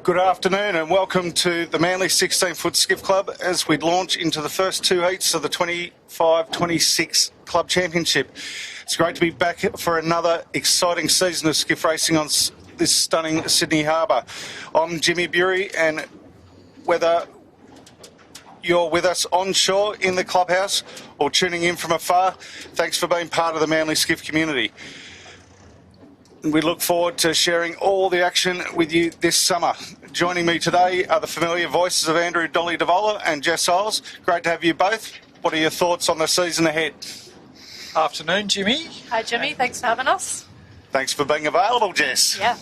Good afternoon and welcome to the Manly 16ft Skiff Club as we launch into the first two heats of the 25-26 Club Championship. It's great to be back for another exciting season of skiff racing on this stunning Sydney Harbour. I'm Jimmy Bury, and whether you're with us on shore in the clubhouse or tuning in from afar, thanks for being part of the Manly Skiff community. We look forward to sharing all the action with you this summer. Joining me today are the familiar voices of Andrew Dolly Devola and Jess Isles. Great to have you both. What are your thoughts on the season ahead? Afternoon, Jimmy. Hi, Jimmy. Thanks for having us. Thanks for being available, Jess. Yeah.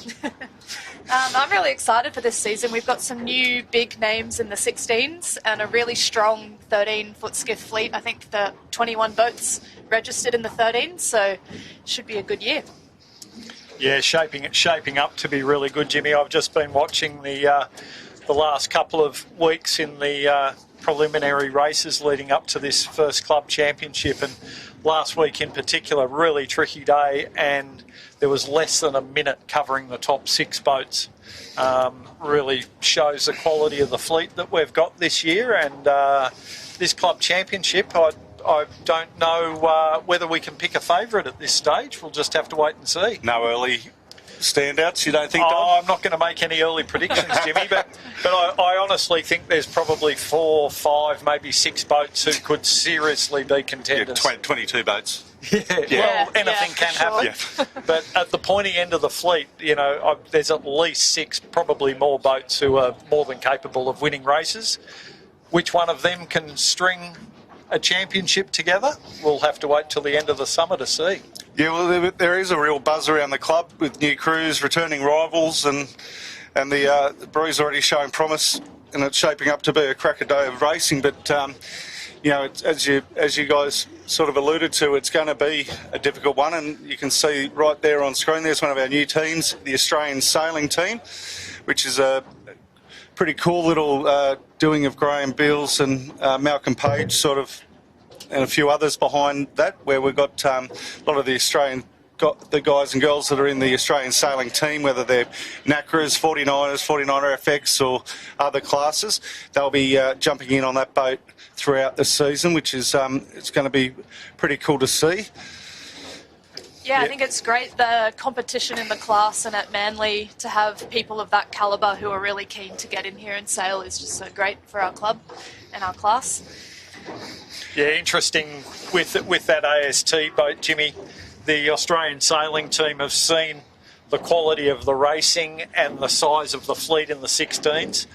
I'm really excited for this season. We've got some new big names in the 16s and a really strong 13-foot skiff fleet. I think the 21 boats registered in the 13s, so it should be a good year. Yeah, shaping up to be really good, Jimmy. I've just been watching the last couple of weeks in the preliminary races leading up to this first club championship, and last week in particular, really tricky day, and there was less than a minute covering the top six boats. Really shows the quality of the fleet that we've got this year, and this club championship, I don't know whether we can pick a favourite at this stage. We'll just have to wait and see. No early standouts, you don't think, Don? I'm not going to make any early predictions, Jimmy, but I honestly think there's probably 4, 5, maybe 6 boats who could seriously be contenders. Yeah, 22 boats. Yeah. Well, anything can happen. Yeah. But at the pointy end of the fleet, you know, there's at least 6, probably more boats who are more than capable of winning races. Which one of them can string a championship together? We'll have to wait till the end of the summer to see. Yeah, well, there is a real buzz around the club with new crews, returning rivals, and the Brewe's already showing promise, and it's shaping up to be a cracker day of racing. But you know, as you guys sort of alluded to, it's going to be a difficult one, and you can see right there on screen. There's one of our new teams, the Australian Sailing Team, which is a pretty cool little doing of Graham Beals and Malcolm Page, sort of, and a few others behind that, where we've got a lot of the Australian the guys and girls that are in the Australian sailing team, whether they're NACRAs, 49ers, 49er FX or other classes. They'll be jumping in on that boat throughout the season, which is it's going to be pretty cool to see. Yeah, I think it's great, the competition in the class and at Manly, to have people of that calibre who are really keen to get in here and sail is just so great for our club and our class. Yeah, interesting with that AST boat, Jimmy. The Australian sailing team have seen the quality of the racing and the size of the fleet in the 16s.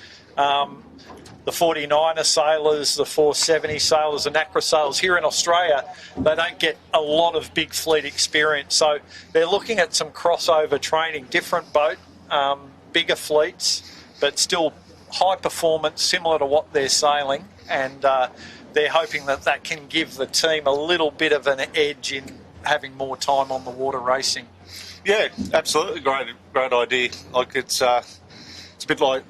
The 49er sailors, the 470 sailors, the NACRA sailors here in Australia, they don't get a lot of big fleet experience. So they're looking at some crossover training, different boat, bigger fleets, but still high performance, similar to what they're sailing. And they're hoping that that can give the team a little bit of an edge in having more time on the water racing. Yeah, absolutely. Great idea. Like it's a bit like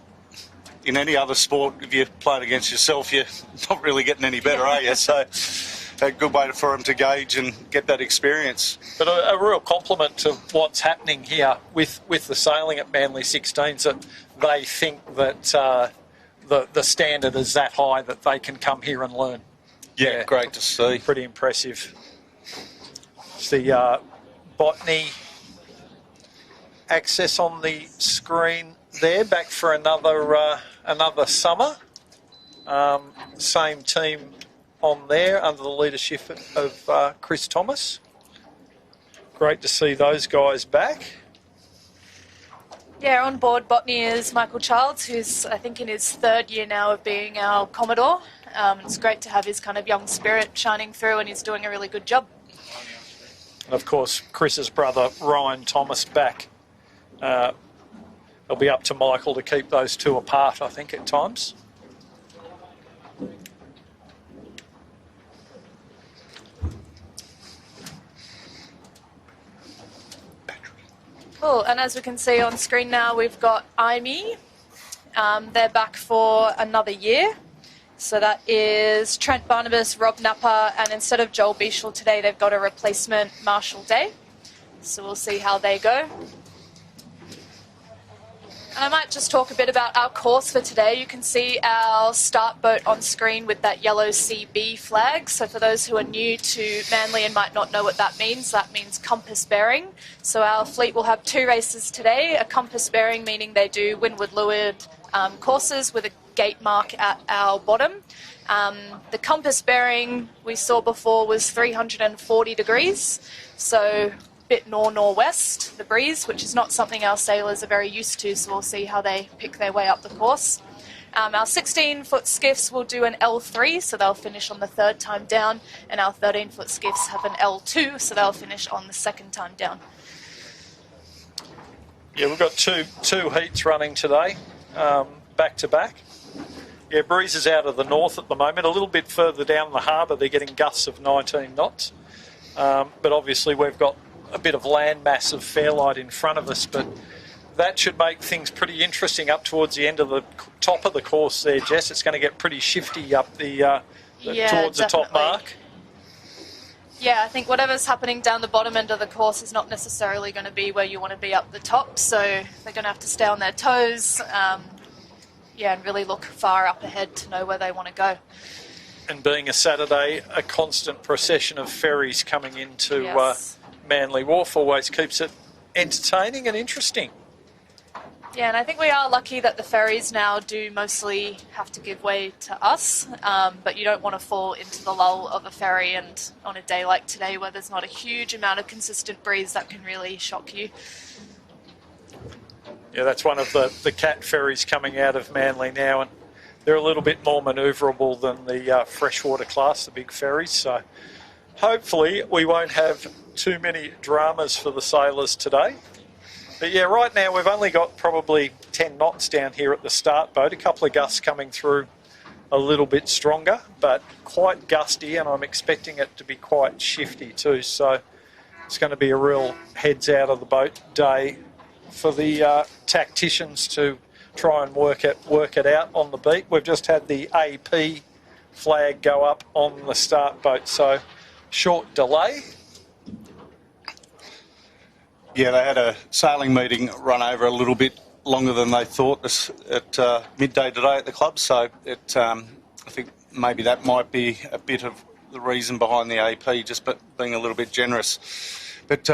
in any other sport, if you're playing against yourself, you're not really getting any better, are you? So a good way for them to gauge and get that experience. But a real compliment to what's happening here with the sailing at Manly 16s, that they think that the standard is that high that they can come here and learn. Yeah, great to see. Pretty impressive. It's the botany access on the screen there, back for another summer. Same team on there under the leadership of Chris Thomas. Great to see those guys back. Yeah, on board botany is Michael Childs, who's I think in his 3rd year now of being our Commodore. It's great to have his kind of young spirit shining through, and he's doing a really good job. And of course, Chris's brother Ryan Thomas back. It'll be up to Michael to keep those two apart, I think, at times. Cool, and as we can see on screen now, we've got IME. They're back for another year. So that is Trent Barnabas, Rob Napper, and instead of Joel Beashel today, they've got a replacement Marshall Day. So we'll see how they go. And I might just talk a bit about our course for today. You can see our start boat on screen with that yellow CB flag. So for those who are new to Manly and might not know what that means compass bearing. So our fleet will have 2 races today, a compass bearing meaning they do windward-leeward courses with a gate mark at our bottom. The compass bearing we saw before was 340 degrees, so bit northwest, the breeze, which is not something our sailors are very used to, so we'll see how they pick their way up the course. Our 16-foot skiffs will do an L3, so they'll finish on the 3rd time down, and our 13-foot skiffs have an L2, so they'll finish on the 2nd time down. Yeah, we've got two heats running today, back to back. Yeah, breeze is out of the north at the moment. A little bit further down the harbour, they're getting gusts of 19 knots. But obviously we've got a bit of land mass of fairlight in front of us, but that should make things pretty interesting up towards the end of the top of the course there, Jess. It's going to get pretty shifty up towards definitely. the top mark. Yeah, I think whatever's happening down the bottom end of the course is not necessarily going to be where you want to be up the top, so they're going to have to stay on their toes, and really look far up ahead to know where they want to go. And being a Saturday, a constant procession of ferries coming into Manly Wharf always keeps it entertaining and interesting. Yeah, and I think we are lucky that the ferries now do mostly have to give way to us, but you don't want to fall into the lull of a ferry, and on a day like today where there's not a huge amount of consistent breeze, that can really shock you. Yeah, that's one of the cat ferries coming out of Manly now, and they're a little bit more manoeuvrable than the freshwater class, the big ferries, so hopefully we won't have too many dramas for the sailors today. But yeah, right now we've only got probably 10 knots down here at the start boat. A couple of gusts coming through a little bit stronger, but quite gusty, and I'm expecting it to be quite shifty too. So it's going to be a real heads out of the boat day for the tacticians to try and work it out on the beat. We've just had the AP flag go up on the start boat, so short delay. Yeah, they had a sailing meeting run over a little bit longer than they thought at midday today at the club, so I think maybe that might be a bit of the reason behind the AP, just being a little bit generous. But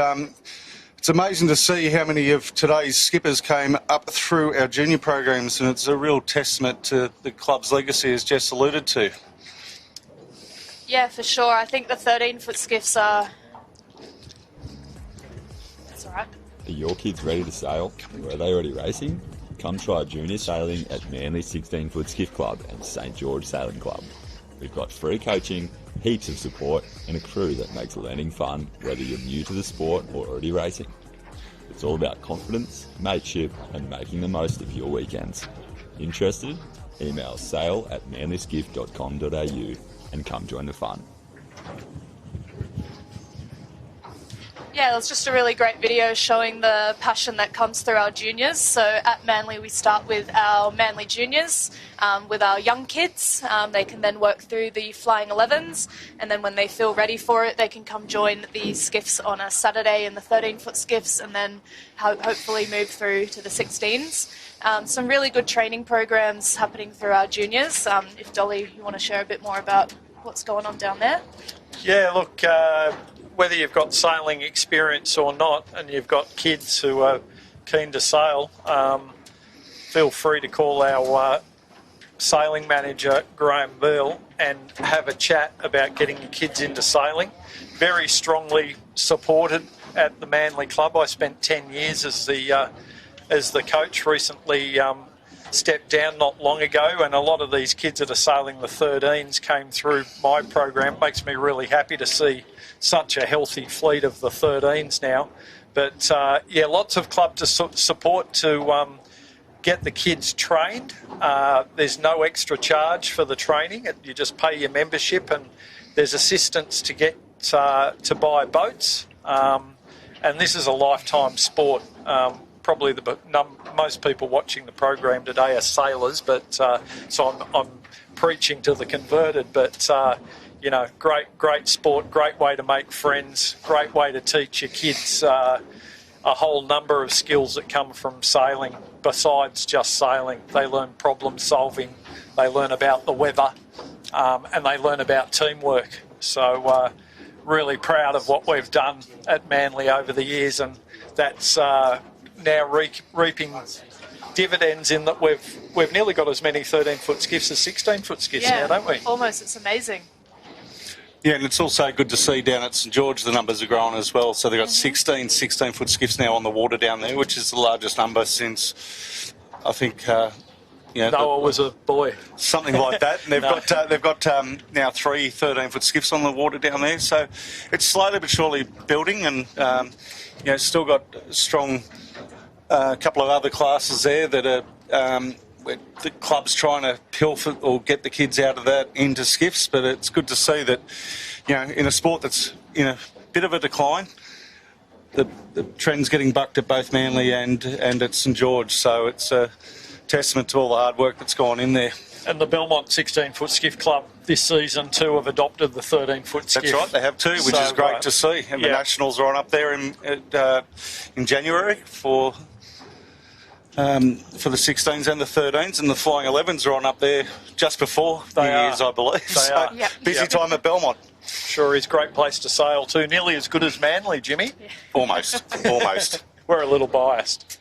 it's amazing to see how many of today's skippers came up through our junior programs, and it's a real testament to the club's legacy, as Jess alluded to. Yeah, for sure. I think the 13-foot skiffs are... That's all right. Are your kids ready to sail? Or are they already racing? Come try junior sailing at Manly 16-foot Skiff Club and St George Sailing Club. We've got free coaching, heaps of support, and a crew that makes learning fun, whether you're new to the sport or already racing. It's all about confidence, mateship, and making the most of your weekends. Interested? Email sale@manlyskiff.com.au and come join the fun. Yeah, it was just a really great video showing the passion that comes through our juniors. So at Manly, we start with our Manly juniors, with our young kids. They can then work through the flying 11s, and then when they feel ready for it, they can come join the skiffs on a Saturday in the 13-foot skiffs, and then hopefully move through to the 16s. Some really good training programs happening through our juniors. If Dolly, you want to share a bit more about what's going on down there? Yeah, look, whether you've got sailing experience or not, and you've got kids who are keen to sail, feel free to call our sailing manager, Graham Beale, and have a chat about getting your kids into sailing. Very strongly supported at the Manly Club. I spent 10 years as the coach, recently stepped down not long ago, and a lot of these kids that are sailing the 13s came through my program. It makes me really happy to see such a healthy fleet of the 13s now. But yeah, lots of club to support to get the kids trained. There's no extra charge for the training. You just pay your membership, and there's assistance to get to buy boats. And this is a lifetime sport. Probably most people watching the program today are sailors, but so I'm preaching to the converted. But you know, great sport, great way to make friends, great way to teach your kids a whole number of skills that come from sailing. besides just sailing. They learn problem solving, they learn about the weather, and they learn about teamwork. So really proud of what we've done at Manly over the years, and that's now reaping dividends in that we've nearly got as many 13-foot skiffs as 16-foot skiffs now, don't we? Almost. It's amazing. Yeah, and it's also good to see down at St George the numbers are growing as well. So they've got 16 16-foot skiffs now on the water down there, which is the largest number since, I think, Noah was a boy. Something like that. And they've got now 3 13-foot skiffs on the water down there. So it's slowly but surely building, and still got a strong couple of other classes there that are the club's trying to pilfer or get the kids out of that into skiffs. But it's good to see that, in a sport that's in a bit of a decline, the trend's getting bucked at both Manly and at St George. So it's a testament to all the hard work that's gone in there. And the Belmont 16-foot skiff club this season too have adopted the 13-foot skiff. That's right, they have too, which is great to see. And the Nationals are on up there in January for the 16s and the 13s, and the Flying 11s are on up there just before New Year's, I believe. Busy time at Belmont. Sure is. Great place to sail too. Nearly as good as Manly, Jimmy. Yeah. Almost. We're a little biased.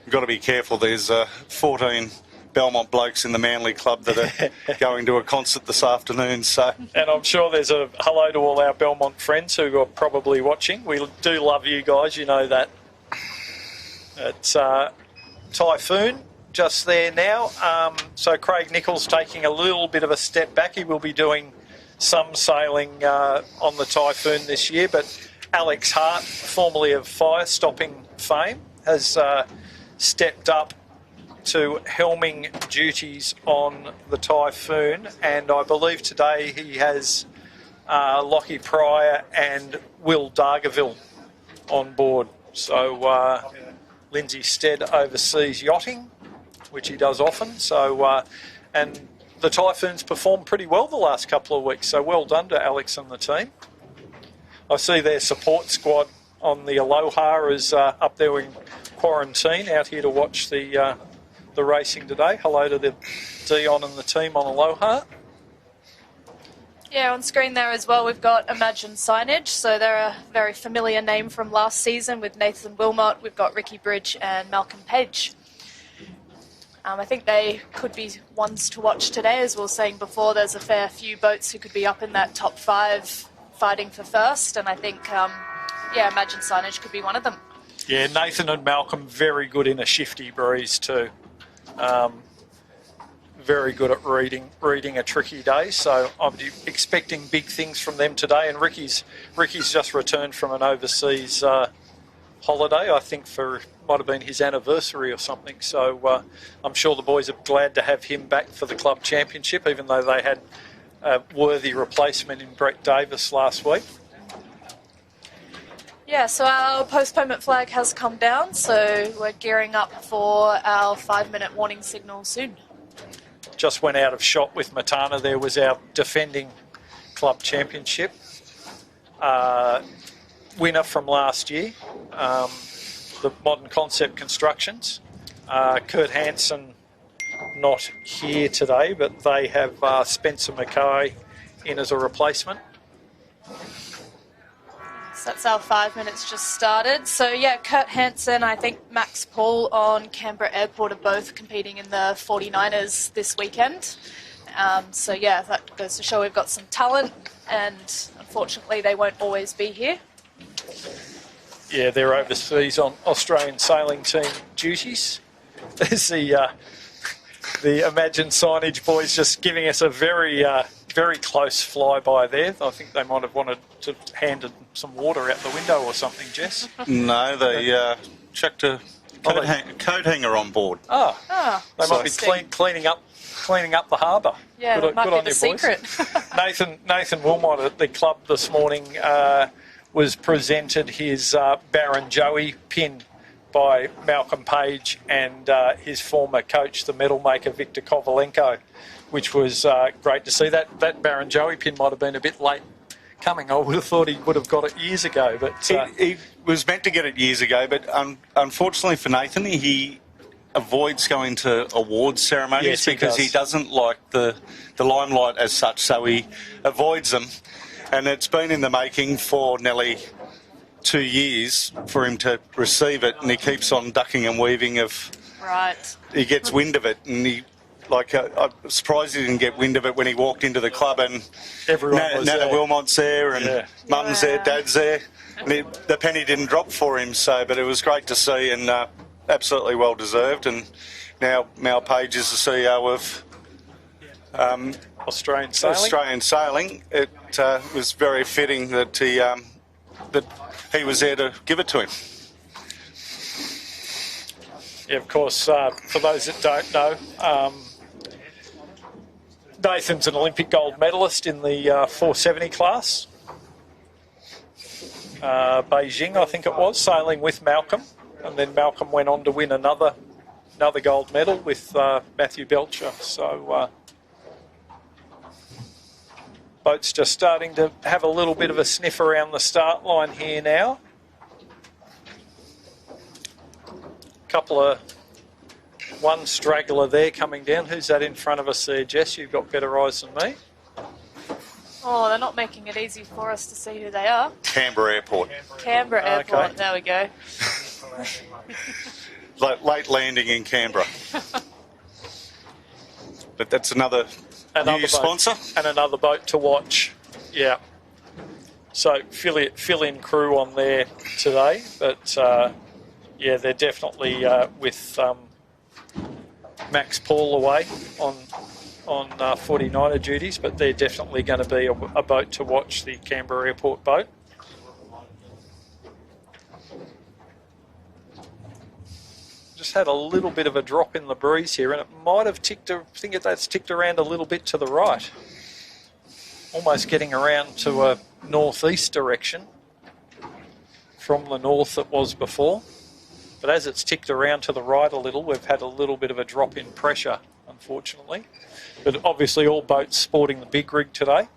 You've got to be careful. There's 14 Belmont blokes in the Manly club that are going to a concert this afternoon. So, and I'm sure there's a hello to all our Belmont friends who are probably watching. We do love you guys, you know that. It's Typhoon just there now. So Craig Nichols taking a little bit of a step back. He will be doing some sailing on the Typhoon this year, but Alex Hart, formerly of fire stopping fame, has stepped up to helming duties on the Typhoon, and I believe today he has Lockie Pryor and Will Dargaville on board. So Lindsay Stead oversees yachting, which he does often. So and the Typhoon's performed pretty well the last couple of weeks, so well done to Alex and the team. I see their support squad on the Aloha is up there in quarantine, out here to watch the racing today. Hello to the Dion and the team on Aloha. Yeah, on screen there as well, we've got Imagine Signage. So they're a very familiar name from last season with Nathan Wilmot. We've got Ricky Bridge and Malcolm Page. I think they could be ones to watch today. As we were saying before, there's a fair few boats who could be up in that top 5 fighting for first. And I think, Imagine Signage could be one of them. Yeah, Nathan and Malcolm, very good in a shifty breeze too. Very good at reading a tricky day, so I'm expecting big things from them today. And Ricky's just returned from an overseas holiday, I think might have been his anniversary or something. So I'm sure the boys are glad to have him back for the club championship, even though they had a worthy replacement in Brett Davis last week. Yeah, so our postponement flag has come down, so we're gearing up for our 5-minute warning signal soon. Just went out of shot with Matana. There was our defending club championship winner from last year, the Modern Concept Constructions. Kurt Hansen not here today, but they have Spencer Mackay in as a replacement. So that's our 5 minutes just started. So Kurt Hansen, I think Max Paul on Canberra Airport are both competing in the 49ers this weekend. That goes to show we've got some talent, and unfortunately they won't always be here. Yeah, they're overseas on Australian sailing team duties. There's the Imagine Signage boys just giving us a very close flyby there. I think they might have wanted to hand some water out the window or something, Jess. No, they chucked a coat hanger on board. They might be cleaning up the harbour. Yeah, that might be the secret. Nathan Wilmot at the club this morning was presented his Baron Joey pin by Malcolm Page and his former coach, the medal maker Victor Kovalenko, which was great to see. That Baron Joey pin might have been a bit late coming. I would have thought he would have got it years ago. But he was meant to get it years ago, but unfortunately for Nathan, he avoids going to awards ceremonies Yes, he because does. he doesn't like the limelight as such, so he avoids them. And it's been in the making for nearly 2 years for him to receive it, and he keeps on ducking and weaving of... Right. He gets wind of it, and I'm surprised he didn't get wind of it when he walked into the club, and Everyone was Nana there. Wilmot's there, and Mum's there, Dad's there, and the penny didn't drop for him. So, but it was great to see, and absolutely well deserved. And now Mal Page is the CEO of Australian Sailing. It was very fitting that he was there to give it to him. Yeah, of course, for those that don't know, Nathan's an Olympic gold medalist in the 470 class. Beijing, I think it was, sailing with Malcolm. And then Malcolm went on to win another gold medal with Matthew Belcher. So boat's just starting to have a little bit of a sniff around the start line here now. One straggler there coming down. Who's that in front of us there, Jess? You've got better eyes than me. Oh, they're not making it easy for us to see who they are. Canberra Airport. Canberra Airport, Okay. There we go. Late landing in Canberra. But that's another new boat. sponsor. And another boat to watch. Yeah. So fill-in crew on there today. But, yeah, they're definitely with Max Paul away on 49er duties, but they're definitely going to be a boat to watch, the Canberra Airport boat. Just had a little bit of a drop in the breeze here, and it might have that's ticked around a little bit to the right. Almost getting around to a northeast direction from the north it was before. But as it's ticked around to the right a little, we've had a little bit of a drop in pressure, unfortunately. But obviously all boats sporting the big rig today.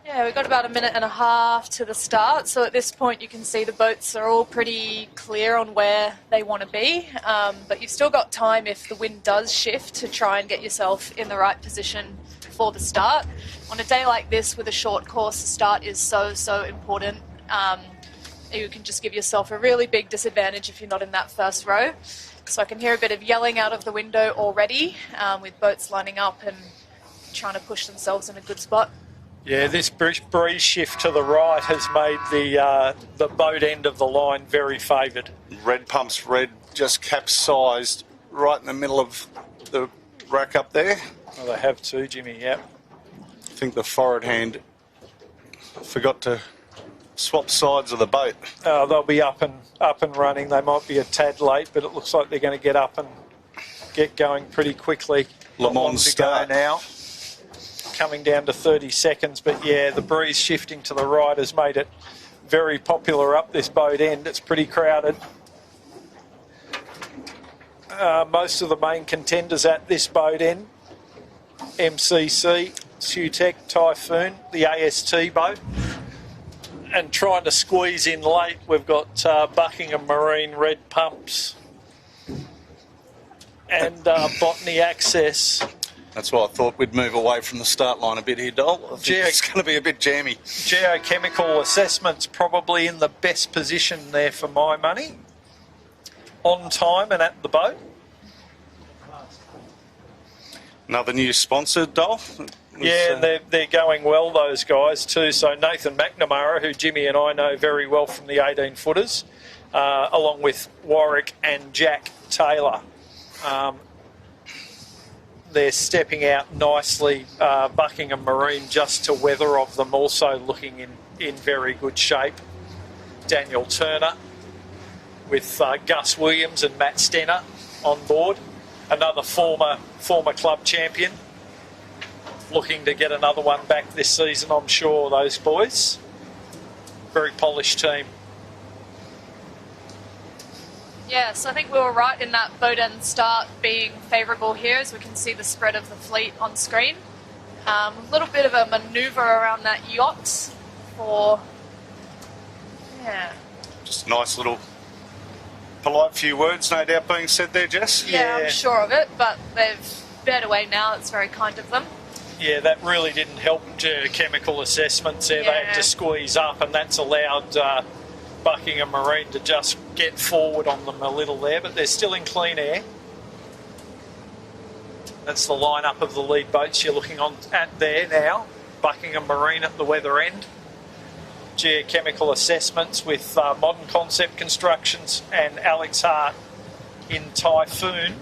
Yeah, we've got about a minute and a half to the start. So at this point, you can see the boats are all pretty clear on where they want to be. But you've still got time if the wind does shift to try and get yourself in the right position for the start. On a day like this with a short course, the start is so important. You can just give yourself a really big disadvantage if you're not in that first row. So I can hear a bit of yelling out of the window already with boats lining up and trying to push themselves in a good spot. Yeah, this breeze shift to the right has made the boat end of the line very favoured. Red Pump's red just capsized right in the middle of the rack up there. Well, they have too, Jimmy, yeah. I think the forward hand forgot to swap sides of the boat. They'll be up and running. They might be a tad late, but it looks like they're going to get up and get going pretty quickly. Le Mans to go start now. Coming down to 30 seconds, but yeah, the breeze shifting to the right has made it very popular up this boat end. It's pretty crowded. Most of the main contenders at this boat end: MCC, Sutec, Typhoon, the AST boat. And trying to squeeze in late, we've got Buckingham Marine, Red Pumps, and Botany Access. That's why I thought we'd move away from the start line a bit here, Dole. I think it's going to be a bit jammy. Geochemical Assessment's probably in the best position there for my money. On time and at the boat. Another new sponsor, Dole. Yeah, and they're going well, those guys too. So Nathan McNamara, who Jimmy and I know very well from the 18-footers, along with Warwick and Jack Taylor. They're stepping out nicely. Buckingham Marine, just to weather of them, also looking in very good shape. Daniel Turner with Gus Williams and Matt Stenner on board. Another former club champion. Looking to get another one back this season, I'm sure, those boys. Very polished team. Yeah, so I think we were right in that boat end start being favourable here, as we can see the spread of the fleet on screen. A little bit of a manoeuvre around that yacht for, just a nice little polite few words, no doubt, being said there, Jess. Yeah, Yeah. I'm sure of it, but they've bared away now. It's very kind of them. Yeah, that really didn't help chemical assessments there. They had Yeah. to squeeze up, and that's allowed Buckingham Marine to just get forward on them a little there, but they're still in clean air. That's the lineup of the lead boats you're looking on at there now. Buckingham Marine at the weather end. Geochemical assessments with Modern Concept Constructions and Alex Hart in Typhoon.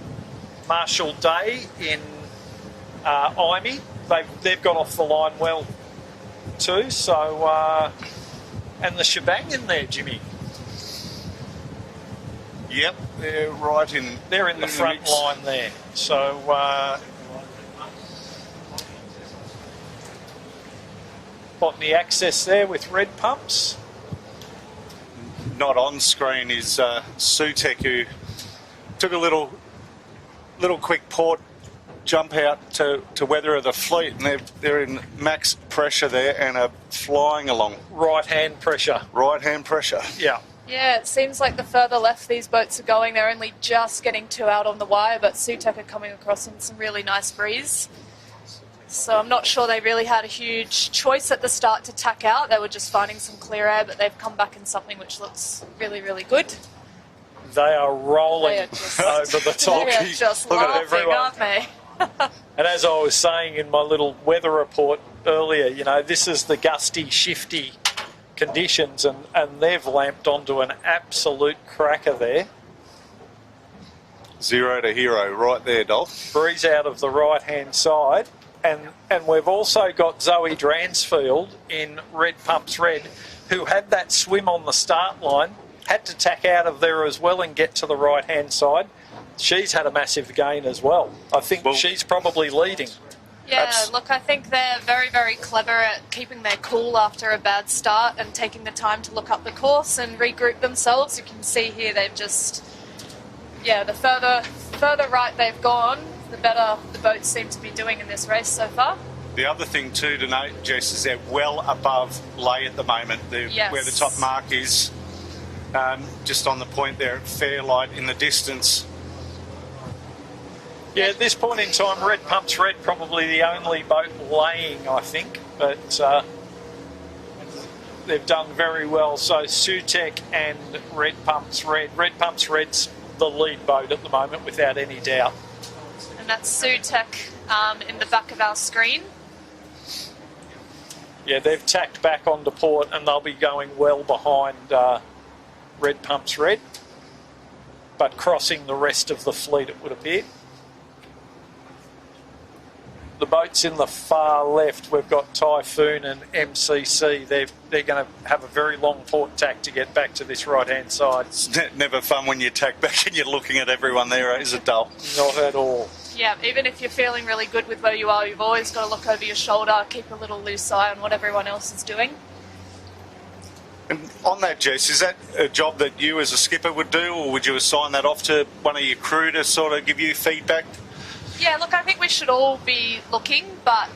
Marshall Day in IME. They've got off the line well too. So and the shebang in there, Jimmy. Yep, they're right in. They're in the front mix. line there. So Botany Access there with red pumps. Not on screen is Sutek, who took a little quick port jump out to weather the fleet, and they're in max pressure there and are flying along. Right hand pressure. Right hand pressure. Yeah. Yeah, it seems like the further left these boats are going, they're only just getting 2 out on the wire, but Sutek are coming across in some really nice breeze. So I'm not sure they really had a huge choice at the start to tack out. They were just finding some clear air, but they've come back in something which looks really, really good. They are rolling They are just- over the top. They are just Look at laughing, everyone. aren't they? And as I was saying in my little weather report earlier, you know, this is the gusty, shifty conditions, and they've lamped onto an absolute cracker there. 0 to hero right there, Dolph. Breeze out of the right-hand side. And we've also got Zoe Dransfield in Red Pumps Red, who had that swim on the start line, had to tack out of there as well and get to the right-hand side. She's had a massive gain as well. I think she's probably leading. Yeah, look, I think they're very, very clever at keeping their cool after a bad start and taking the time to look up the course and regroup themselves. You can see here they've just, the further right they've gone, the better the boats seem to be doing in this race so far. The other thing too to note, Jess, is they're well above lay at the moment. Yes. Where the top mark is, just on the point there at Fairlight in the distance. Yeah, at this point in time, Red Pumps Red probably the only boat laying, I think, but they've done very well. So Sutek and Red Pumps Red. Red Pumps Red's the lead boat at the moment, without any doubt. And that's Sutek in the back of our screen. Yeah, they've tacked back onto port and they'll be going well behind Red Pumps Red, but crossing the rest of the fleet, it would appear. The boats in the far left, we've got Typhoon and MCC. They're going to have a very long port tack to get back to this right-hand side. It's never fun when you tack back and you're looking at everyone there, is it, Dull? Not at all. Yeah, even if you're feeling really good with where you are, you've always got to look over your shoulder, keep a little loose eye on what everyone else is doing. And on that, Jess, is that a job that you as a skipper would do, or would you assign that off to one of your crew to sort of give you feedback? Yeah, look, I think we should all be looking, but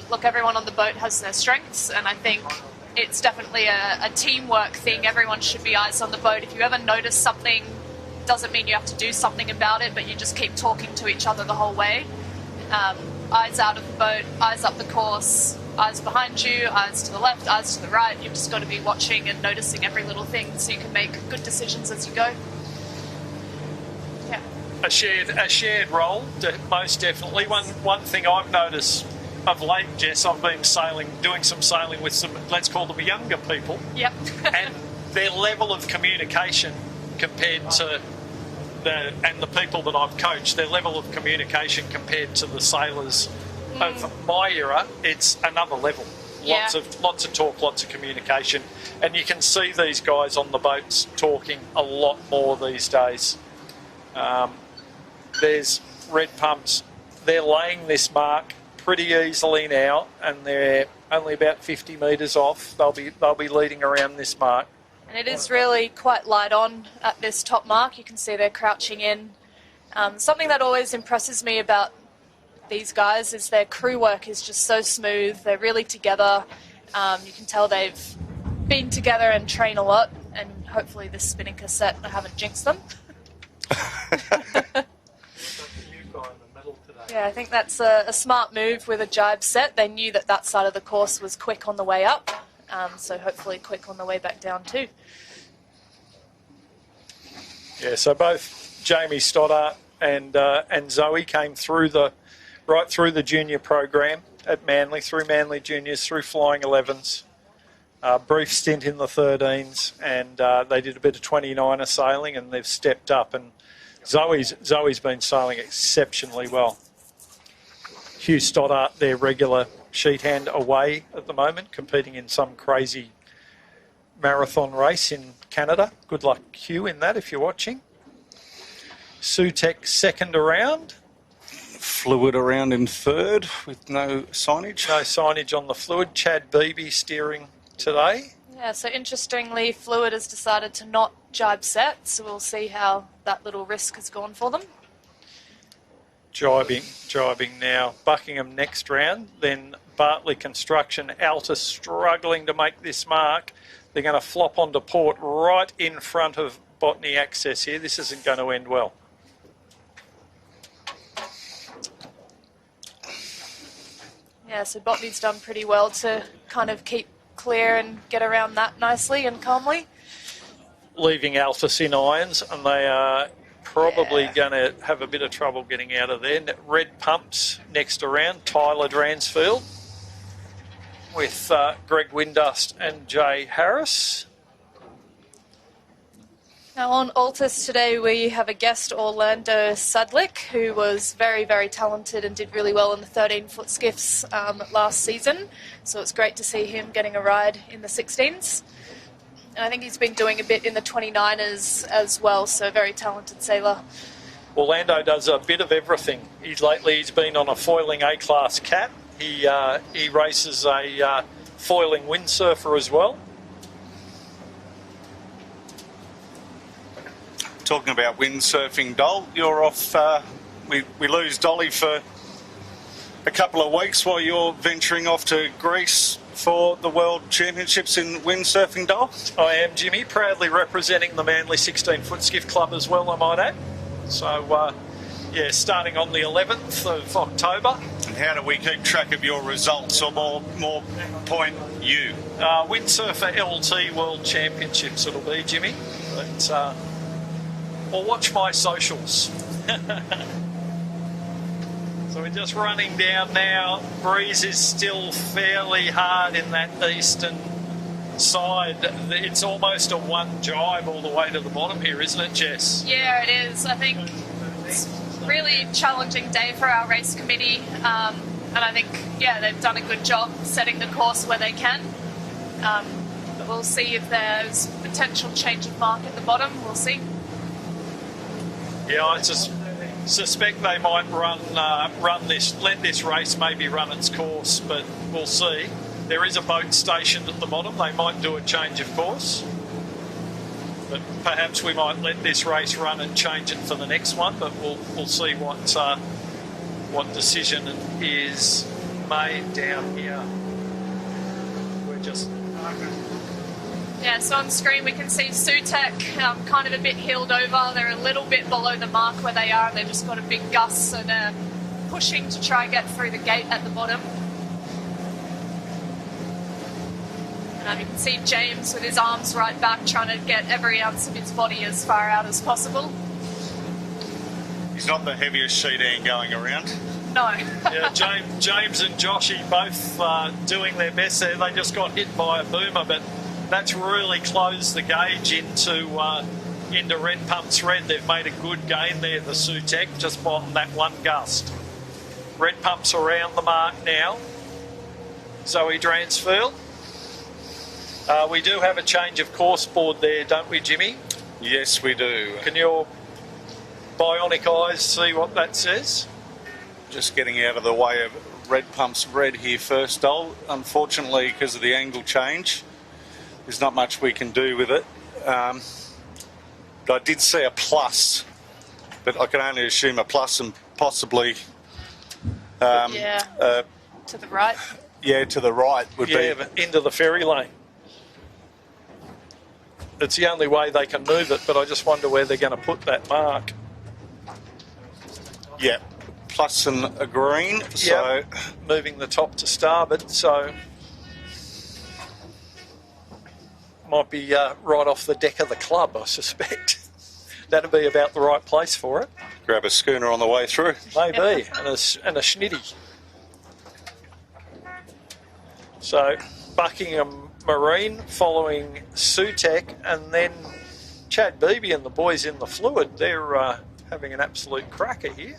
look, everyone on the boat has their strengths, and I think it's definitely a teamwork thing. Everyone should be eyes on the boat. If you ever notice something, doesn't mean you have to do something about it, but you just keep talking to each other the whole way. Eyes out of the boat, eyes up the course, eyes behind you, eyes to the left, eyes to the right. You've just got to be watching and noticing every little thing so you can make good decisions as you go. Yeah. A shared role, most definitely. One thing I've noticed of late, Jess, I've been doing some sailing with some, let's call them younger people. Yep. And their level of communication compared to the people that I've coached, their level of communication compared to the sailors of my era, it's another level. Yeah. Lots of talk, lots of communication, and you can see these guys on the boats talking a lot more these days. There's Red Pumps. They're laying this mark pretty easily now, and they're only about 50 metres off. They'll be leading around this mark. And it is really quite light on at this top mark. You can see they're crouching in. Something that always impresses me about these guys is their crew work is just so smooth. They're really together. You can tell they've been together and train a lot, and hopefully this spinning cassette, I haven't jinxed them. Yeah, I think that's a smart move with a jibe set. They knew that that side of the course was quick on the way up, so hopefully quick on the way back down too. Yeah, so both Jamie Stoddart and Zoe came through right through the junior program at Manly, through Manly Juniors, through Flying 11s. Brief stint in the 13s, and they did a bit of 29er sailing, and they've stepped up. And Zoe's been sailing exceptionally well. Hugh Stoddart, their regular sheet hand, away at the moment, competing in some crazy marathon race in Canada. Good luck, Hugh, in that if you're watching. Sutek second around. Fluid around in third with no signage. No signage on the fluid. Chad Beebe steering today. Yeah, so interestingly, Fluid has decided to not jibe set, so we'll see how that little risk has gone for them. Jibing now. Buckingham next round, then Bartley Construction. Altus struggling to make this mark. They're going to flop onto port right in front of Botany Access here. This isn't going to end well. Yeah, so Botany's done pretty well to kind of keep clear and get around that nicely and calmly. Leaving Altus in irons, and they are probably going to have a bit of trouble getting out of there. Red Pumps next around, Tyler Dransfield with Greg Windust and Jay Harris. Now on Altus today we have a guest, Orlando Sadlick, who was very, very talented and did really well in the 16ft Skiffs last season. So it's great to see him getting a ride in the 16s. And I think he's been doing a bit in the 29ers as well, so very talented sailor. Orlando does a bit of everything. He's been on a foiling A-class cat. He races a foiling windsurfer as well. Talking about windsurfing, Dol, you're off. We lose Dolly for a couple of weeks while you're venturing off to Greece for the World Championships in windsurfing, Dol. I am, Jimmy, proudly representing the Manly 16ft Skiff Club as well, I might add. So, yeah, starting on the 11th of October. And how do we keep track of your results, or more point you? Windsurfer LT World Championships it'll be, Jimmy. But, or watch my socials. So we're just running down now. Breeze is still fairly hard in that eastern side. It's almost a one jibe all the way to the bottom here, isn't it, Jess? Yeah, it is. I think it's a really challenging day for our race committee. And I think, yeah, they've done a good job setting the course where they can. But we'll see if there's potential change of mark at the bottom. We'll see. Yeah, I just suspect they might let this race maybe run its course, but we'll see. There is a boat stationed at the bottom. They might do a change of course, but perhaps we might let this race run and change it for the next one. But we'll see what decision is made down here. We're just. Yeah, so on screen we can see Sutek kind of a bit heeled over. They're a little bit below the mark where they are, and they've just got a big gust, so they're pushing to try and get through the gate at the bottom. You can see James with his arms right back trying to get every ounce of his body as far out as possible. He's not the heaviest sheet hand going around. No. Yeah, James and Joshy both doing their best there. They just got hit by a boomer, but that's really closed the gauge into Red Pumps Red. They've made a good gain there, the Sutek, just on that one gust. Red Pumps around the mark now. Zoe Dransfield. We do have a change of course board there, don't we, Jimmy? Yes, we do. Can your bionic eyes see what that says? Just getting out of the way of Red Pumps Red here first, Dol. Unfortunately, because of the angle change, there's not much we can do with it. But I did see a but I can only assume a plus and possibly... to the right. Yeah, to the right would be... But into the ferry lane. It's the only way they can move it, but I just wonder where they're going to put that mark. Yeah, plus a green. So Yep. Moving the top to starboard, so might be right off the deck of the club, I suspect. That'd be about the right place for it. grab a schooner on the way through. Maybe, and a schnitty. So Buckingham Marine following Sutek, and then Chad Beebe and the boys in the fluid. They're having an absolute cracker here.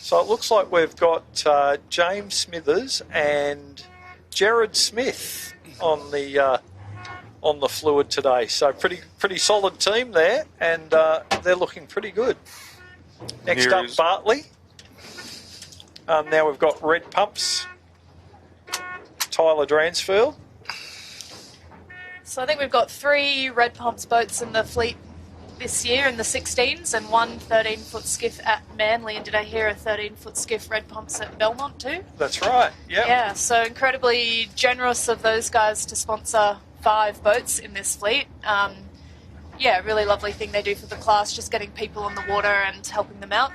So it looks like we've got James Smithers and Jared Smith on the fluid today. So pretty solid team there, and they're looking pretty good. Next Here up, is- Bartley. Now we've got Red Pumps, Tyler Dransfield. So I think we've got 3 Red Pumps boats in the fleet this year in the 16s and 1 13-foot skiff at Manly. And did I hear a 13-foot skiff Red Pumps at Belmont too? That's right, yep. Yeah, so incredibly generous of those guys to sponsor 5 boats in this fleet. Yeah, really lovely thing they do for the class, just getting people on the water and helping them out.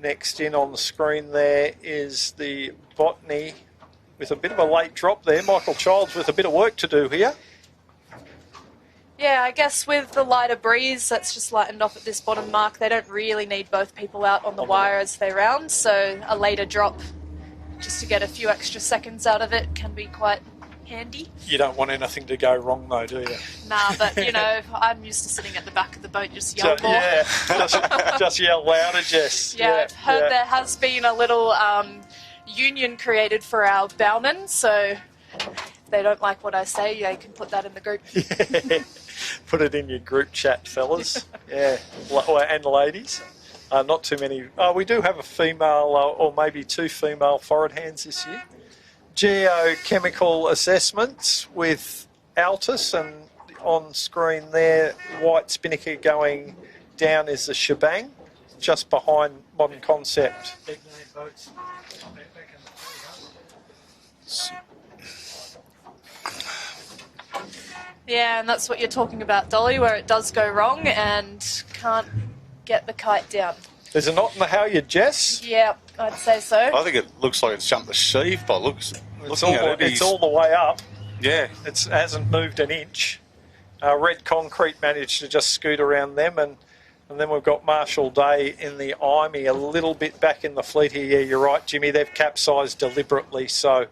Next in on the screen there is the Botany with a bit of a late drop there. Michael Childs with a bit of work to do here. Yeah, I guess with the lighter breeze that's just lightened off at this bottom mark, they don't really need both people out on the wire as they round, so a later drop just to get a few extra seconds out of it can be quite handy. You don't want anything to go wrong though, do you? Nah, but you know, I'm used to sitting at the back of the boat, just yell more. Yeah, just yell louder, Jess. Yeah, I've heard there has been a little union created for our bowmen, so if they don't like what I say, they can put that in the group. Yeah. Put it in your group chat, fellas. Yeah, and ladies. Not too many. We do have a female, or maybe 2 female forward hands this year. Geochemical assessments with Altus, and on screen there, White Spinnaker going down is the shebang, just behind Modern Concept. Yeah, and that's what you're talking about, Dolly, where it does go wrong and can't get the kite down. There's a knot in the halyard, Jess. Yeah, I'd say so. I think it looks like it's jumped the sheave by looking at it. It's all the way up. Yeah. It hasn't moved an inch. Red Concrete managed to just scoot around them, and then we've got Marshall Day in the IME a little bit back in the fleet here. Yeah, you're right, Jimmy. They've capsized deliberately, so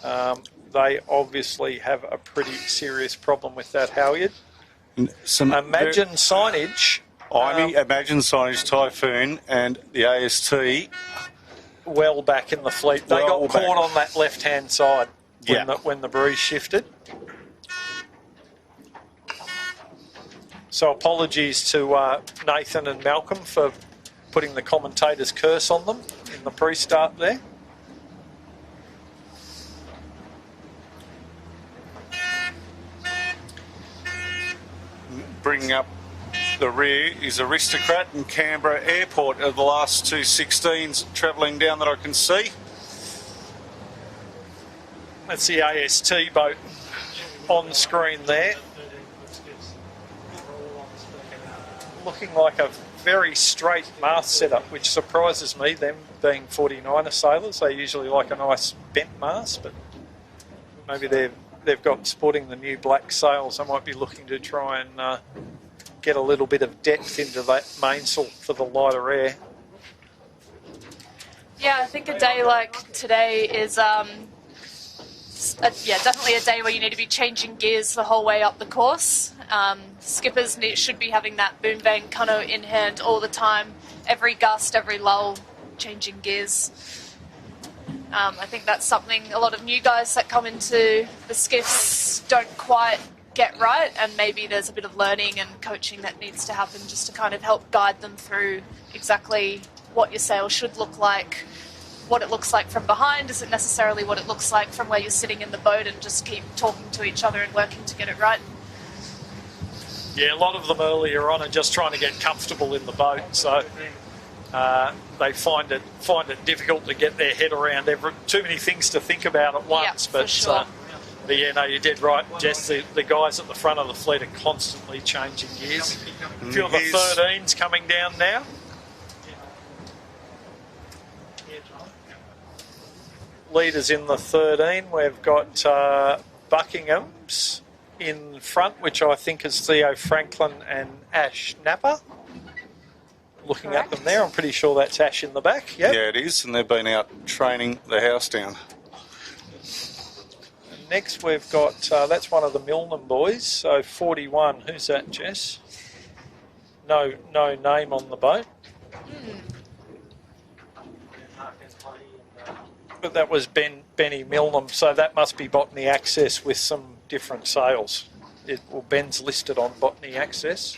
they obviously have a pretty serious problem with that halyard. Imagine signage. Imagine signage, Typhoon, and the AST. Well back in the fleet. They got caught on that left-hand side when the breeze shifted. So apologies to Nathan and Malcolm for putting the commentator's curse on them in the pre-start there. Bringing up the rear is Aristocrat and Canberra Airport are the last 2 16s travelling down that I can see. That's the AST boat on screen there. Looking like a very straight mast setup, which surprises me, them being 49er sailors. They usually like a nice bent mast, but maybe they've got sporting the new black sails. They might be looking to try and get a little bit of depth into that mainsail for the lighter air. Yeah, I think a day like today is definitely a day where you need to be changing gears the whole way up the course. Skippers should be having that boom bang cano in hand all the time, every gust, every lull, changing gears. I think that's something a lot of new guys that come into the skiffs don't quite get right, and maybe there's a bit of learning and coaching that needs to happen just to kind of help guide them through exactly what your sail should look like, what it looks like from behind isn't necessarily what it looks like from where you're sitting in the boat, and just keep talking to each other and working to get it right. Yeah, a lot of them earlier on are just trying to get comfortable in the boat, so they find it difficult to get their head around too many things to think about at once. Yeah, but for sure. But yeah, no, you did right, Jess. The guys at the front of the fleet are constantly changing gears. A few of the 13s coming down now. Leaders in the 13, we've got Buckingham's in front, which I think is Theo Franklin and Ash Napper. Looking at them there, I'm pretty sure that's Ash in the back. Yep. Yeah, it is, and they've been out training the house down. And next we've got, that's one of the Milnham boys, so 41. Who's that, Jess? No name on the boat. But that was Benny Milnham, so that must be Botany Access with some different sails. Ben's listed on Botany Access.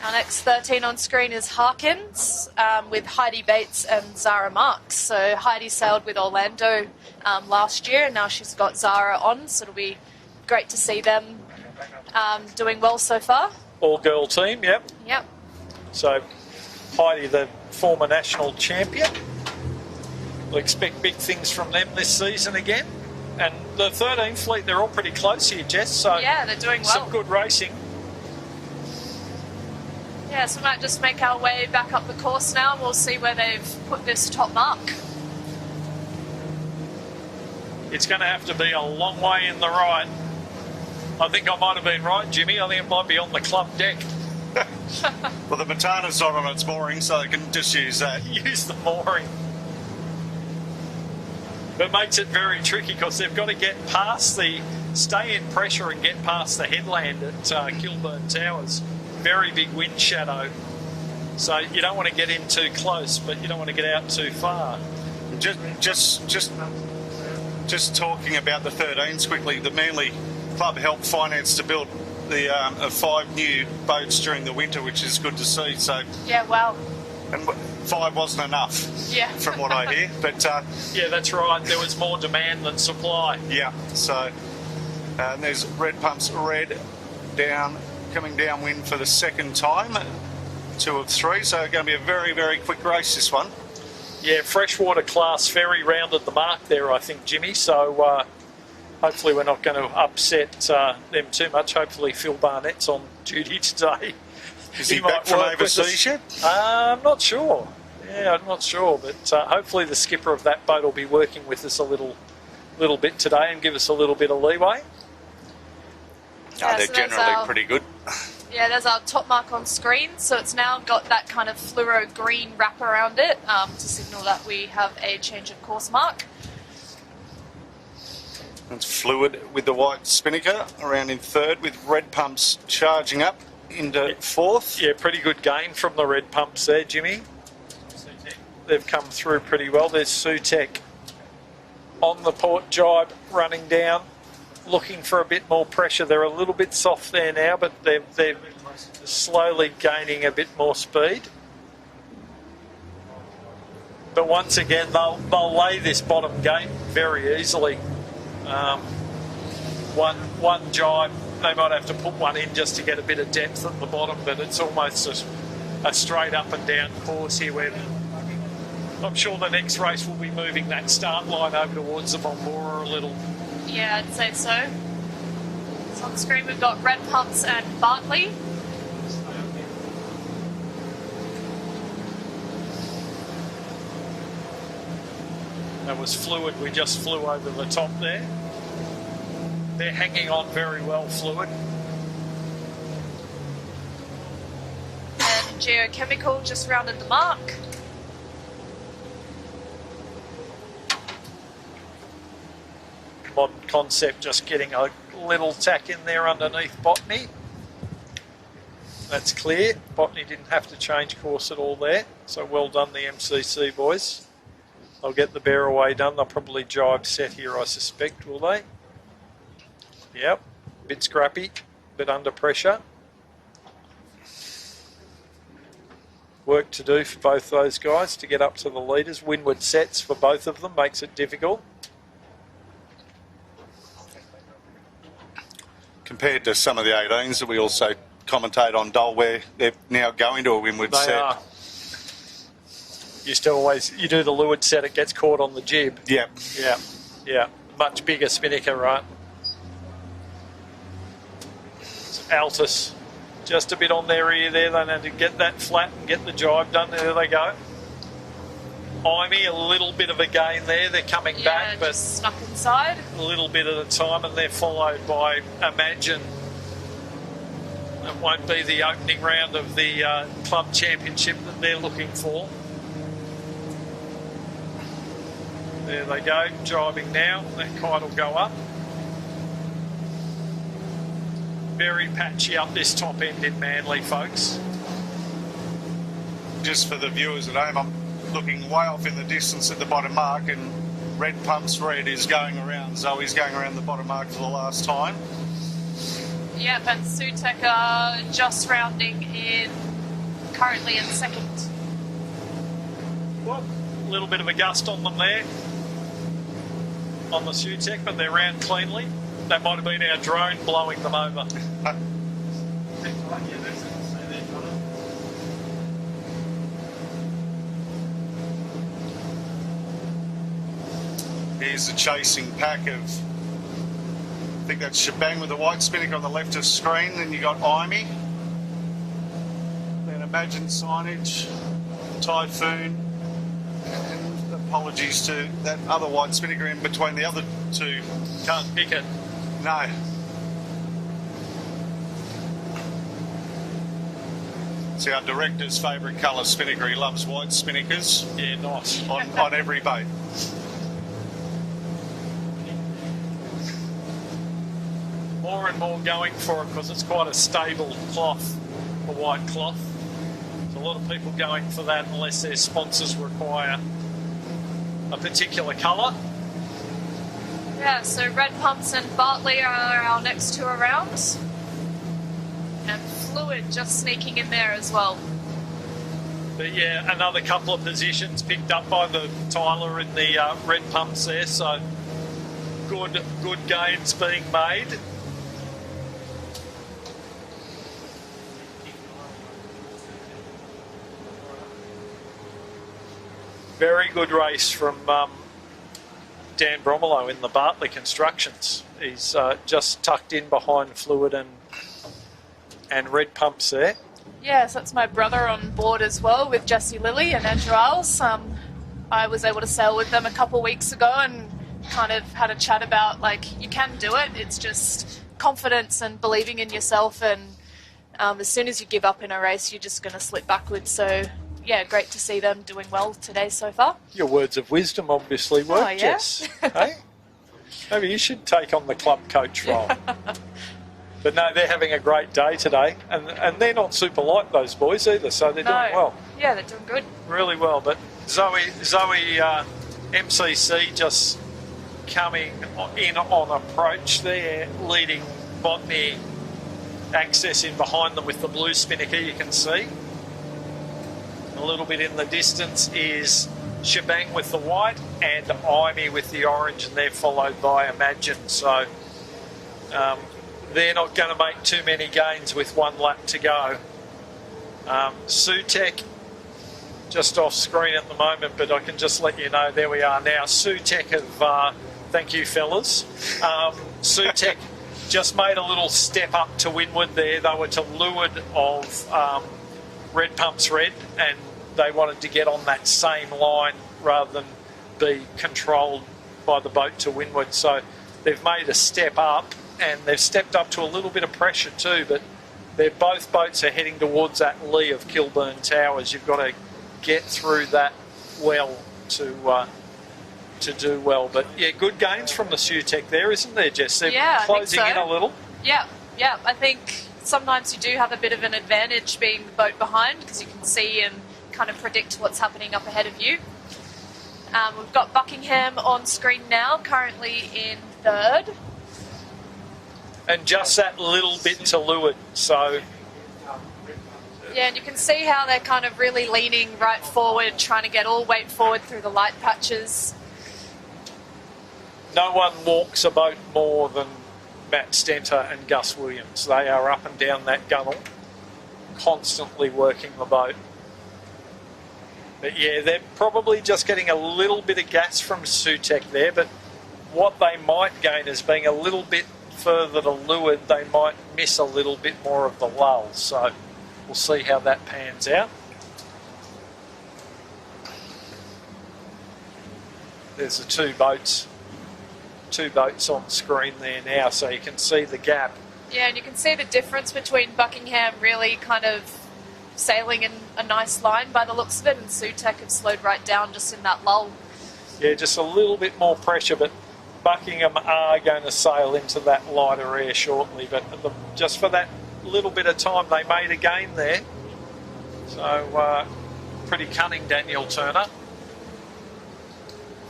Our next 13 on screen is Harkins with Heidi Bates and Zara Marks. So Heidi sailed with Orlando last year, and now she's got Zara on, so it'll be great to see them doing well so far. All-girl team, yep. Yep. So Heidi, the former national champion. We'll expect big things from them this season again. And the 13 fleet, they're all pretty close here, Jess. So yeah, they're doing well. Some good racing. Yeah, so we might just make our way back up the course now. We'll see where they've put this top mark. It's going to have to be a long way in the right. I think I might have been right, Jimmy. I think it might be on the club deck. Well, the Matana's not on its mooring, so they can just use that. Use the mooring. It makes it very tricky because they've got to get past stay in pressure and get past the headland at Kilburn Towers. Very big wind shadow. So you don't want to get in too close, but you don't want to get out too far. Just talking about the 13s quickly, the Manly Club helped finance to build the 5 new boats during the winter, which is good to see. So yeah, well. And 5 wasn't enough, yeah, from what I hear. But yeah, that's right. There was more demand than supply. Yeah. So and there's Red Pumps Red coming downwind for the second time, 2 of 3. So going to be a very, very quick race, this one. Yeah, freshwater class ferry rounded the mark there, I think, Jimmy. So hopefully we're not going to upset them too much. Hopefully Phil Barnett's on duty today. Is he back from overseas yet? I'm not sure. Yeah, I'm not sure. But hopefully the skipper of that boat will be working with us a little bit today and give us a little bit of leeway. Yeah, they're so generally pretty good. Yeah, there's our top mark on screen. So it's now got that kind of fluoro green wrap around it to signal that we have a change of course mark. It's Fluid with the white spinnaker around in 3rd, with Red Pumps charging up into 4th. Yeah, pretty good gain from the Red Pumps there, Jimmy. They've come through pretty well. There's Sutek on the port jibe running down, looking for a bit more pressure. They're a little bit soft there now, but they're slowly gaining a bit more speed. But once again, they'll lay this bottom gate very easily. One jibe, they might have to put one in just to get a bit of depth at the bottom, but it's almost a straight up and down course here where I'm sure the next race will be moving that start line over towards the Bombora a little. Yeah, I'd say so. So on the screen we've got Red Pumps and Bartley. That was Fluid. We just flew over the top there. They're hanging on very well, Fluid. And Geochemical just rounded the mark. Modern Concept just getting a little tack in there underneath Botany. That's clear. Botany didn't have to change course at all there. So well done, the MCC boys. They'll get the bear away done. They'll probably jibe set here, I suspect, will they? Yep. Bit scrappy, bit under pressure. Work to do for both those guys to get up to the leaders. Windward sets for both of them makes it difficult. Compared to some of the 18s that we also commentate on Dole, where they're now going to a windward set. They are. You do the leeward set, it gets caught on the jib. Yep. Yeah. Much bigger spinnaker, right? Altus just a bit on their ear there. They need to get that flat and get the jibe done. There they go. Imey, a little bit of a gain there. They're coming back, but just snuck inside. A little bit at a time, and they're followed by Imagine. It won't be the opening round of the club championship that they're looking for. There they go, jibing now. That kite will go up. Very patchy up this top end in Manly, folks. Just for the viewers at home, I'm looking way off in the distance at the bottom mark, and Red Pumps Red is going around. Zoe's going around the bottom mark for the last time. Yep, and Sutek are just rounding in, currently in second. Well, a little bit of a gust on them there, on the Sutek, but they're round cleanly. That might have been our drone blowing them over. Here's the chasing pack of, I think that's Shebang with the white spinnaker on the left of screen. Then you got Imey. Then Imagine Signage, Typhoon. And apologies to that other white spinnaker in between the other two. Can't pick it. No. It's our director's favourite colour spinnaker. He loves white spinnakers. Yeah, nice. On every boat. More and more going for it because it's quite a stable cloth, a white cloth. There's a lot of people going for that unless their sponsors require a particular colour. Yeah, so Red Pumps and Bartley are our next two around. And Fluid just sneaking in there as well. But yeah, another couple of positions picked up by the Tyler in the Red Pumps there, so good gains being made. Very good race from Dan Bromelo in the Bartley Constructions. He's just tucked in behind Fluid and Red Pumps there. Yes, that's my brother on board as well with Jesse Lilly and Andrew Isles. I was able to sail with them a couple of weeks ago and kind of had a chat about, like, you can do it. It's just confidence and believing in yourself, and as soon as you give up in a race, you're just going to slip backwards. So, yeah, great to see them doing well today so far. Your words of wisdom obviously work, yeah? Jess. Hey? Maybe you should take on the club coach role. But no, they're having a great day today, and they're not super light, those boys, either, so they're doing well. Yeah, they're doing good. Really well, but Zoe MCC just coming in on approach there, leading Botany access in behind them with the blue spinnaker, you can see. A little bit in the distance is Shebang with the white and Imey with the orange, and they're followed by Imagine. So they're not going to make too many gains with one lap to go. Sutek just off screen at the moment, but I can just let you know, there we are now. Sutek have, thank you fellas, Sutek just made a little step up to windward there. They were to leeward of Red Pumps Red, and they wanted to get on that same line rather than be controlled by the boat to windward. So they've made a step up, and they've stepped up to a little bit of pressure too, but both boats are heading towards that lee of Kilburn Towers. You've got to get through that well to do well. But yeah, good gains from the Sutek there, isn't there, Jess? They're closing in a little. Yeah. I think sometimes you do have a bit of an advantage being the boat behind, because you can see and kind of predict what's happening up ahead of you. We've got Buckingham on screen now, currently in third. And just that little bit to leeward, so... Yeah, and you can see how they're kind of really leaning right forward, trying to get all weight forward through the light patches. No one walks a boat more than Matt Stenter and Gus Williams. They are up and down that gunnel, constantly working the boat. But yeah, they're probably just getting a little bit of gas from Sutek there, but what they might gain is being a little bit further to leeward, they might miss a little bit more of the lull. So we'll see how that pans out. There's the two boats on screen there now, so you can see the gap. Yeah, and you can see the difference between Buckingham really kind of sailing in a nice line by the looks of it, and Sutek have slowed right down just in that lull. Yeah, just a little bit more pressure, but Buckingham are going to sail into that lighter air shortly, but just for that little bit of time they made a gain there. So pretty cunning, Daniel Turner.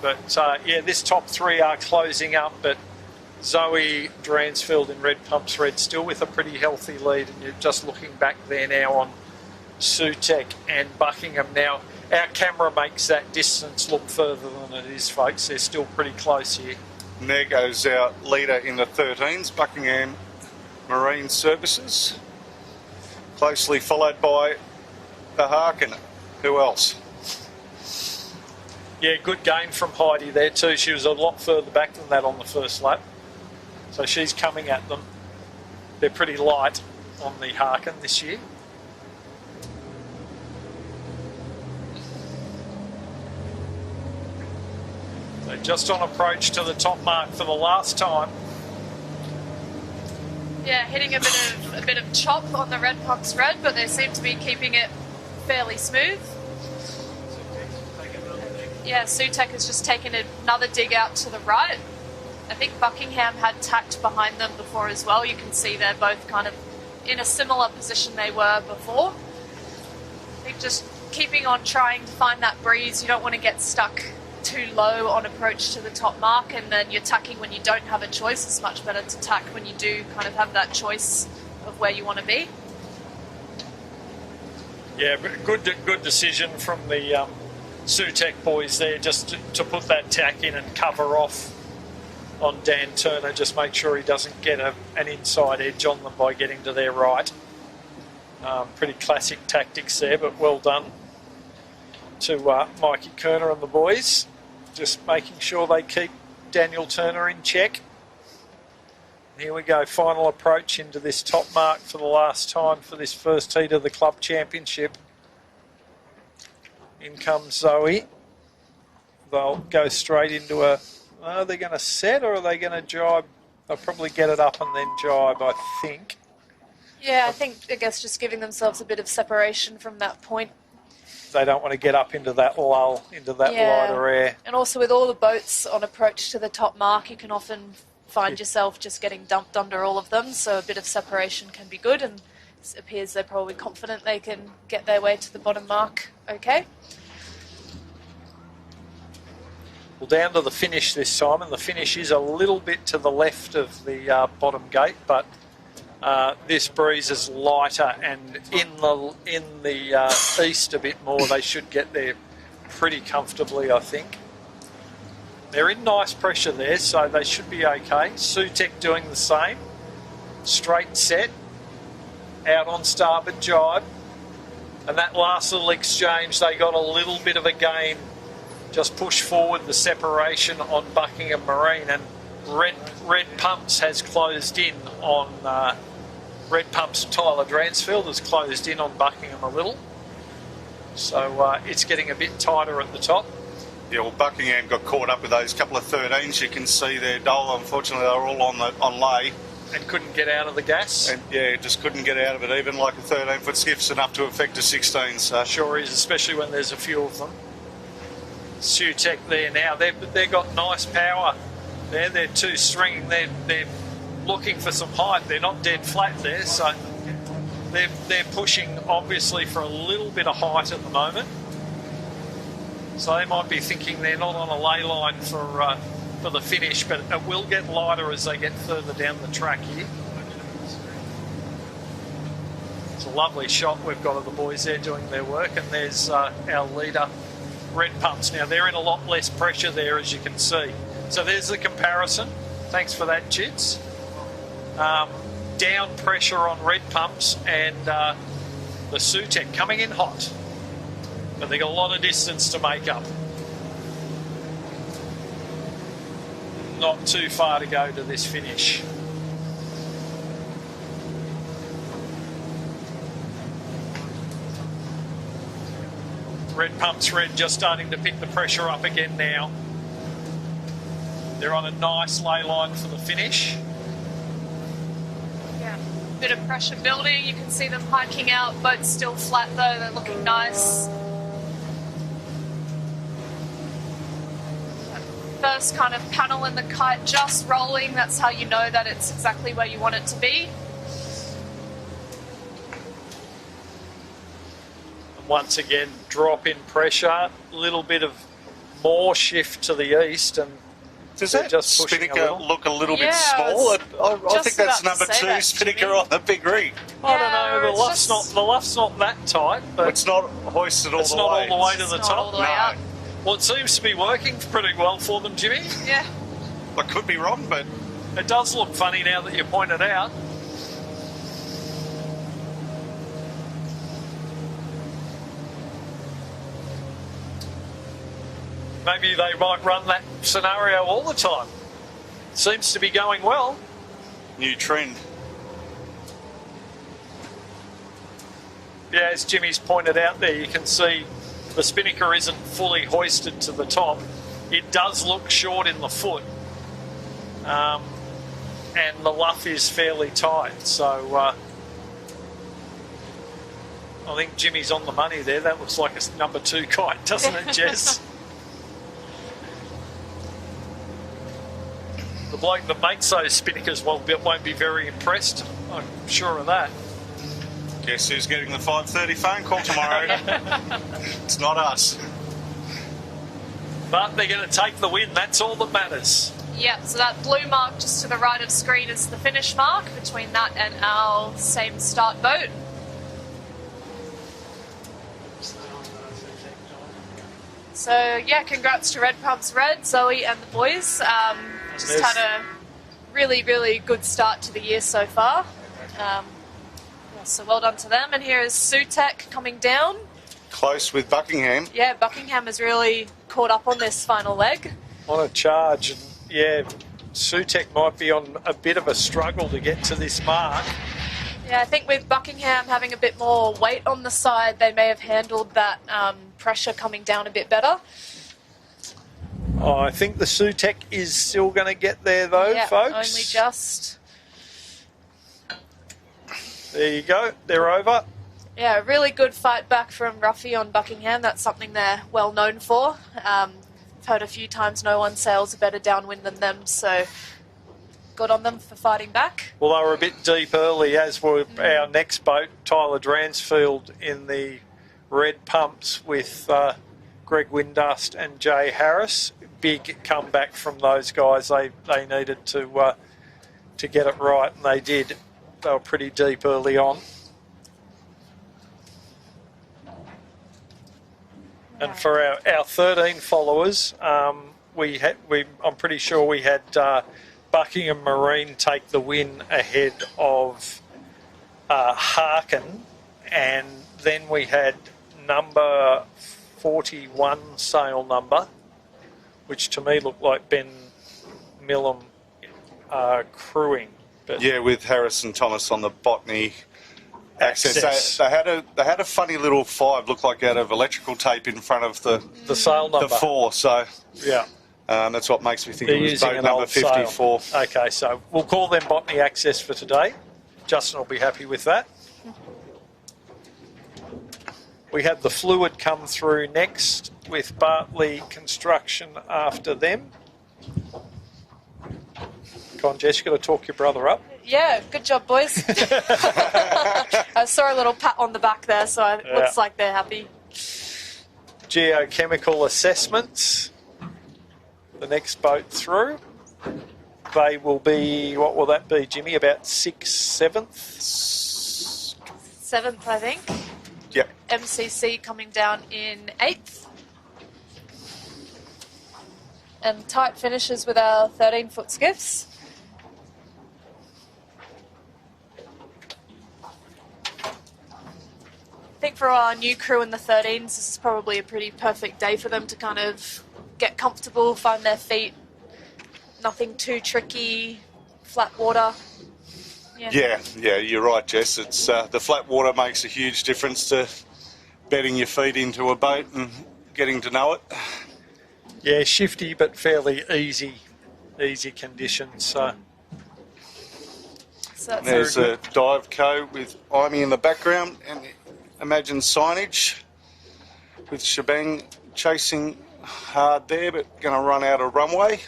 But yeah, this top three are closing up, but Zoe Dransfield in Red Pumps Red still with a pretty healthy lead, and you're just looking back there now on Sutek and Buckingham. Now our camera makes that distance look further than it is, folks. They're still pretty close here. And there goes our leader in the 13s, Buckingham Marine Services, closely followed by the Harkin. Who else? Yeah, good gain from Heidi there too. She was a lot further back than that on the first lap. So she's coming at them. They're pretty light on the Harkin this year. So just on approach to the top mark for the last time. Yeah, hitting a bit of chop on the Red Pumps Red, but they seem to be keeping it fairly smooth. Yeah, Sutek has just taken another dig out to the right. I think Buckingham had tacked behind them before as well. You can see they're both kind of in a similar position they were before. I think just keeping on trying to find that breeze. You don't want to get stuck too low on approach to the top mark, and then you're tacking when you don't have a choice. It's much better to tack when you do kind of have that choice of where you want to be. Yeah, but good decision from the Sutek boys there, just to put that tack in and cover off on Dan Turner. Just make sure he doesn't get an inside edge on them by getting to their right. Pretty classic tactics there, but well done to Mikey Kerner and the boys. Just making sure they keep Daniel Turner in check. Here we go, final approach into this top mark for the last time for this first heat of the club championship. In comes Zoe. They'll go straight into a... Are they going to set or are they going to jibe? They'll probably get it up and then jibe, I think. Yeah, I guess just giving themselves a bit of separation from that point. They don't want to get up into that lull, into that lighter air. And also with all the boats on approach to the top mark, you can often find yourself just getting dumped under all of them, so a bit of separation can be good, and it appears they're probably confident they can get their way to the bottom mark okay. Well, down to the finish this time, and the finish is a little bit to the left of the bottom gate, but this breeze is lighter, and in the east a bit more. They should get there pretty comfortably, I think. They're in nice pressure there, so they should be okay. Sutek doing the same. Straight set, out on starboard jibe, and that last little exchange, they got a little bit of a gain. Just push forward the separation on Buckingham Marine, and Red Pumps has closed in on Red Pumps. Tyler Dransfield has closed in on Buckingham a little, so it's getting a bit tighter at the top. Yeah, well, Buckingham got caught up with those couple of 13s. You can see their dole. Unfortunately, they were all on lay. And couldn't get out of the gas. And yeah, just couldn't get out of it. Even like a 13-foot skiff's enough to affect a 16. So. Sure is, especially when there's a few of them. Sutek there now. They've got nice power there. They're two stringing. They're looking for some height. They're not dead flat there, so they're pushing obviously for a little bit of height at the moment. So they might be thinking they're not on a ley line for the finish, but it will get lighter as they get further down the track here. It's a lovely shot we've got of the boys there doing their work, and there's our leader, Red Pumps. Now they're in a lot less pressure there, as you can see. So there's the comparison. Thanks for that, Chits. Down pressure on Red Pumps, and the Sutek coming in hot. But they've got a lot of distance to make up. Not too far to go to this finish. Red Pumps Red just starting to pick the pressure up again now. They're on a nice lay line for the finish. Yeah, bit of pressure building. You can see them hiking out. Boat's still flat though. They're looking nice. First kind of panel in the kite just rolling. That's how you know that it's exactly where you want it to be. And once again, drop in pressure. A little bit of more shift to the east, and does that just spinnaker look a little bit Yeah, small? I think that's about to number say 2 that, spinnaker Jimmy. on the big rig. I don't Yeah, know. The it's luff's just- not that tight, but It's not hoisted all it's the not way. all the way to the It's not all top. the way No. up. Well, it seems to be working pretty well for them, Jimmy. Yeah. I could be wrong, but It does look funny now that you point it out. Maybe they might run that scenario all the time. Seems to be going well. new trend. Yeah, as Jimmy's pointed out there, you can see the spinnaker isn't fully hoisted to the top. It does look short in the foot. And the luff is fairly tight. So I think Jimmy's on the money there. That looks like a number 2 kite, doesn't it, Jess? The bloke that makes those spinnakers won't be very impressed. I'm sure of that. Guess who's getting the 5:30 phone call tomorrow? It's not us. But they're going to take the win. That's all that matters. Yeah, so that blue mark just to the right of screen is the finish mark between that and our same start boat. So yeah, congrats to Red Pumps Red, Zoe and the boys. Just had a really, really good start to the year so far. Yeah, so well done to them. And here is Sutek coming down. Close with Buckingham. Yeah, Buckingham has really caught up on this final leg. On a charge. And yeah, Sutek might be on a bit of a struggle to get to this mark. Yeah, I think with Buckingham having a bit more weight on the side, they may have handled that pressure coming down a bit better. Oh, I think the Sutek is still going to get there though, Yeah, folks. only just. There you go. They're over. Yeah, a really good fight back from Ruffy on Buckingham. That's something they're well known for. I've heard a few times no one sails a better downwind than them, so good on them for fighting back. Well, they were a bit deep early, as were our next boat, Tyler Dransfield, in the red pumps with Greg Windust and Jay Harris. Big comeback from those guys. They needed to get it right, and they did. They were pretty deep early on. And for our 13 followers, I'm pretty sure we had Buckingham Marine take the win ahead of Harkin, and then we had number 41 sail number, which to me looked like Ben Millam crewing. But Yeah, with Harrison Thomas on the Botany access. They had a funny little 5, looked like out of electrical tape in front of the sail number. the 4. So Yeah. that's what makes me think They're it was using boat an number old sail. 54. Okay, so we'll call them Botany Access for today. Justin will be happy with that. We had the Fluid come through next with Bartley Construction after them. Go on, Jess, you've got to talk your brother up. Yeah, good job, boys. I saw a little pat on the back there, so it looks like they're happy. Geochemical Assessments, the next boat through. They will be, what will that be, Jimmy? About 6th, 7th? 7th, I think. Yep. MCC coming down in 8th. And tight finishes with our 13-foot skiffs. I think for our new crew in the 13s, this is probably a pretty perfect day for them to kind of get comfortable, find their feet. Nothing too tricky, flat water. Yeah, you're right, Jess. It's the flat water makes a huge difference to bedding your feet into a boat and getting to know it. Yeah, shifty but fairly easy conditions. So that's There's a dive co with Imey in the background, and imagine signage with Shebang chasing hard there, but going to run out of runway.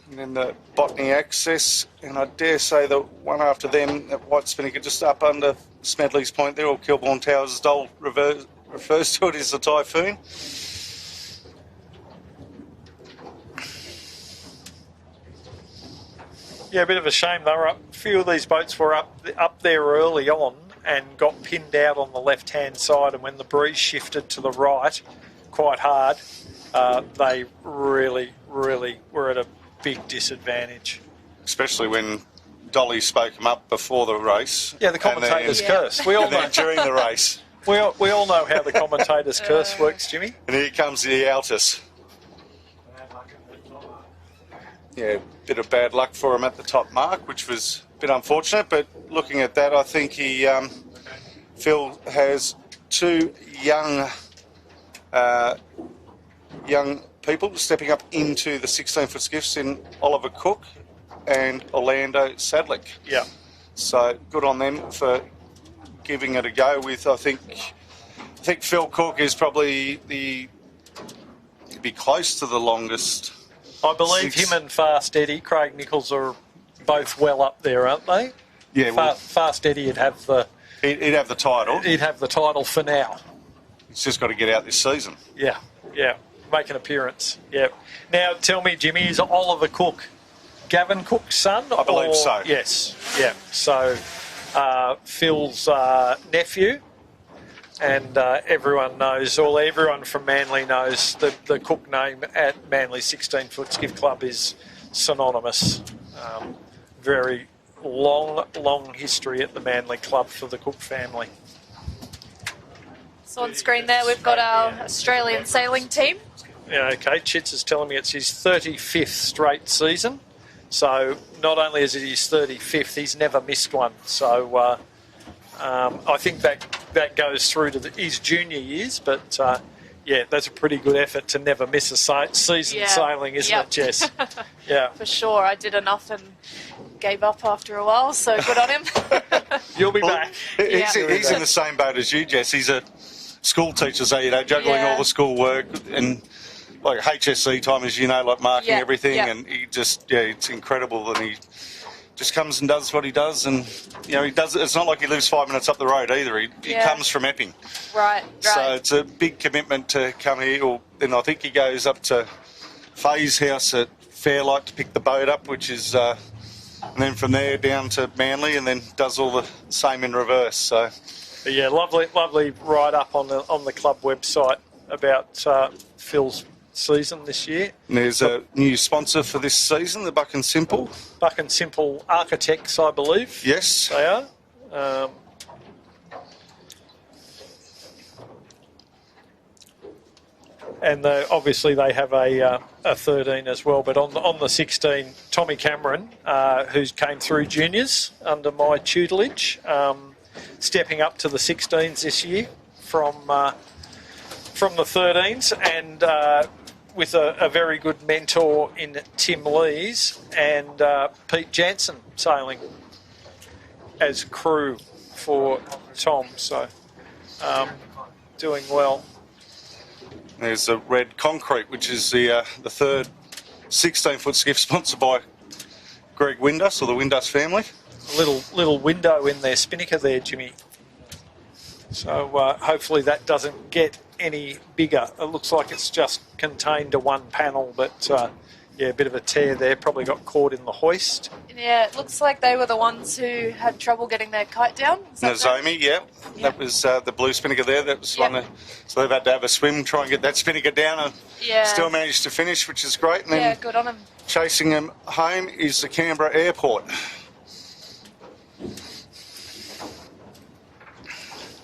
And then the Botany Access, and I dare say the one after them, that White Spinnaker just up under Smedley's Point there, or Kilbourne Towers, as Dole refers to it as the Typhoon. yeah, a bit of a shame. A few of these boats were up there early on and got pinned out on the left-hand side, and when the breeze shifted to the right quite hard, they really were at a big disadvantage. Especially when Dolly spoke them up before the race. Yeah, the commentator's then- curse. We all And then know. during the race. We all know how the commentator's curse works, Jimmy. And here comes the Altus. Yeah, bit of bad luck for him at the top mark, which was a bit unfortunate. But looking at that, I think Phil has two young people stepping up into the 16-foot skiffs in Oliver Cook and Orlando Sadlick. Yeah. So good on them for giving it a go with, I think Phil Cook is probably he'd be close to the longest. I believe Six. him and Fast Eddie, Craig Nichols, are both well up there, aren't they? Yeah, well, Fast Eddie would have the he'd have the title. title for now. He's just got to get out this season. Yeah, make an appearance. Yeah. Now tell me, Jimmy, is Oliver Cook Gavin Cook's son? I believe so. Yes. Yeah. So Phil's nephew. And everyone from Manly knows the Cook name at Manly 16-foot Skiff Club is synonymous. Very long history at the Manly Club for the Cook family. So on screen there, we've got our Australian sailing team. Yeah, okay, Chits is telling me it's his 35th straight season. So not only is it his 35th, he's never missed one. So I think that goes through to his junior years, but yeah, that's a pretty good effort to never miss a season sailing, isn't it, Jess? Yeah. For sure, I did enough and gave up after a while, so good on him. You'll be back. He's in the same boat as you, Jess. He's a school teacher, so, juggling all the school work and like HSC time, as you know, like marking everything, and he just, it's incredible, and he just comes and does what he does, and he does. It's not like he lives 5 minutes up the road either. He comes from Epping, right. So it's a big commitment to come here. Then I think he goes up to Faye's house at Fairlight to pick the boat up, which is, and then from there down to Manly, and then does all the same in reverse. So, but yeah, lovely write up on the club website about Phil's season this year. And there's a new sponsor for this season, the Buck and Simple. Buck and Simple Architects, I believe. Yes. They are. And obviously they have a 13 as well. But on the 16, Tommy Cameron, who came through juniors under my tutelage, stepping up to the 16s this year from the 13s, and with a very good mentor in Tim Lees and Pete Jansen sailing as crew for Tom. So doing well. There's the Red Concrete, which is the third 16-foot skiff sponsored by Greg Windus, or the Windus family. A little window in their spinnaker there, Jimmy. So hopefully that doesn't get any bigger. It looks like it's just contained to one panel, but a bit of a tear there. Probably got caught in the hoist. Yeah, it looks like they were the ones who had trouble getting their kite down. Nozomi, that was the blue spinnaker there. That was one. So they've had to have a swim, try and get that spinnaker down, and still managed to finish, which is great. And then good on them. Chasing them home is the Canberra Airport.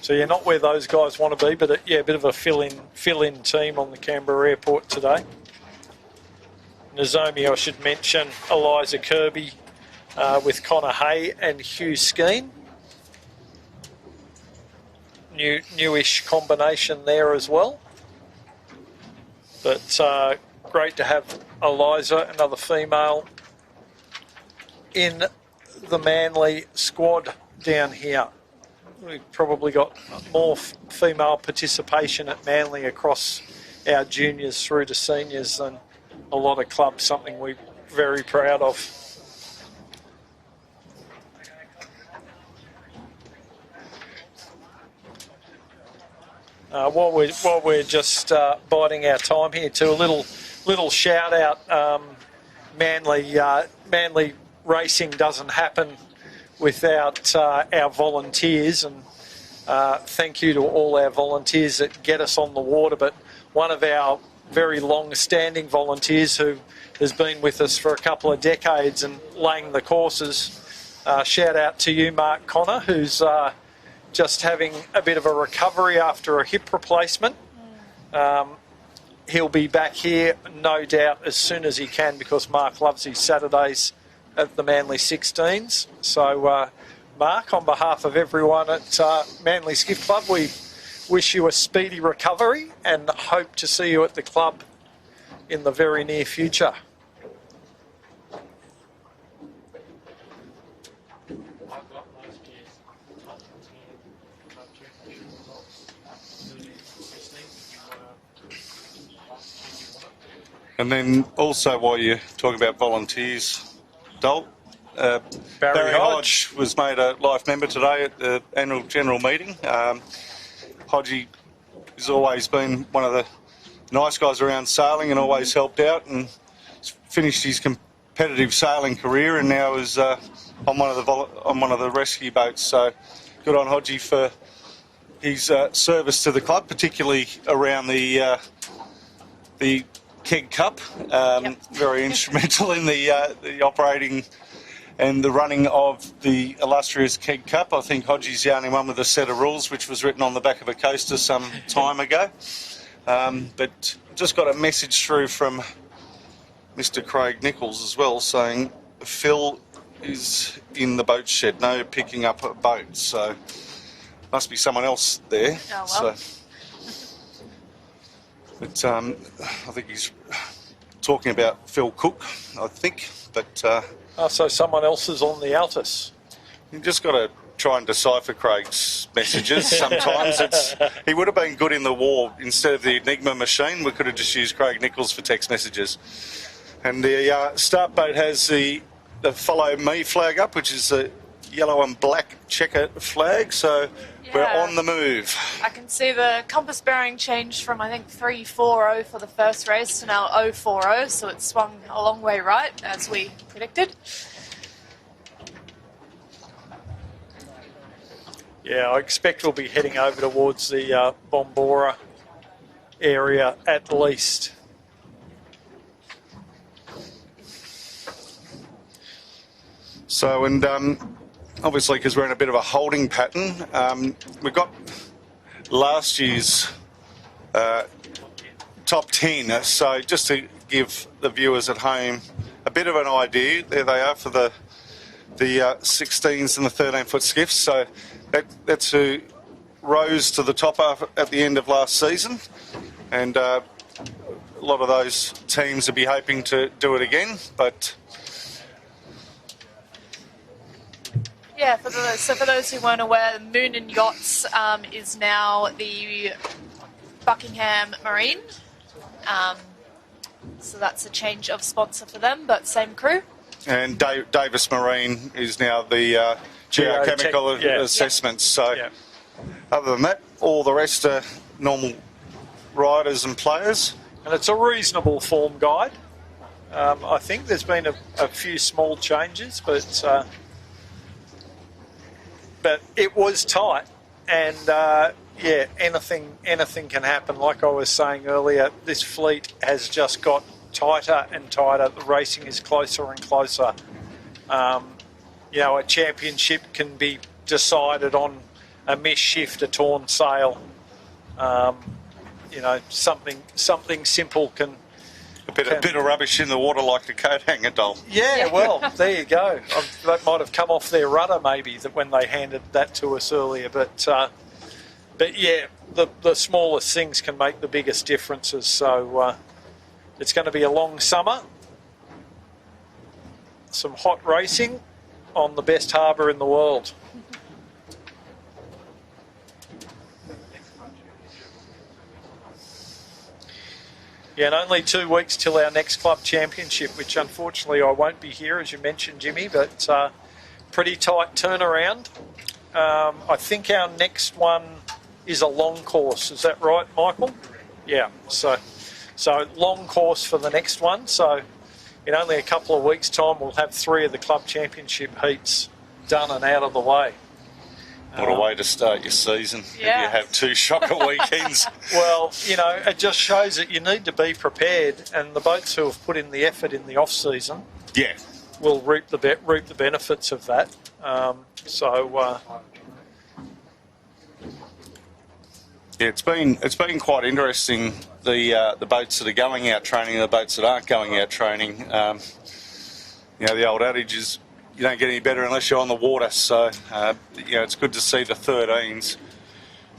So not where those guys want to be, but a bit of a fill-in team on the Canberra Airport today. Nozomi, I should mention, Eliza Kirby with Connor Hay and Hugh Skeen. newish combination there as well. But great to have Eliza, another female, in the Manly squad down here. We've probably got more female participation at Manly across our juniors through to seniors than a lot of clubs, something we're very proud of. While we're just biding our time here, to a little shout out. Manly racing doesn't happen without our volunteers, and thank you to all our volunteers that get us on the water. But one of our very long-standing volunteers who has been with us for a couple of decades and laying the courses, shout out to you, Mark Connor, who's just having a bit of a recovery after a hip replacement. He'll be back here, no doubt, as soon as he can, because Mark loves his Saturdays at the Manly 16s. So, Mark, on behalf of everyone at Manly Skiff Club, we wish you a speedy recovery and hope to see you at the club in the very near future. And then also, while you're talking about volunteers, Dol, Barry Hodge was made a life member today at the annual general meeting. Hodgie has always been one of the nice guys around sailing and always helped out, and finished his competitive sailing career and now is on one of the rescue boats. So good on Hodgie for his service to the club, particularly around the Keg Cup. Very instrumental in the operating and the running of the illustrious Keg Cup. I think Hodgie's the only one with a set of rules, which was written on the back of a coaster some time ago. But just got a message through from Mr. Craig Nichols as well, saying Phil is in the boat shed, no picking up a boat. So must be someone else there. Oh, well. So, but I think he's talking about Phil Cook, I think. But So someone else is on the Altus. you just got to try and decipher Craig's messages sometimes. He would have been good in the war. Instead of the Enigma machine, we could have just used Craig Nichols for text messages. And the start boat has the Follow Me flag up, which is a yellow and black checker flag. So we're on the move. I can see the compass bearing changed from, I think, 340 for the first race to now 040, so it swung a long way right, as we predicted. Yeah, I expect we'll be heading over towards the Bombora area at least. So, and obviously, because we're in a bit of a holding pattern, we've got last year's top 10. So just to give the viewers at home a bit of an idea, there they are for the 16s and the 13-foot skiffs. So that's who rose to the top at the end of last season. And a lot of those teams will be hoping to do it again, but... Yeah, for those who weren't aware, Moon and Yachts is now the Buckingham Marine. So that's a change of sponsor for them, but same crew. And Davis Marine is now the geochemical assessments. So other than that, all the rest are normal riders and players. And it's a reasonable form guide. I think there's been a few small changes, but it was tight, and anything can happen. Like I was saying earlier, this fleet has just got tighter and tighter. The racing is closer and closer. A championship can be decided on a missed shift, a torn sail. Something simple can... A bit of rubbish in the water like the coat hanger, Dol. Yeah, well, there you go. That might have come off their rudder maybe when they handed that to us earlier. But But yeah, the smallest things can make the biggest differences. So it's going to be a long summer. Some hot racing on the best harbour in the world. Yeah, and only 2 weeks till our next club championship, which unfortunately I won't be here, as you mentioned, Jimmy, but pretty tight turnaround. I think our next one is a long course. Is that right, Michael? Yeah, so long course for the next one. So in only a couple of weeks' time, we'll have 3 of the club championship heats done and out of the way. What a way to start your season. Yeah. If you have 2 shocker weekends. Well, you know, it just shows that you need to be prepared, and the boats who have put in the effort in the off-season Yeah. will reap the benefits of that. Yeah, it's been quite interesting, the boats that are going out training and the boats that aren't going out training. You know, the old adage is you don't get any better unless you're on the water. So, you know, it's good to see the 13s.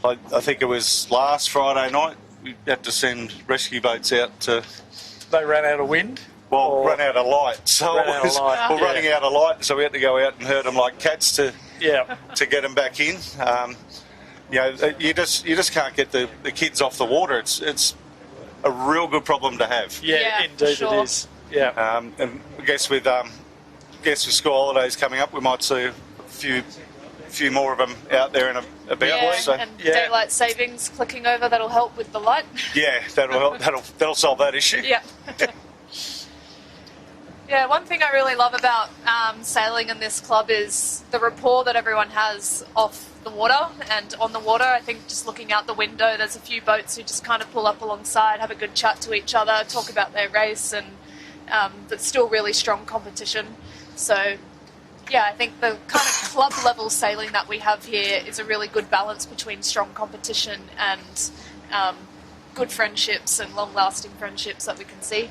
I think it was last Friday night we had to send rescue boats out to... They ran out of wind? Run out of light. So Ran out of light, yeah. running out of light, so we had to go out and herd them like cats to get them back in. You know, you just can't get the kids off the water. It's a real good problem to have. Yeah, indeed sure. it is. Yeah. And I guess with school holidays coming up, we might see a few more of them out there and about. Yeah, So, and daylight savings clicking over, that'll help with the light. yeah, that'll help. That'll solve that issue. Yeah. Yeah, one thing I really love about sailing in this club is the rapport that everyone has off the water and on the water. I think just looking out the window, there's a few boats who just kind of pull up alongside, have a good chat to each other, talk about their race, and that's still really strong competition. So, yeah, I think the kind of club level sailing that we have here is a really good balance between strong competition and good friendships and long-lasting friendships that we can see.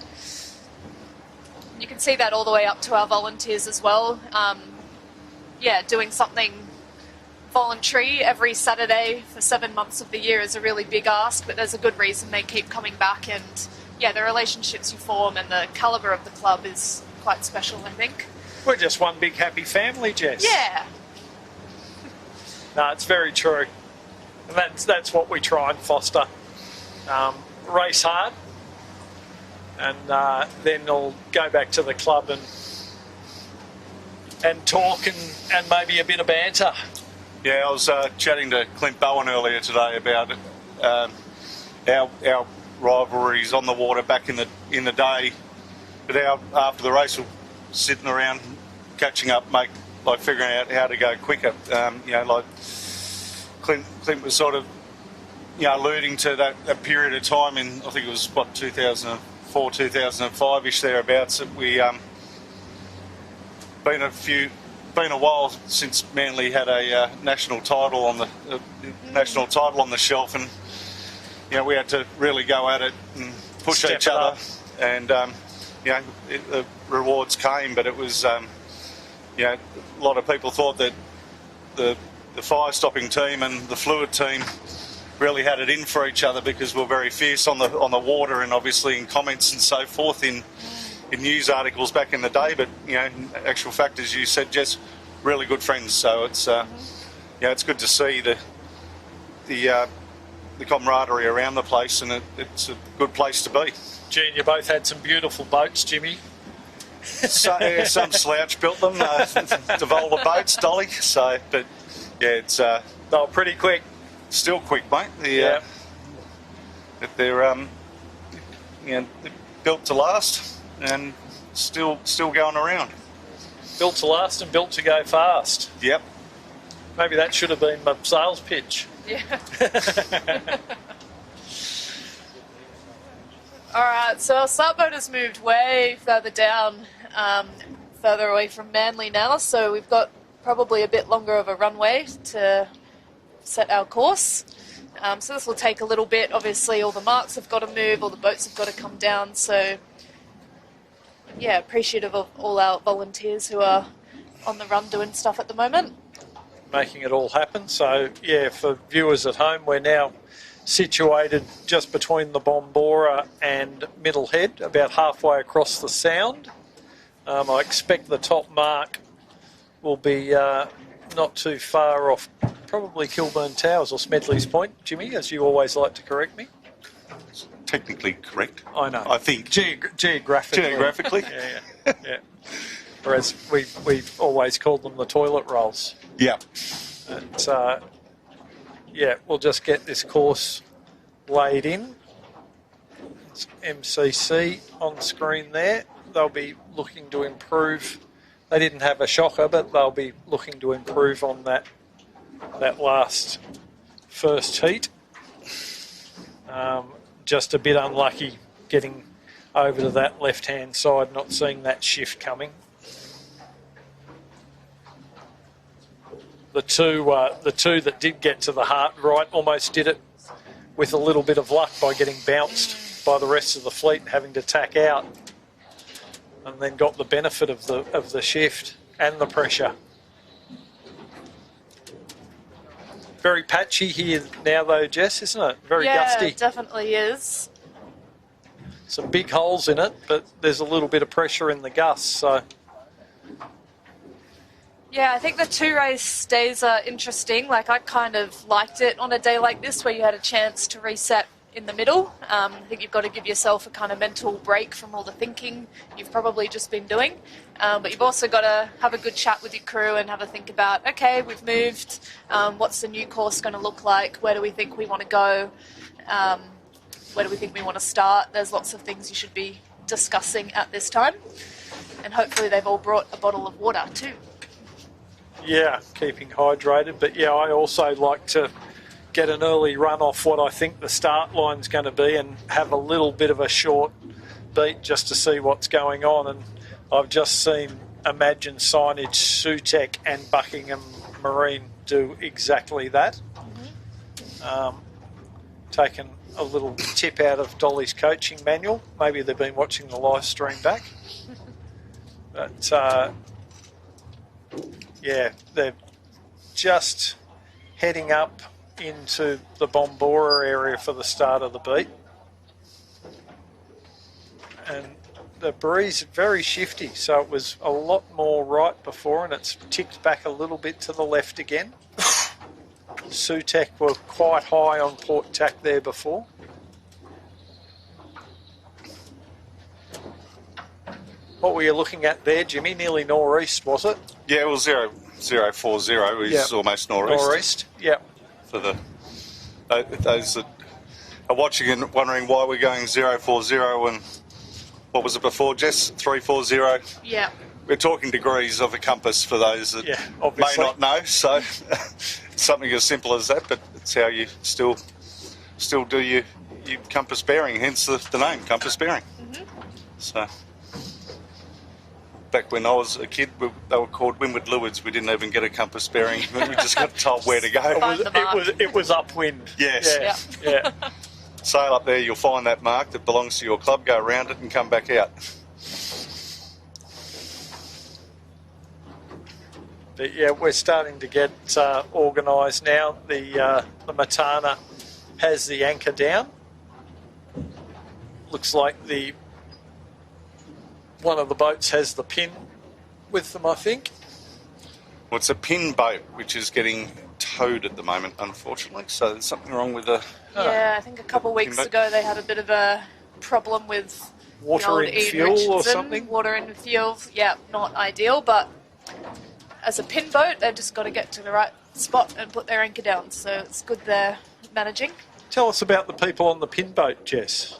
You can see that all the way up to our volunteers as well. Yeah, doing something voluntary every Saturday for 7 months of the year is a really big ask, but there's a good reason they keep coming back, and yeah, the relationships you form and the calibre of the club is quite special, I think. We're just one big happy family, Jess. Yeah. No, it's very true. And that's what we try and foster. Race hard, and then I'll go back to the club and talk and maybe a bit of banter. Yeah, I was chatting to Clint Bowen earlier today about our rivalries on the water back in the day, but after the race we're sitting around catching up, like figuring out how to go quicker. You know, like Clint was sort of, you know, alluding to that period of time in, I think it was 2004, 2005ish thereabouts, that we been a while since Manly had a national title on the shelf, and you know, we had to really go at it and push Step each other, and you know, the rewards came, but it was you know, a lot of people thought that the fire stopping team and the fluid team really had it in for each other because we're very fierce on the water, and obviously in comments and so forth in news articles back in the day. But you know, in actual fact, as you said, just really good friends. So it's yeah, it's good to see the camaraderie around the place, and it's a good place to be. Gee, and you both had some beautiful boats, Jimmy. So, yeah, some slouch built them, Devolver boats, Dolly. So, but yeah, it's they were pretty quick. Still quick, mate. Yeah. They're you know, they're built to last and still going around. Built to last and built to go fast. Yep. Maybe that should have been my sales pitch. Yeah. All right, so our start boat has moved way further down, further away from Manly now, so we've got probably a bit longer of a runway to set our course. So this will take a little bit. Obviously, all the marks have got to move, all the boats have got to come down, so yeah, appreciative of all our volunteers who are on the run doing stuff at the moment. making it all happen. So, yeah, for viewers at home, we're now situated just between the Bombora and Middle Head, about halfway across the Sound. I expect the top mark will be not too far off, probably Kilburn Towers or Smedley's Point, Jimmy, as you always like to correct me. Technically correct. I know. I think. Geographically. Geographically. Yeah. Whereas we've always called them the toilet rolls. Yeah. And, we'll just get this course laid in. It's MCC on screen there. They'll be looking to improve. They didn't have a shocker, but they'll be looking to improve on that last first heat. Just a bit unlucky getting over to that left-hand side, not seeing that shift coming. The two that did get to the heart right almost did it with a little bit of luck by getting bounced by the rest of the fleet and having to tack out, and then got the benefit of the shift and the pressure. Very patchy here now though, Jess, isn't it? Very gusty. Yeah, it definitely is. Some big holes in it, but there's a little bit of pressure in the gusts, so... Yeah, I think the 2-race days are interesting. Like, I kind of liked it on a day like this where you had a chance to reset in the middle. I think you've got to give yourself a kind of mental break from all the thinking you've probably just been doing. But you've also got to have a good chat with your crew and have a think about, okay, we've moved. What's the new course going to look like? Where do we think we want to go? Where do we think we want to start? There's lots of things you should be discussing at this time. And hopefully they've all brought a bottle of water too. Yeah, keeping hydrated. But yeah, I also like to get an early run off what I think the start line's going to be and have a little bit of a short beat just to see what's going on. And I've just seen Imagine Signage, Sutek and Buckingham Marine do exactly that. Taken a little tip out of Dolly's coaching manual. Maybe they've been watching the live stream back. But yeah, they're just heading up into the Bombora area for the start of the beat. And the breeze is very shifty, so it was a lot more right before and it's ticked back a little bit to the left again. Sutek were quite high on port tack there before. What were you looking at there, Jimmy? Nearly northeast, was it? Yeah, well, 040 is almost northeast. Northeast, yeah. For those that are watching and wondering why we're going 040 and what was it before, Jess? 340? Yeah. We're talking degrees of a compass for those that may not know, so something as simple as that, but it's how you still do your compass bearing, hence the name, compass bearing. So... Back when I was a kid, they were called windward lewards. We didn't even get a compass bearing. We just got told where to go. It was upwind. Yes. Yeah. Sail up there, you'll find that mark that belongs to your club, go around it and come back out. But yeah, we're starting to get organised now. The Matana has the anchor down. Looks like one of the boats has the pin with them, I think. Well, it's a pin boat, which is getting towed at the moment, unfortunately. So there's something wrong with the... Yeah, I think a couple of weeks ago they had a bit of a problem with... Water in fuel or something? Water in fuel, yeah, not ideal. But as a pin boat, they've just got to get to the right spot and put their anchor down. So it's good they're managing. Tell us about the people on the pin boat, Jess.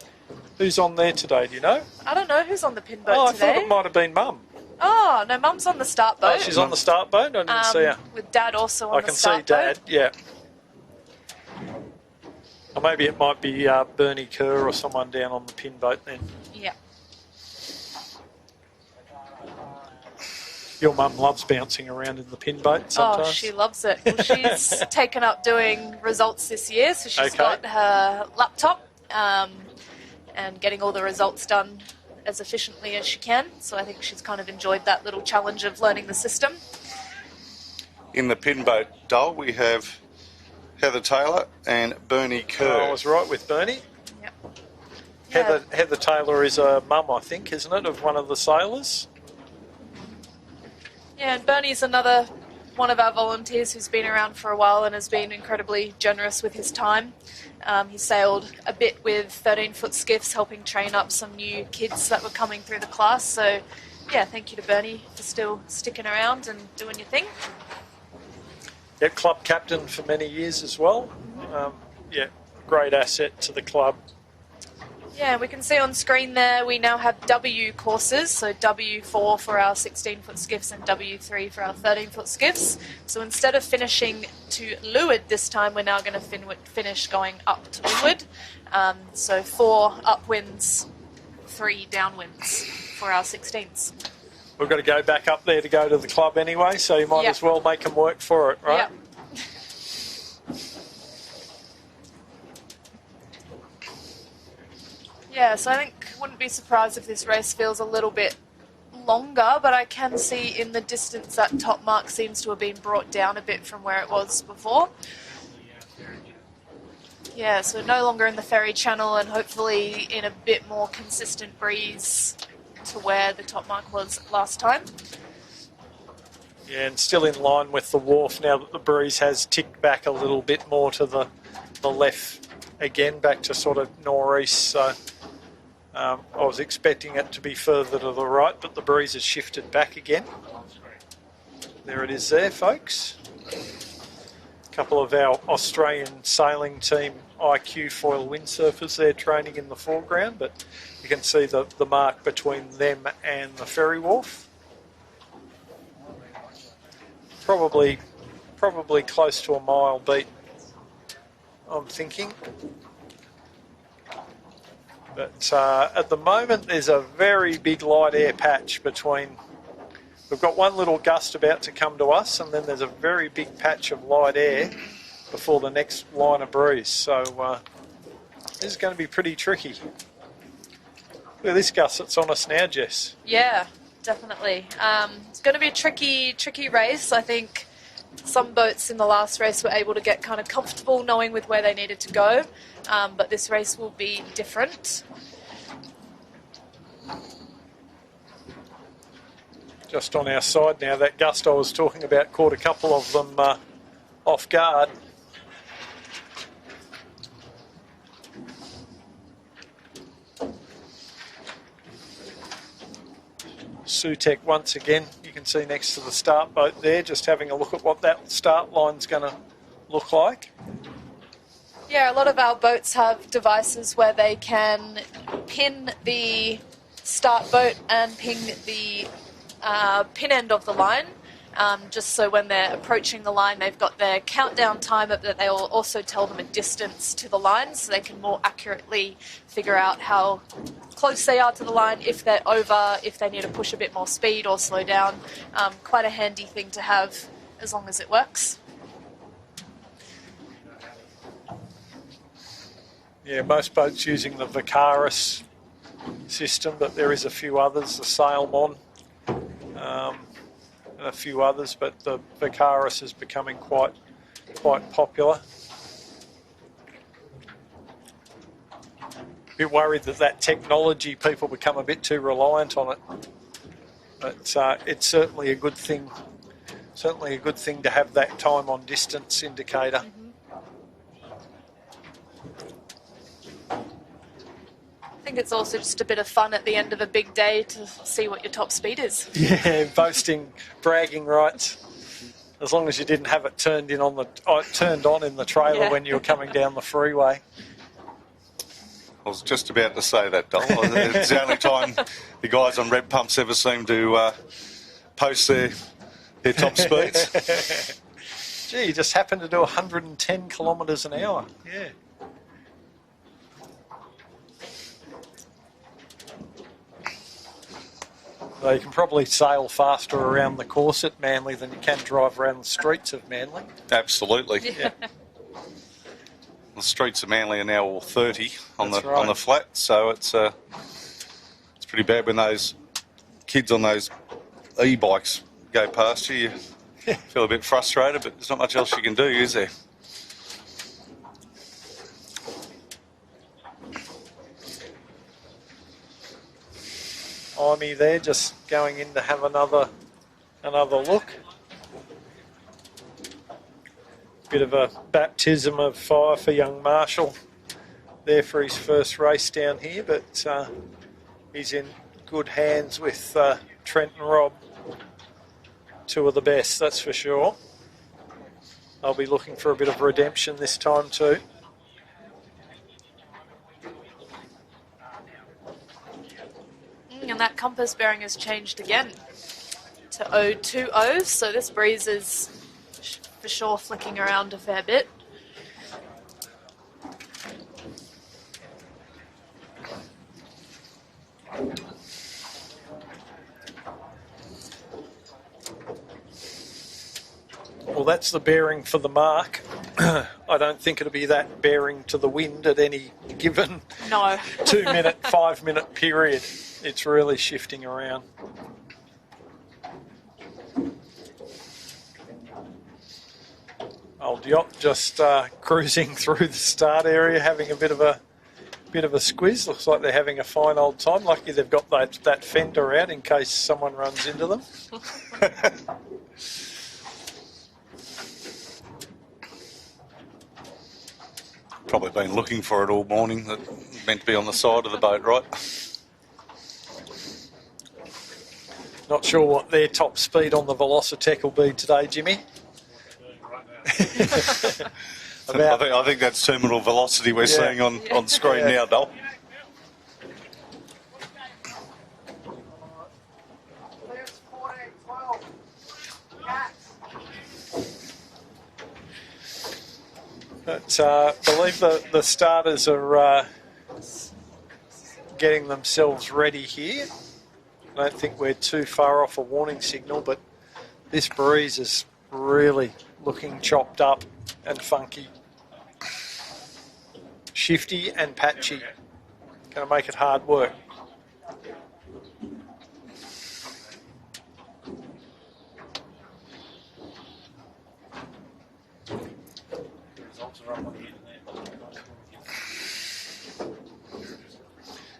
Who's on there today, do you know? I don't know who's on the pin boat today. I thought it might have been Mum. Oh, no, Mum's on the start boat. Oh, she's on the start boat? I didn't see her. With Dad also on the start boat. I can see Dad, yeah. Or maybe it might be Bernie Kerr or someone down on the pin boat then. Yeah. Your mum loves bouncing around in the pin boat sometimes. Oh, she loves it. Well, she's taken up doing results this year, so she's got her laptop and getting all the results done as efficiently as she can. So I think she's kind of enjoyed that little challenge of learning the system. In the pin boat, Dole, we have Heather Taylor and Bernie Kerr. I was right with Bernie. Yep. Yeah. Heather Taylor is a mum, I think, isn't it, of one of the sailors? Yeah, and Bernie's another one of our volunteers who's been around for a while and has been incredibly generous with his time. He sailed a bit with 16ft Skiffs, helping train up some new kids that were coming through the class. So, yeah, thank you to Bernie for still sticking around and doing your thing. Yeah, club captain for many years as well. Yeah, great asset to the club. Yeah, we can see on screen there we now have W courses, so W4 for our 16-foot skiffs and W3 for our 13-foot skiffs. So instead of finishing to leeward this time, we're now going to finish going up to windward. So 4 upwinds, 3 downwinds for our 16s. We've got to go back up there to go to the club anyway, so you might as well make them work for it, right? Yep. Yeah, so I think wouldn't be surprised if this race feels a little bit longer, but I can see in the distance that top mark seems to have been brought down a bit from where it was before. Yeah, so no longer in the ferry channel and hopefully in a bit more consistent breeze to where the top mark was last time. Yeah, and still in line with the wharf now that the breeze has ticked back a little bit more to the left again, back to sort of northeast. So I was expecting it to be further to the right, but the breeze has shifted back again. There it is there, folks. A couple of our Australian sailing team IQ foil windsurfers there training in the foreground, but you can see the mark between them and the ferry wharf. Probably close to a mile beat, I'm thinking. But at the moment, there's a very big light air patch between. We've got one little gust about to come to us, and then there's a very big patch of light air before the next line of breeze. So this is going to be pretty tricky. Look at this gust that's on us now, Jess. Yeah, definitely. It's going to be a tricky race. I think some boats in the last race were able to get kind of comfortable knowing with where they needed to go, but this race will be different. Just on our side now, that gust I was talking about caught a couple of them off guard. Sutek once again, you can see next to the start boat there, just having a look at what that start line's going to look like. Yeah, a lot of our boats have devices where they can pin the start boat and ping the pin end of the line, just so when they're approaching the line they've got their countdown timer, but they will also tell them a distance to the line so they can more accurately figure out how close they are to the line, if they're over, if they need to push a bit more speed or slow down. Quite a handy thing to have as long as it works. Yeah, most boats using the Vicaris system, but there is a few others, the Sailmon, and a few others, but the Vicaris is becoming quite popular. A bit worried that technology, people become a bit too reliant on it, but it's certainly a good thing. Certainly a good thing to have that time on distance indicator. Mm-hmm. I think it's also just a bit of fun at the end of a big day to see what your top speed is. Yeah, boasting, bragging rights. As long as you didn't have it turned on in the trailer when you were coming down the freeway. I was just about to say that, Dol. It's the only time the guys on Red Pumps ever seem to post their top speeds. Gee, you just happened to do 110 kilometres an hour. Yeah. So you can probably sail faster around the course at Manly than you can drive around the streets of Manly. Absolutely. Yeah. The streets of Manly are now all 30 on That's the right. on the flat, so it's pretty bad when those kids on those e-bikes go past you. Feel a bit frustrated, but there's not much else you can do, is there? Imey there, just going in to have another look. Bit of a baptism of fire for young Marshall there for his first race down here, but he's in good hands with Trent and Rob. Two of the best, that's for sure. I'll be looking for a bit of redemption this time too. And that compass bearing has changed again to 020, so this breeze is for sure flicking around a fair bit. Well, that's the bearing for the mark. I don't think it'll be that bearing to the wind at any given No. 2 minute, 5 minute period. It's really shifting around. Old yacht just cruising through the start area, having a bit of a squiz. Looks like they're having a fine old time. Lucky they've got that fender out in case someone runs into them. Probably been looking for it all morning. That meant to be on the side of the boat, right? Not sure what their top speed on the Velocitec will be today, Jimmy. I think that's terminal velocity we're seeing on screen now, Dol. But I believe the starters are getting themselves ready here. I don't think we're too far off a warning signal, but this breeze is really looking chopped up and funky. Shifty and patchy. Going to make it hard work.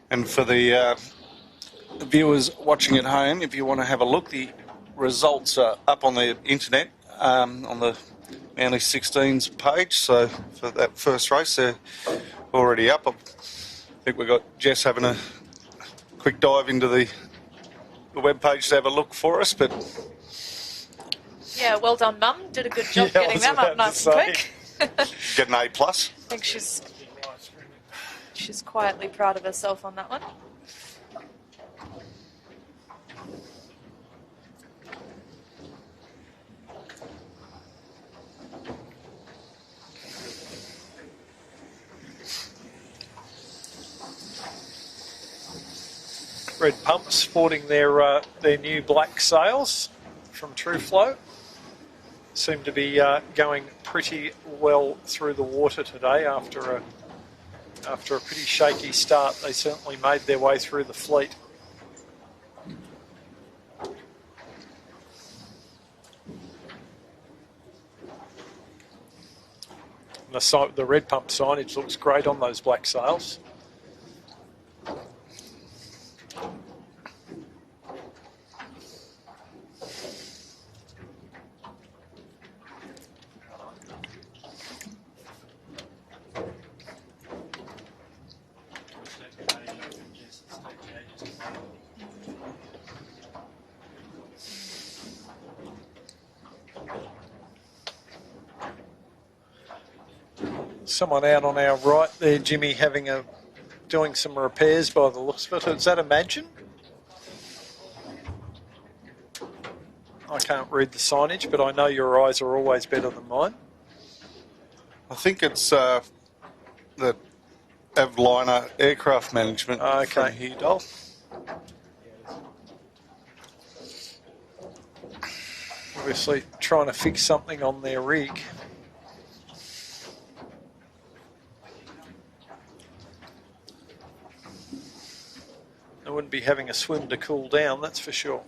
And for the viewers watching at home, if you want to have a look, the results are up on the internet, on the Manly 16s page. So for that first race, they're already up. I think we've got Jess having a quick dive into the webpage to have a look for us. But Yeah, well done, Mum. Did a good job Yeah, I getting was them up about nice to and say. quick. get an A+. I think she's quietly proud of herself on that one. Red Pumps sporting their new black sails from True Flow. Seem to be going pretty well through the water today after a pretty shaky start. They certainly made their way through the fleet. The Red Pump signage looks great on those black sails. Someone out on our right there, Jimmy, doing some repairs by the looks of it. Is that Imagine? I can't read the signage, but I know your eyes are always better than mine. I think it's the Avliner Aircraft Management from here, Dol. Obviously trying to fix something on their rig. They wouldn't be having a swim to cool down, that's for sure.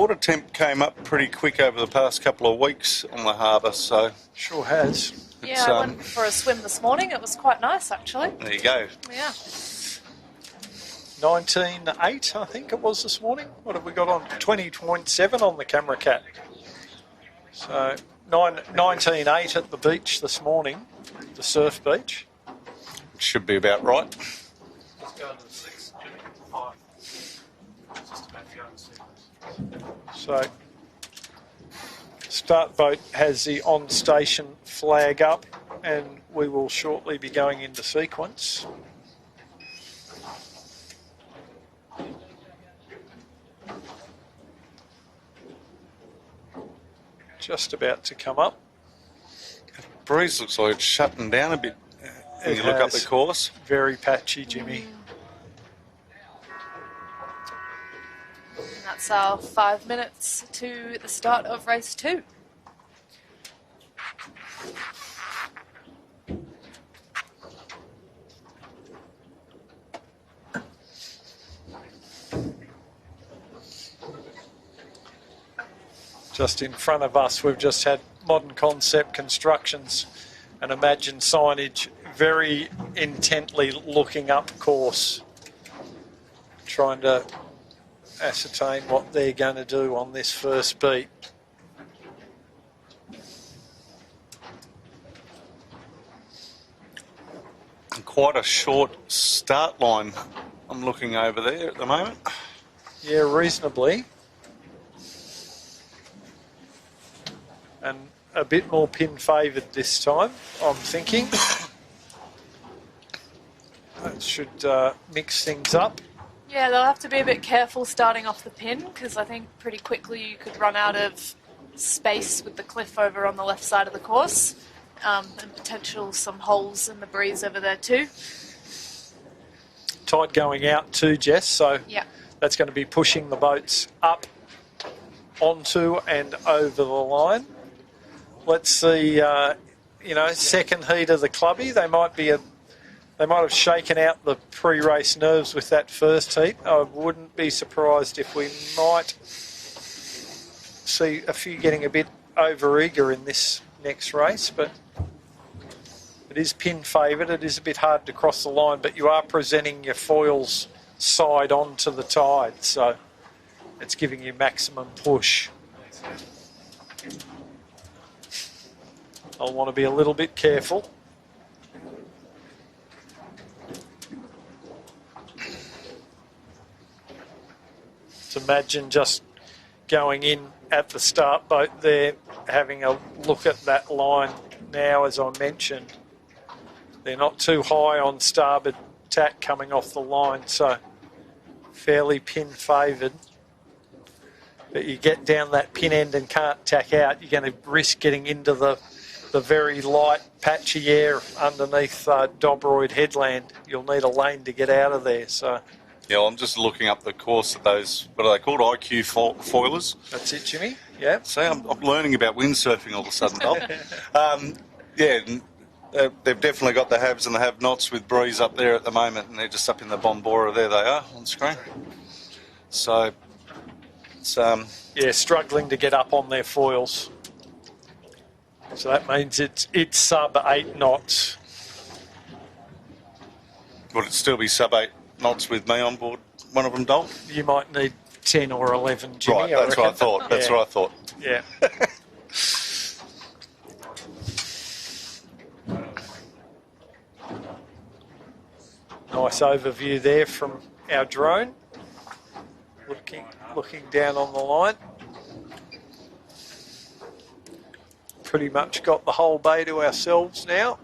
water temp came up pretty quick over the past couple of weeks on the harbour, so Sure has. Yeah, I went for a swim this morning. It was quite nice, actually. there you go. Yeah. 19.8, I think it was this morning. What have we got on? 20.7 on the camera cat. So 19.8 at the beach this morning, the surf beach. Should be about right. Let's go to the 6, Jimmy. 5. Just about to go and see. So start boat has the on-station flag up, and we will shortly be going into sequence. Just about to come up. Breeze looks like it's shutting down a bit when you look up the course. Very patchy, Jimmy. And that's our 5 minutes to the start of race 2. Just in front of us, we've just had Modern Concept Constructions and Imagine signage very intently looking up course, trying to ascertain what they're going to do on this first beat. Quite a short start line I'm looking over there at the moment. Yeah, reasonably. And a bit more pin favoured this time, I'm thinking. That should mix things up. Yeah, they'll have to be a bit careful starting off the pin, because I think pretty quickly you could run out of space with the cliff over on the left side of the course, and potential some holes in the breeze over there too. Tide going out too, Jess, so Yeah. that's going to be pushing the boats up onto and over the line. Let's see, second heat of the clubby. They might have shaken out the pre-race nerves with that first heat. I wouldn't be surprised if we might see a few getting a bit over-eager in this next race, but it is pin favoured. It is a bit hard to cross the line, but you are presenting your foils side onto the tide, so it's giving you maximum push. I'll want to be a little bit careful. So imagine just going in at the start boat there, having a look at that line now, as I mentioned. They're not too high on starboard tack coming off the line, so fairly pin favoured. But you get down that pin end and can't tack out, you're going to risk getting into the very light patchy air underneath Dobroyd Headland. You'll need a lane to get out of there. So Yeah, I'm just looking up the course of those, what are they called, IQ foilers. that's it, Jimmy. Yeah. See, I'm learning about windsurfing all of a sudden, Bob. They've definitely got the haves and the have-nots with breeze up there at the moment, and they're just up in the Bombora. There they are on screen. So it's Struggling to get up on their foils. So that means it's sub 8 knots. would it still be sub 8 knots with me on board one of them, Dol? You might need 10 or 11, Jimmy. Right, that's what I thought. That's what I thought. Yeah. Nice overview there from our drone. Looking down on the line. Pretty much got the whole bay to ourselves now.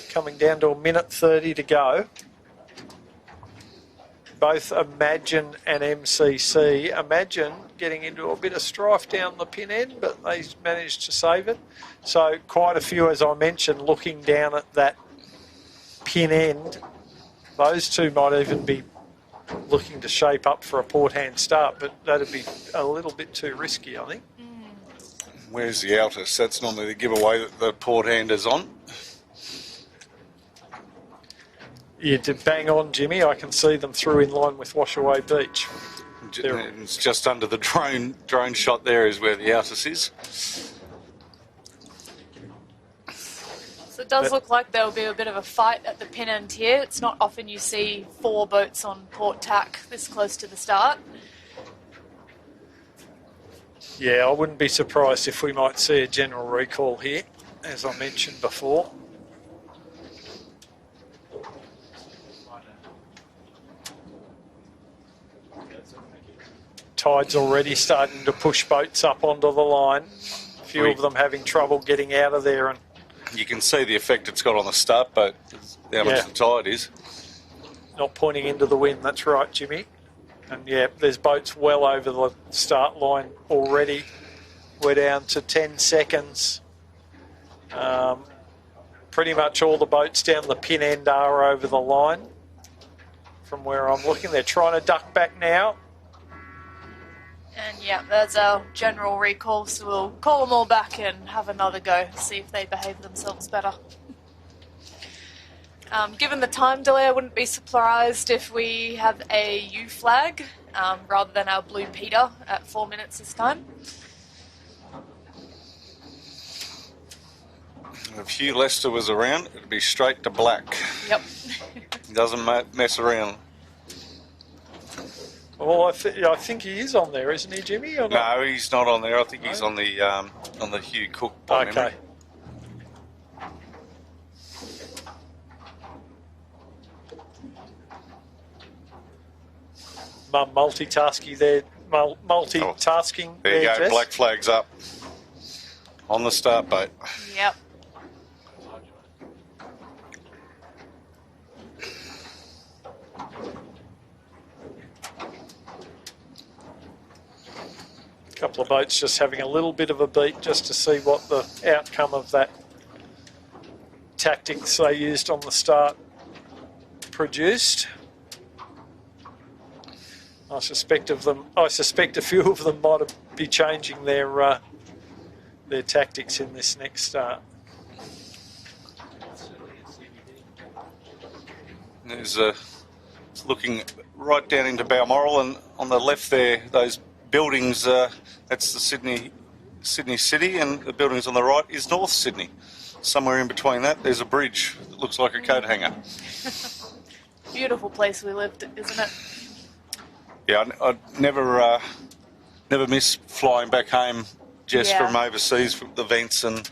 Coming down to 1:30 to go. Both Imagine and MCC. Imagine getting into a bit of strife down the pin end, but they managed to save it. So quite a few, as I mentioned, looking down at that pin end. Those two might even be looking to shape up for a port hand start, but that'd be a little bit too risky, I think. Where's the Altus? That's normally the giveaway that the port hand is on. You did bang on, Jimmy. I can see them through in line with Washaway Beach. It's just under the drone shot there is where the outus is. So it does look like there will be a bit of a fight at the pin end here. It's not often you see 4 boats on port tack this close to the start. Yeah, I wouldn't be surprised if we might see a general recall here, as I mentioned before. Tide's already starting to push boats up onto the line. A few of them having trouble getting out of there. And you can see the effect it's got on the start boat, how much the tide is. Not pointing into the wind, that's right, Jimmy. And yeah, there's boats well over the start line already. We're down to 10 seconds. Pretty much all the boats down the pin end are over the line. From where I'm looking, they're trying to duck back now. And yeah, there's our general recall, so we'll call them all back and have another go, see if they behave themselves better. Given the time delay, I wouldn't be surprised if we have a U flag rather than our blue Peter at 4 minutes this time. If Hugh Lester was around, it'd be straight to black. Yep. He doesn't mess around. Well, I think he is on there, isn't he, Jimmy? Or not? No, he's not on there. I think he's on the Hugh Cook. Okay. Multitasking there. Multitasking. There you go. Jess. Black flag's up on the start boat. Yep. Couple of boats just having a little bit of a beat just to see what the outcome of that tactics they used on the start produced. I suspect a few of them might be changing their tactics in this next start. There's looking right down into Balmoral, and on the left there, those buildings, that's the Sydney City, and the buildings on the right is North Sydney. Somewhere in between that, there's a bridge that looks like a coat hanger. Beautiful place we lived, isn't it? Yeah, I never miss flying back home just from overseas, from the vents, and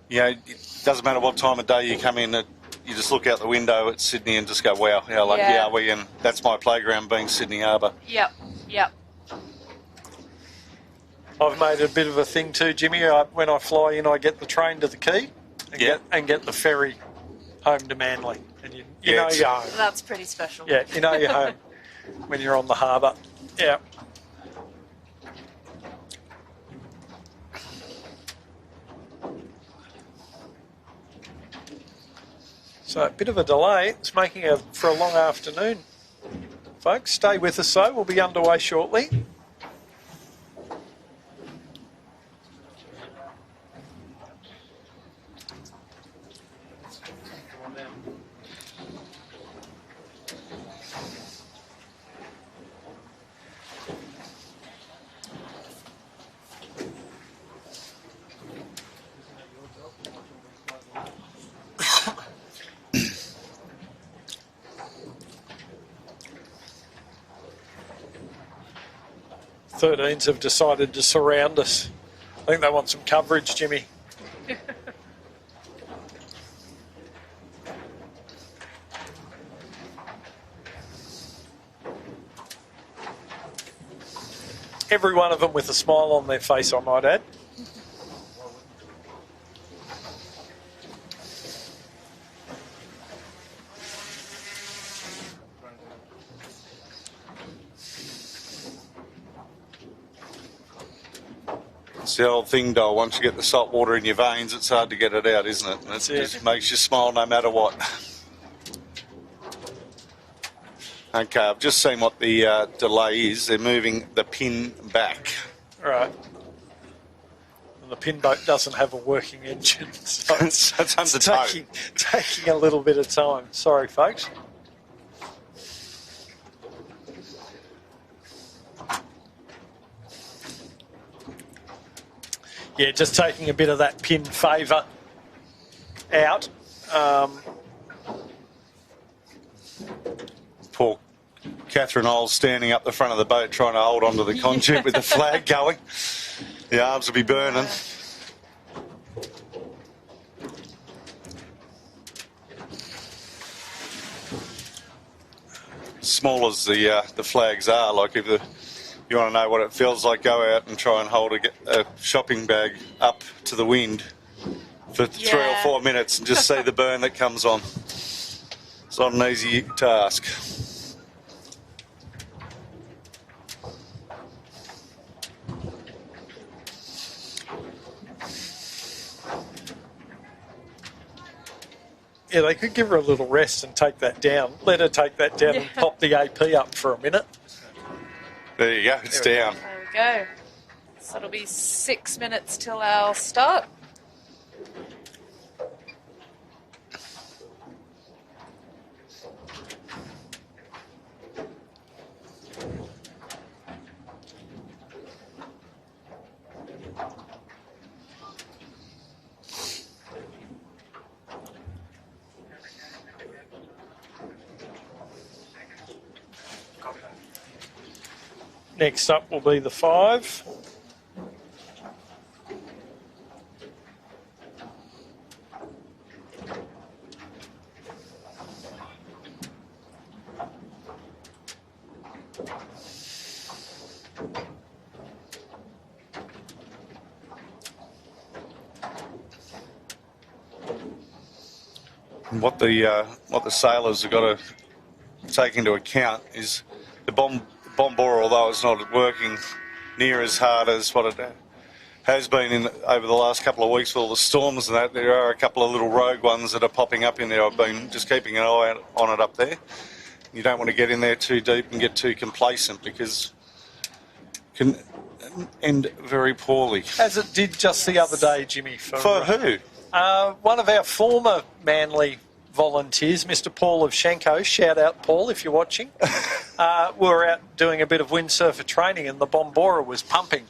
it doesn't matter what time of day you come in, you just look out the window at Sydney and just go, wow, how lucky are we? And that's my playground, being Sydney Harbour. Yep. I've made it a bit of a thing too, Jimmy. When I fly in, I get the train to the quay and get the ferry home to Manly. And you know you're home. That's pretty special. Yeah, you know you're home when you're on the harbour. Yeah. So a bit of a delay. It's making for a long afternoon. Folks, stay with us though. We'll be underway shortly. Thirteens have decided to surround us. I think they want some coverage, Jimmy. Every one of them with a smile on their face, I might add. It's the old thing, Dole. Once you get the salt water in your veins, it's hard to get it out, isn't it? And it just makes you smile no matter what. Okay, I've just seen what the delay is. They're moving the pin back. Right. And the pin boat doesn't have a working engine, so it's under tow. Taking a little bit of time. Sorry, folks. Yeah, just taking a bit of that pin favour out. Poor Catherine Oles standing up the front of the boat trying to hold onto the conduit with the flag going. The arms will be burning. Small as the flags are, like if you want to know what it feels like, go out and try and hold a shopping bag up to the wind for 3 or 4 minutes and just see the burn that comes on. It's not an easy task. Yeah, they could give her a little rest and take that down. Let her take that down and pop the AP up for a minute. There you go, it's down. There we go. So it'll be 6 minutes till our start. Next up will be the 5. What the sailors have got to take into account is the Bombora, although it's not working near as hard as what it has been over the last couple of weeks with all the storms and that, there are a couple of little rogue ones that are popping up in there. I've been just keeping an eye on it up there. You don't want to get in there too deep and get too complacent because it can end very poorly. As it did just the other day, Jimmy. For who? One of our former Manly volunteers, Mr. Paul of Shenko, shout out Paul if you're watching, we were out doing a bit of windsurfer training and the Bombora was pumping.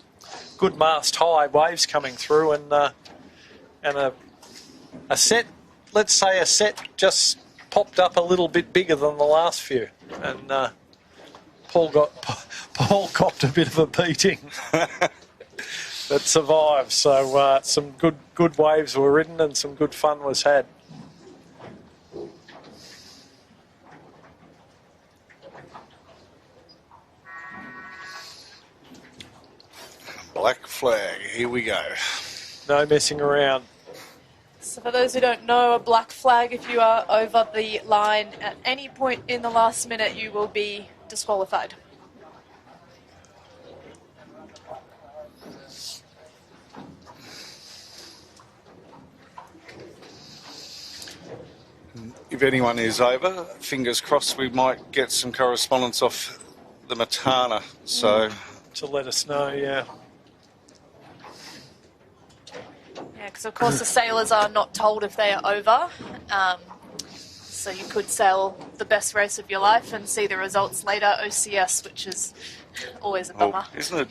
Good mast high, waves coming through and a set, let's say a set just popped up a little bit bigger than the last few and Paul copped a bit of a beating. That survived, so some good waves were ridden and some good fun was had. Black flag, here we go. No messing around. So for those who don't know, a black flag, if you are over the line at any point in the last minute, you will be disqualified. If anyone is over, fingers crossed we might get some correspondence off the Matana. So To let us know, yeah. Yeah, because of course the sailors are not told if they are over. So you could sail the best race of your life and see the results later, OCS, which is always a bummer. isn't it?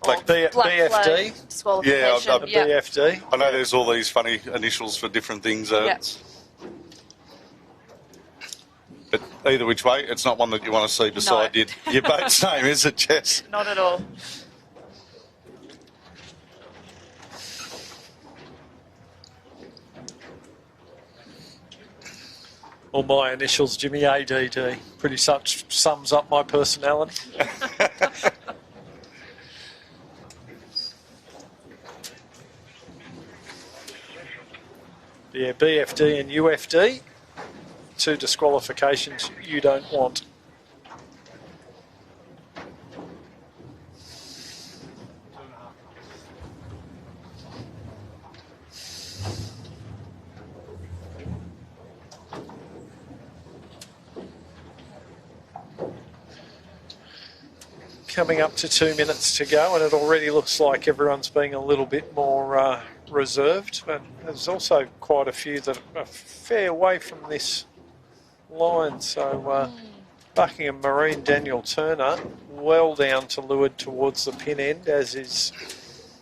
Or Like black BFD? flag disqualification. Yeah, BFD. I know there's all these funny initials for different things. But either which way, it's not one that you want to see beside your boat's name, is it, Jess? Not at all. Or my initials, Jimmy, ADD. Pretty such sums up my personality. Yeah, BFD and UFD. 2 disqualifications you don't want. Coming up to 2 minutes to go, and it already looks like everyone's being a little bit more reserved. But there's also quite a few that are a fair way from this line. So Buckingham Marine Daniel Turner well down to leeward towards the pin end, as is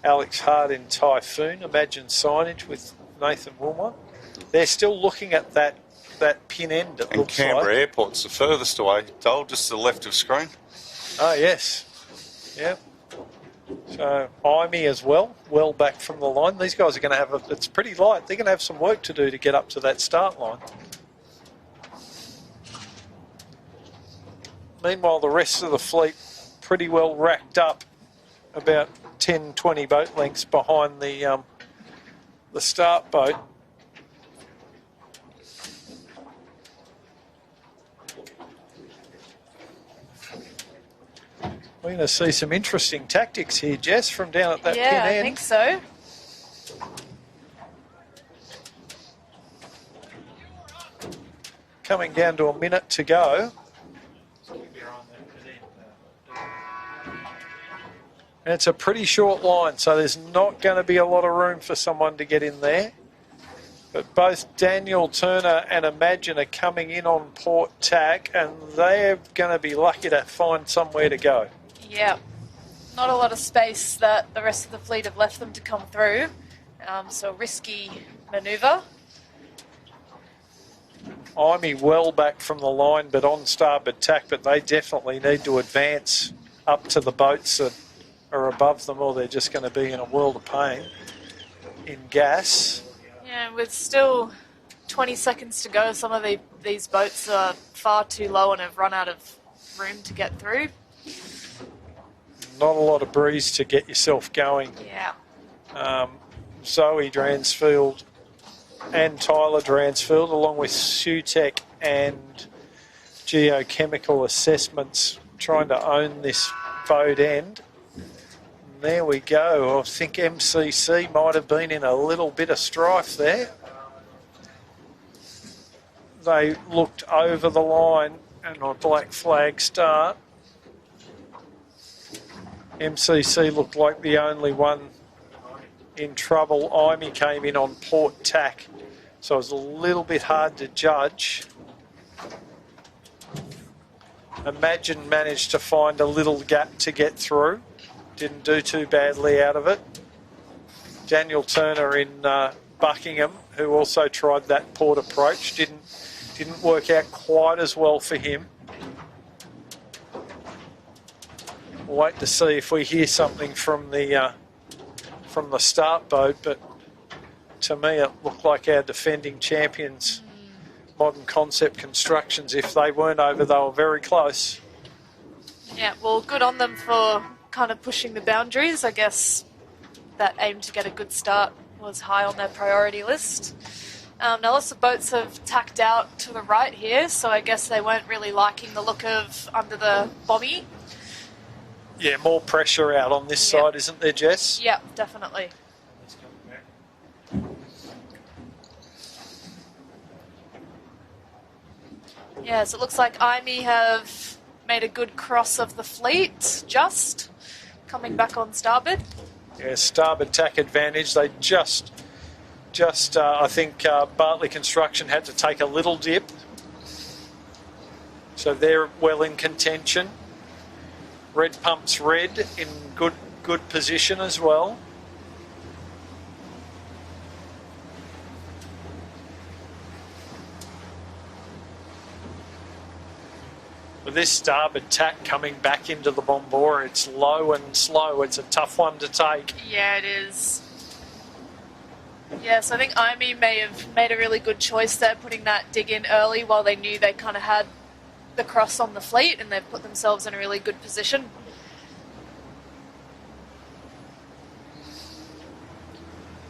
Alex Hart in Typhoon. Imagine signage with Nathan Wilmot. They're still looking at that pin end, it And looks Canberra like. Airport's the furthest away, Dole, just to the left of screen. Oh, yes. Yep. So, Imey as well back from the line. These guys are going to have, it's pretty light. They're going to have some work to do to get up to that start line. Meanwhile, the rest of the fleet pretty well racked up about 10, 20 boat lengths behind the start boat. We're going to see some interesting tactics here, Jess, from down at that pin end. Yeah, I think so. Coming down to a minute to go. And it's a pretty short line, so there's not going to be a lot of room for someone to get in there. But both Daniel Turner and Imagine are coming in on port tack, and they're going to be lucky to find somewhere to go. Yeah, not a lot of space that the rest of the fleet have left them to come through. So risky manoeuvre. Imey well back from the line, but on starboard tack, but they definitely need to advance up to the boats that are above them, or they're just going to be in a world of pain in gas. Yeah, with still 20 seconds to go, some of these boats are far too low and have run out of room to get through. Not a lot of breeze to get yourself going. Yeah. Zoe Dransfield and Tyler Dransfield, along with Sutek and Geochemical Assessments, trying to own this boat end. And there we go. I think MCC might have been in a little bit of strife there. They looked over the line and a black flag start. MCC looked like the only one in trouble. Imey came in on port tack, so it was a little bit hard to judge. Imagine managed to find a little gap to get through. Didn't do too badly out of it. Daniel Turner in Buckingham, who also tried that port approach, didn't work out quite as well for him. We'll wait to see if we hear something from the start boat, but to me it looked like our defending champions, Modern Concept Constructions. If they weren't over, they were very close. Yeah, well, good on them for kind of pushing the boundaries. I guess that aim to get a good start was high on their priority list. Now lots of boats have tacked out to the right here, so I guess they weren't really liking the look of under the bommy. Yeah, more pressure out on this side, isn't there, Jess? Yeah, definitely. Yeah, so it looks like Imey have made a good cross of the fleet, just coming back on starboard. Yeah, starboard tack advantage. They just I think Bartley Construction had to take a little dip. So they're well in contention. Red Pump's red in good position as well. With this starboard tack coming back into the Bombora, it's low and slow. It's a tough one to take. Yeah, it is. Yes, I think Imey may have made a really good choice there, putting that dig in early while they knew they kind of had the cross on the fleet, and they've put themselves in a really good position.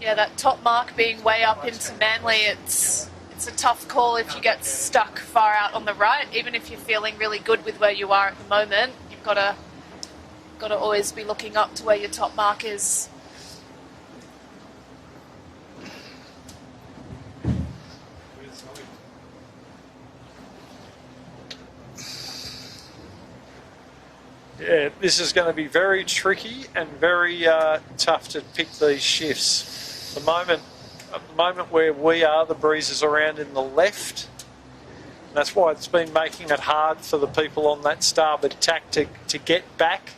Yeah, that top mark being way up into Manly, it's a tough call if you get stuck far out on the right. Even if you're feeling really good with where you are at the moment, you've got to always be looking up to where your top mark is. Yeah, this is going to be very tricky and very tough to pick these shifts. At the moment where we are, the breeze is around in the left. That's why it's been making it hard for the people on that starboard tack to get back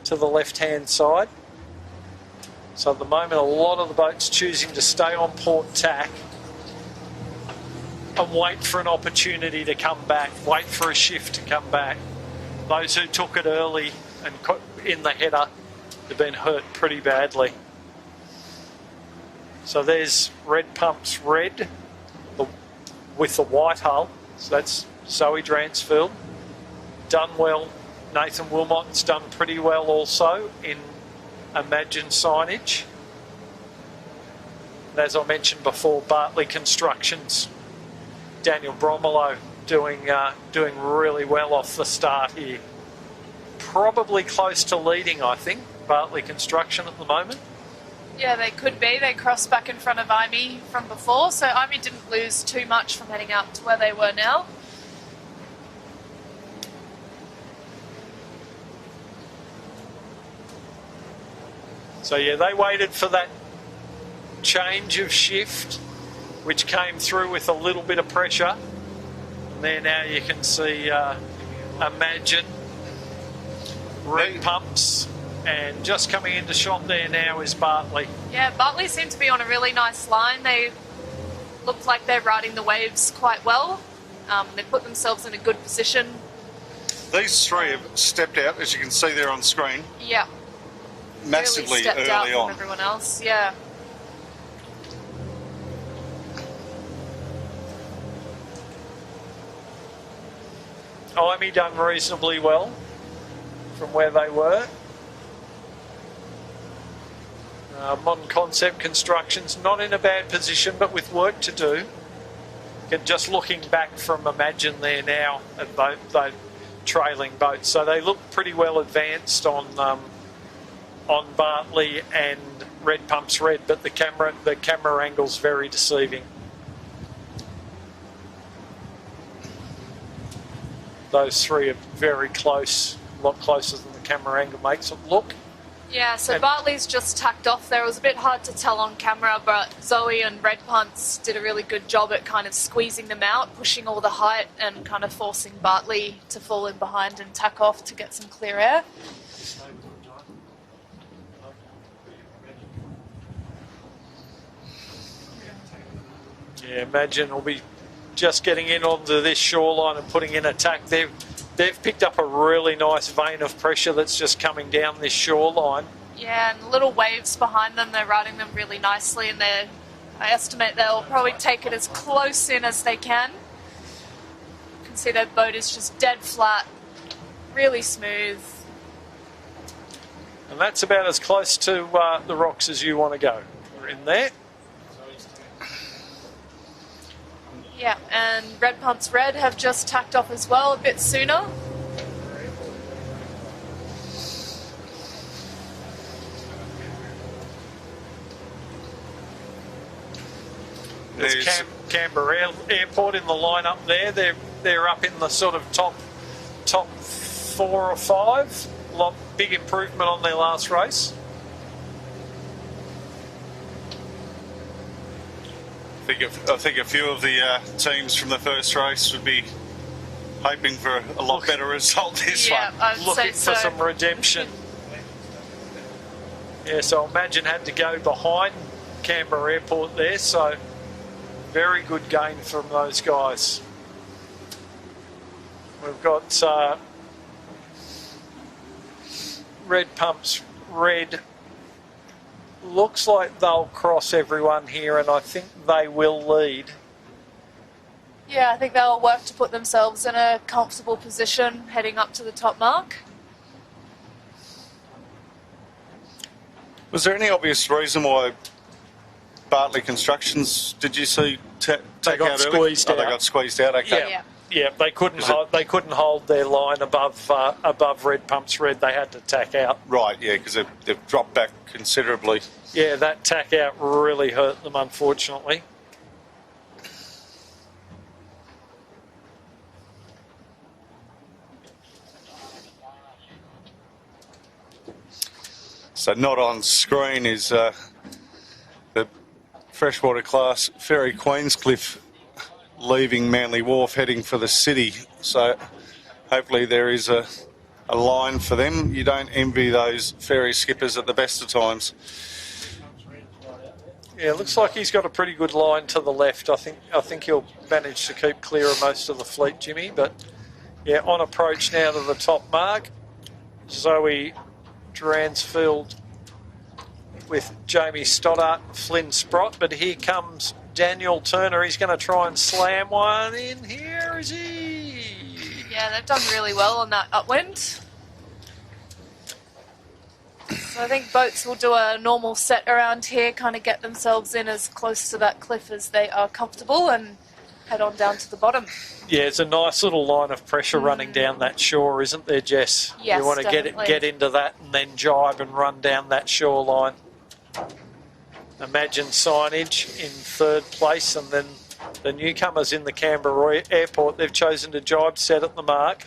to the left-hand side. So at the moment, a lot of the boats choosing to stay on port tack and wait for an opportunity to come back, wait for a shift to come back. Those who took it early and in the header have been hurt pretty badly. So there's Red Pumps Red with the white hull. So that's Zoe Dransfield. Done well. Nathan Wilmot's done pretty well also in Imagine signage. And as I mentioned before, Bartley Constructions. Daniel Bromelo doing really well off the start here. Probably close to leading, I think, Bartley Construction at the moment. Yeah, they could be. They crossed back in front of IME from before, so IME didn't lose too much from heading up to where they were now. So yeah, they waited for that change of shift, which came through with a little bit of pressure. And there now you can see Imagine, Red Pumps, and just coming into shot there now is Bartley. Yeah, Bartley seem to be on a really nice line. They look like they're riding the waves quite well. They put themselves in a good position. These three have stepped out, as you can see there on screen, Yeah, massively really stepped early out on. from everyone else. Yeah. IME done reasonably well from where they were. Modern Concept Constructions not in a bad position, but with work to do. And just looking back from Imagine there now at the trailing boats, so they look pretty well advanced on Bartley and Red Pumps Red, but the camera angle's very deceiving. Those three are very close, a lot closer than the camera angle makes it look. Yeah, so Bartley's just tacked off there. It was a bit hard to tell on camera, but Zoe and Red Pumps did a really good job at kind of squeezing them out, pushing all the height and kind of forcing Bartley to fall in behind and tack off to get some clear air. Yeah, Imagine will be just getting in onto this shoreline and putting in a tack. They've picked up a really nice vein of pressure that's just coming down this shoreline. Yeah, and little waves behind them. They're riding them really nicely, and I estimate they'll probably take it as close in as they can. You can see their boat is just dead flat, really smooth. And that's about as close to the rocks as you want to go. We're in there. Yeah, and Red Pumps Red have just tacked off as well a bit sooner. There's Canberra Airport in the lineup there. They're up in the sort of top 4 or 5. Big improvement on their last race. I think a few of the teams from the first race would be hoping for a lot better result this one. Looking for some redemption. Yeah, so Imagine had to go behind Canberra Airport there, so very good gain from those guys. We've got Red Pumps Red. Looks like they'll cross everyone here, and I think they will lead. Yeah, I think they'll work to put themselves in a comfortable position heading up to the top mark. Was there any obvious reason why Bartley Constructions, did you see, take They got out early? squeezed out. They got squeezed out, okay. Yeah, they couldn't hold their line above Red Pumps Red. They had to tack out. Right, yeah, because they've dropped back considerably. Yeah, that tack out really hurt them, unfortunately. So not on screen is the freshwater class Ferry Queenscliff leaving Manly Wharf heading for the city. So hopefully there is a line for them. You don't envy those ferry skippers at the best of times. Yeah, looks like he's got a pretty good line to the left. I think he'll manage to keep clear of most of the fleet, Jimmy. But yeah, on approach now to the top mark. Zoe Dransfield with Jamie Stoddart, Flynn Sprott. But here comes Daniel Turner. He's going to try and slam one in here, is he? Yeah, they've done really well on that upwind. So I think boats will do a normal set around here, kind of get themselves in as close to that cliff as they are comfortable and head on down to the bottom. Yeah, it's a nice little line of pressure running down that shore, isn't there, Jess? Yes, you want to definitely. get into that and then jibe and run down that shoreline. Imagine signage in third place, and then the newcomers in the Canberra Airport, they've chosen to jibe set at the mark.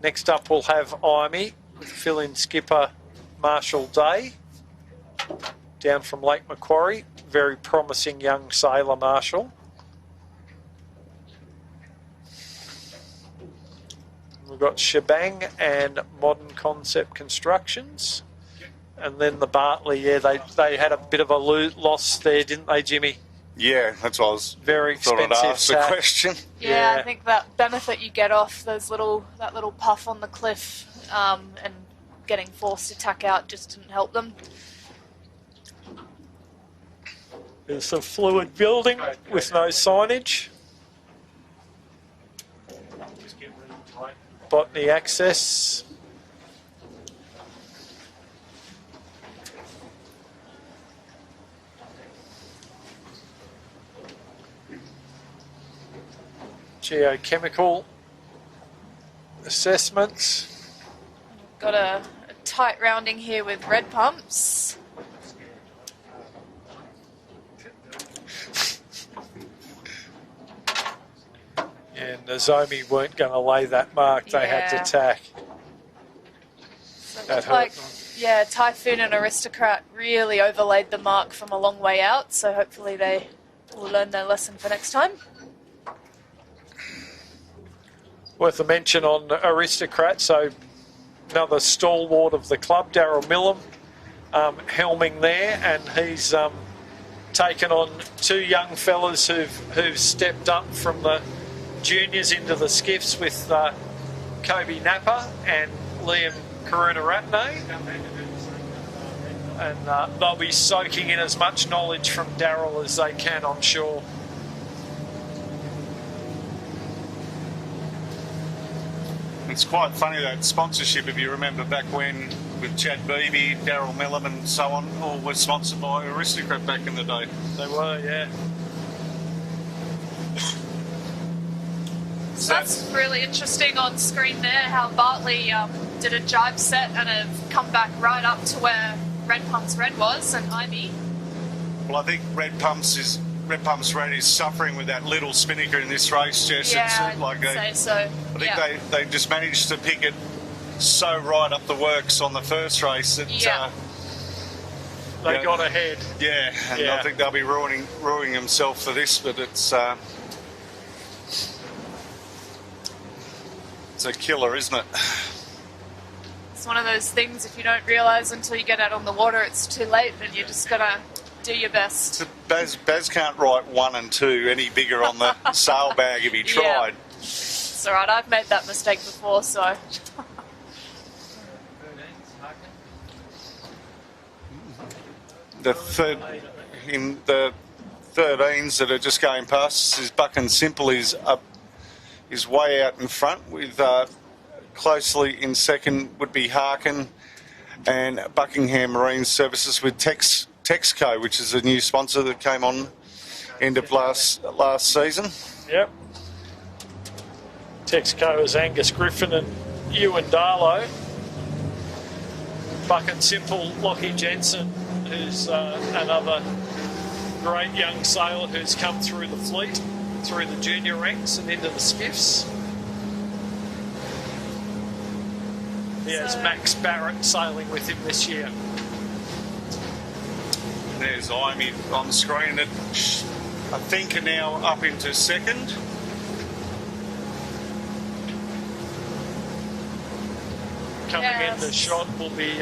Next up we'll have Imey with fill-in skipper Marshall Day down from Lake Macquarie. Very promising young sailor, Marshall. We've got Shebang and Modern Concept Constructions. And then the Bartley, yeah, they had a bit of a loss there, didn't they, Jimmy? Yeah, that's what I was Very expensive. thought I'd ask the tack. question. Yeah, I think that benefit you get off that little puff on the cliff and getting forced to tack out just didn't help them. There's some fluid building with no signage. Botany access. Geochemical assessments. Got a tight rounding here with red pumps. And Nozomi weren't going to lay that mark. They had to tack. So it That looked hurt like, them. yeah, Typhoon and Aristocrat really overlaid the mark from a long way out, so hopefully they will learn their lesson for next time. Worth a mention on Aristocrat, so another stalwart of the club, Daryl Millam, helming there, and he's taken on two young fellas who've stepped up from the juniors into the skiffs with Kobe Napa and Liam Karunaratne. And they'll be soaking in as much knowledge from Daryl as they can, I'm sure. It's quite funny, that sponsorship, if you remember back when, with Chad Beebe, Daryl Millam and so on, all were sponsored by Aristocrat back in the day. They were, yeah. So that's really interesting on screen there, how Bartley did a jibe set and have come back right up to where Red Pumps Red was, and Imey. Well, I think Red Pumps Red is suffering with that little spinnaker in this race, Jess. Yeah, It's like I'd say so. I think they just managed to pick it so right up the works on the first race that They got ahead. Yeah, and Yeah. I think they'll be ruining themselves for this, but it's a killer, isn't it? It's one of those things, if you don't realise until you get out on the water, it's too late, and you're just going to do your best. So Baz can't write 1 and 2 any bigger on the sail bag if he tried. It's all right, I've made that mistake before, so... The third in the 13s that are just going past us is Buck and Simple is way out in front, with closely in second would be Harkin and Buckingham Marine Services with Texco, which is a new sponsor that came on end of last season. Yep. Texco is Angus Griffin and Ewan Darlow. Buck and Simple, Lockie Jensen, who's another great young sailor who's come through the fleet, through the junior ranks and into the skiffs. He has Max Barrett sailing with him this year. There's Imey on the screen that I think are now up into second. Coming in the shot will be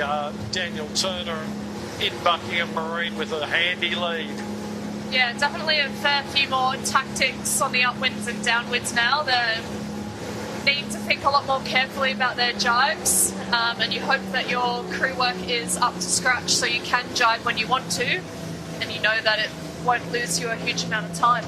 Daniel Turner in Buckingham Marine with a handy lead. Yeah, definitely a fair few more tactics on the upwinds and downwinds now. They need to think a lot more carefully about their jibes, and you hope that your crew work is up to scratch so you can jibe when you want to, and you know that it won't lose you a huge amount of time.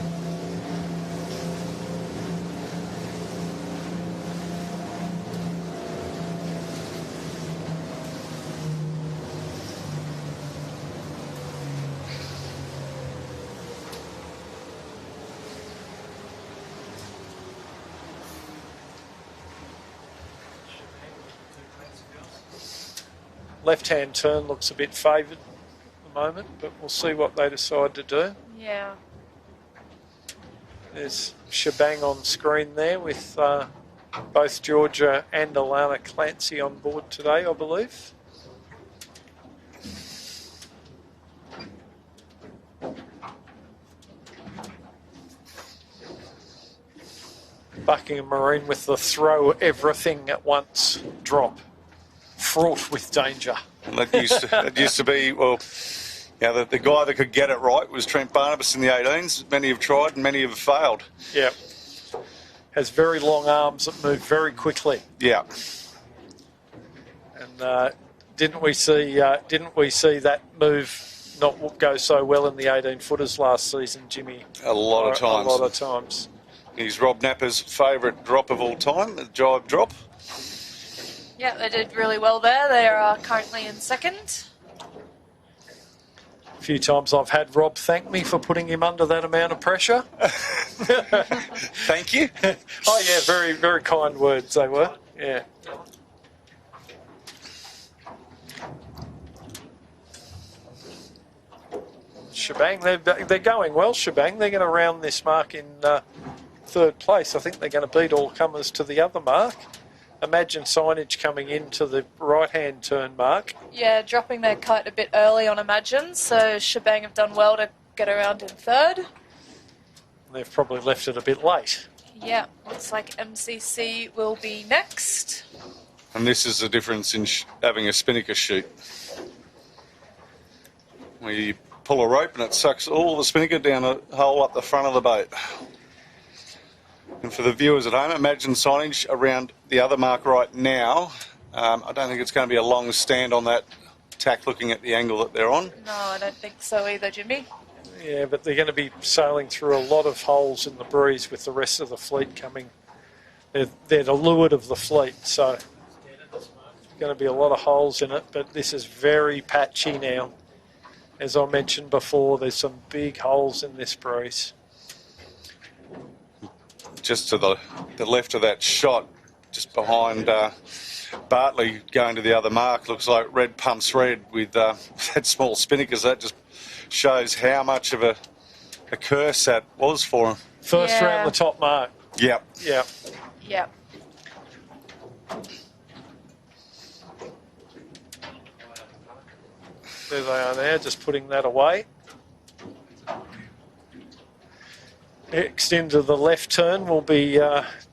Left-hand turn looks a bit favoured at the moment, but we'll see what they decide to do. Yeah. There's Shebang on screen there with both Georgia and Alana Clancy on board today, I believe. Buckingham Marine with the throw everything at once drop, fraught with danger. And that used to be, well, yeah, the guy that could get it right was Trent Barnabas in the 18s. Many have tried and many have failed. Yeah. Has very long arms that move very quickly. Yeah. And didn't we see that move not go so well in the 18-footers last season, Jimmy? A lot of times. A lot of times. He's Rob Napper's favourite drop of all time, the jibe drop. Yeah, they did really well there. They are currently in second. A few times I've had Rob thank me for putting him under that amount of pressure. Thank you. Oh, yeah, very, very kind words they were. Yeah. Shebang, they're going well, Shebang. They're going to round this mark in third place. I think they're going to beat all comers to the other mark. Imagine signage coming into the right-hand turn mark. Yeah, dropping their kite a bit early on Imagine, so Shebang have done well to get around in third. They've probably left it a bit late. Yeah, looks like MCC will be next. And this is the difference in having a spinnaker chute, where you pull a rope and it sucks all the spinnaker down a hole up the front of the boat. And for the viewers at home, imagine signage around the other mark right now. I don't think it's going to be a long stand on that tack looking at the angle that they're on. No, I don't think so either, Jimmy. Yeah, but they're going to be sailing through a lot of holes in the breeze with the rest of the fleet coming. They're the leeward of the fleet, so there's going to be a lot of holes in it, but this is very patchy now. As I mentioned before, there's some big holes in this breeze. Just to the left of that shot, just behind Bartley going to the other mark, looks like red pumps red with that small spinnakers. That just shows how much of a curse that was for him. First round the top mark. Yep. Yeah. Yep. There they are there, just putting that away. Next into the left turn will be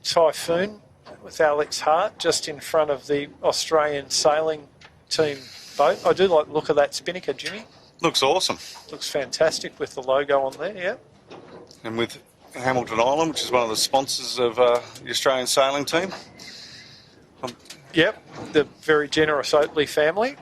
Typhoon with Alex Hart just in front of the Australian sailing team boat. I do like the look of that spinnaker, Jimmy. Looks awesome. Looks fantastic with the logo on there, yeah. And with Hamilton Island, which is one of the sponsors of the Australian sailing team. Yep, the very generous Oatley family.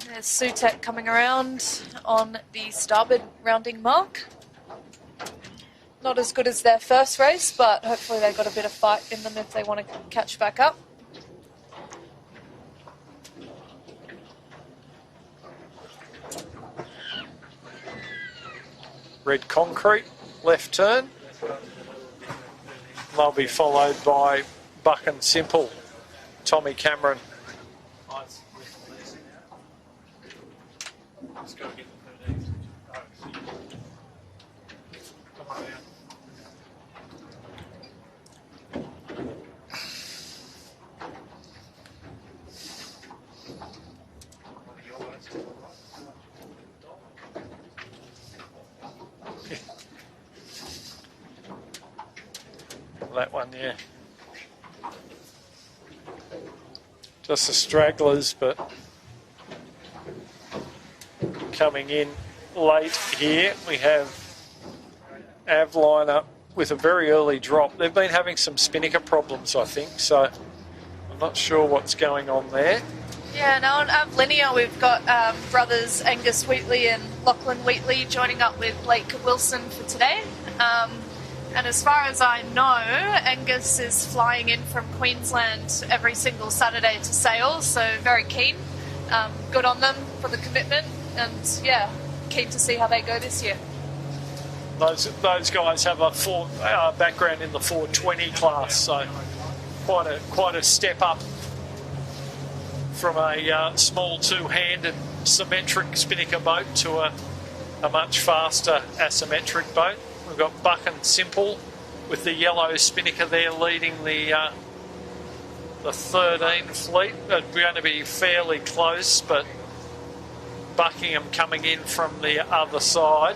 There's Sutek coming around on the starboard rounding mark. Not as good as their first race, but hopefully they've got a bit of fight in them if they want to catch back up. Red concrete, left turn. They'll be followed by Buck and Simple, Tommy Cameron. Let's go get the 13s. Come on down. That one, yeah. Just the stragglers, but coming in late here, we have Avliner with a very early drop. They've been having some spinnaker problems, I think, so I'm not sure what's going on there. Yeah, now on Avlinia we've got brothers Angus Wheatley and Lachlan Wheatley joining up with Blake Wilson for today. And as far as I know, Angus is flying in from Queensland every single Saturday to sail, so very keen. Good on them for the commitment, and yeah, keen to see how they go this year. Those guys have a background in the 420 class, so quite a step up from a small two-handed symmetric spinnaker boat to a much faster asymmetric boat. We've got Buck and Simple with the yellow spinnaker there leading the 13 fleet. They're going to be fairly close, but Buckingham coming in from the other side.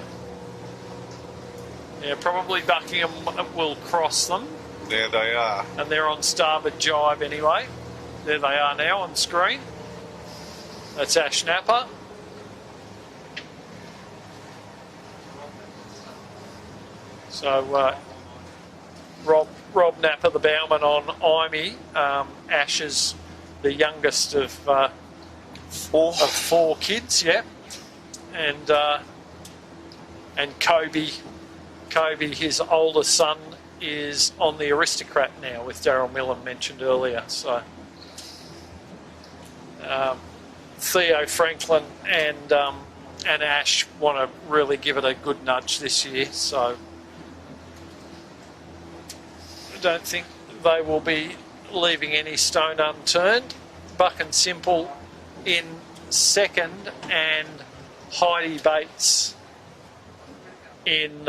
Yeah, probably Buckingham will cross them. There they are. And they're on starboard jibe anyway. There they are now on screen. That's Ash Napper. So Rob Napper, the bowman on Imey. Ash is the youngest of four kids, yeah. And Kobe, his older son, is on the Aristocrat now with Daryl Millen mentioned earlier. So Theo Franklin and Ash want to really give it a good nudge this year. So I don't think they will be leaving any stone unturned. Buck and Simple in second, and Heidi Bates in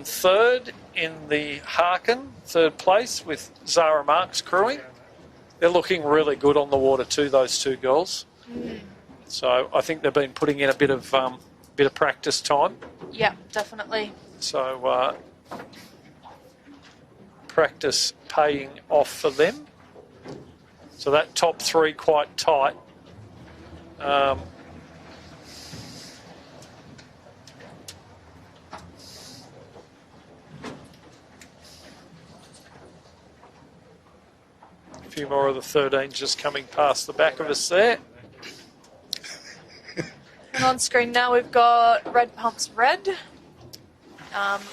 third in the Harkin, third place with Zara Marks crewing. They're looking really good on the water too, those two girls. So I think they've been putting in a bit of practice time. Yeah, definitely. So practice paying off for them. So that top three quite tight. A few more of the 13s just coming past the back of us there. And on screen now we've got Red Pumps Red,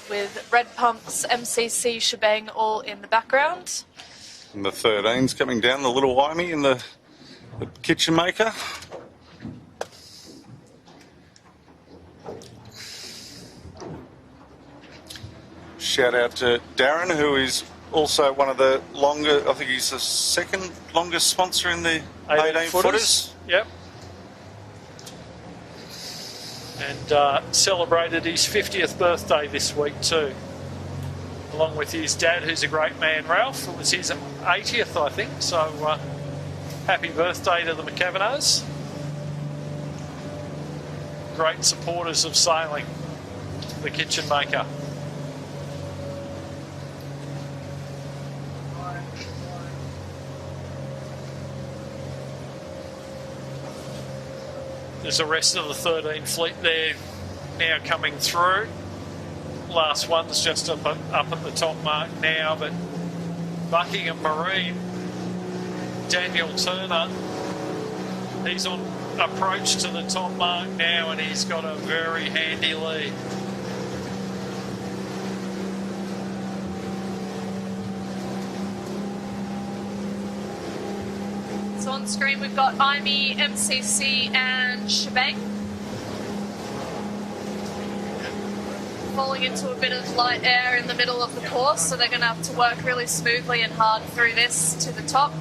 with Red Pumps MCC Shebang all in the background. And the 13's coming down, the little Imey and the kitchen maker. Shout out to Darren, who is also one of the longer, I think he's the second longest sponsor in the 18 footers. Yep. And celebrated his 50th birthday this week too, along with his dad, who's a great man, Ralph. It was his 80th, I think, so happy birthday to the McCavanaghs. Great supporters of sailing, the kitchen maker. There's the rest of the 13 fleet there now coming through. Last one's just up at the top mark now, but Buckingham Marine, Daniel Turner, he's on approach to the top mark now, and he's got a very handy lead. So on screen we've got Imey, MCC and Shebang. Falling into a bit of light air in the middle of the course, so they're going to have to work really smoothly and hard through this to the top.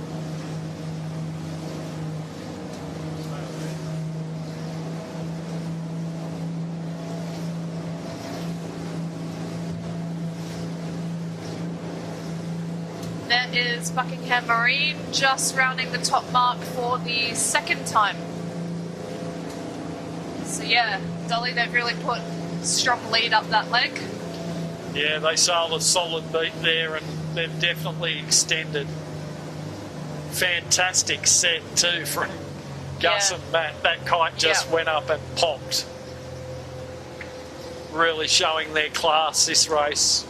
There is Buckingham Marine just rounding the top mark for the second time. So yeah, Dolly, they've really put strong lead up that leg. Yeah, they sailed a solid beat there, and they've definitely extended. fantastic set too from Gus and Matt. That kite just went up and popped. Really showing their class this race.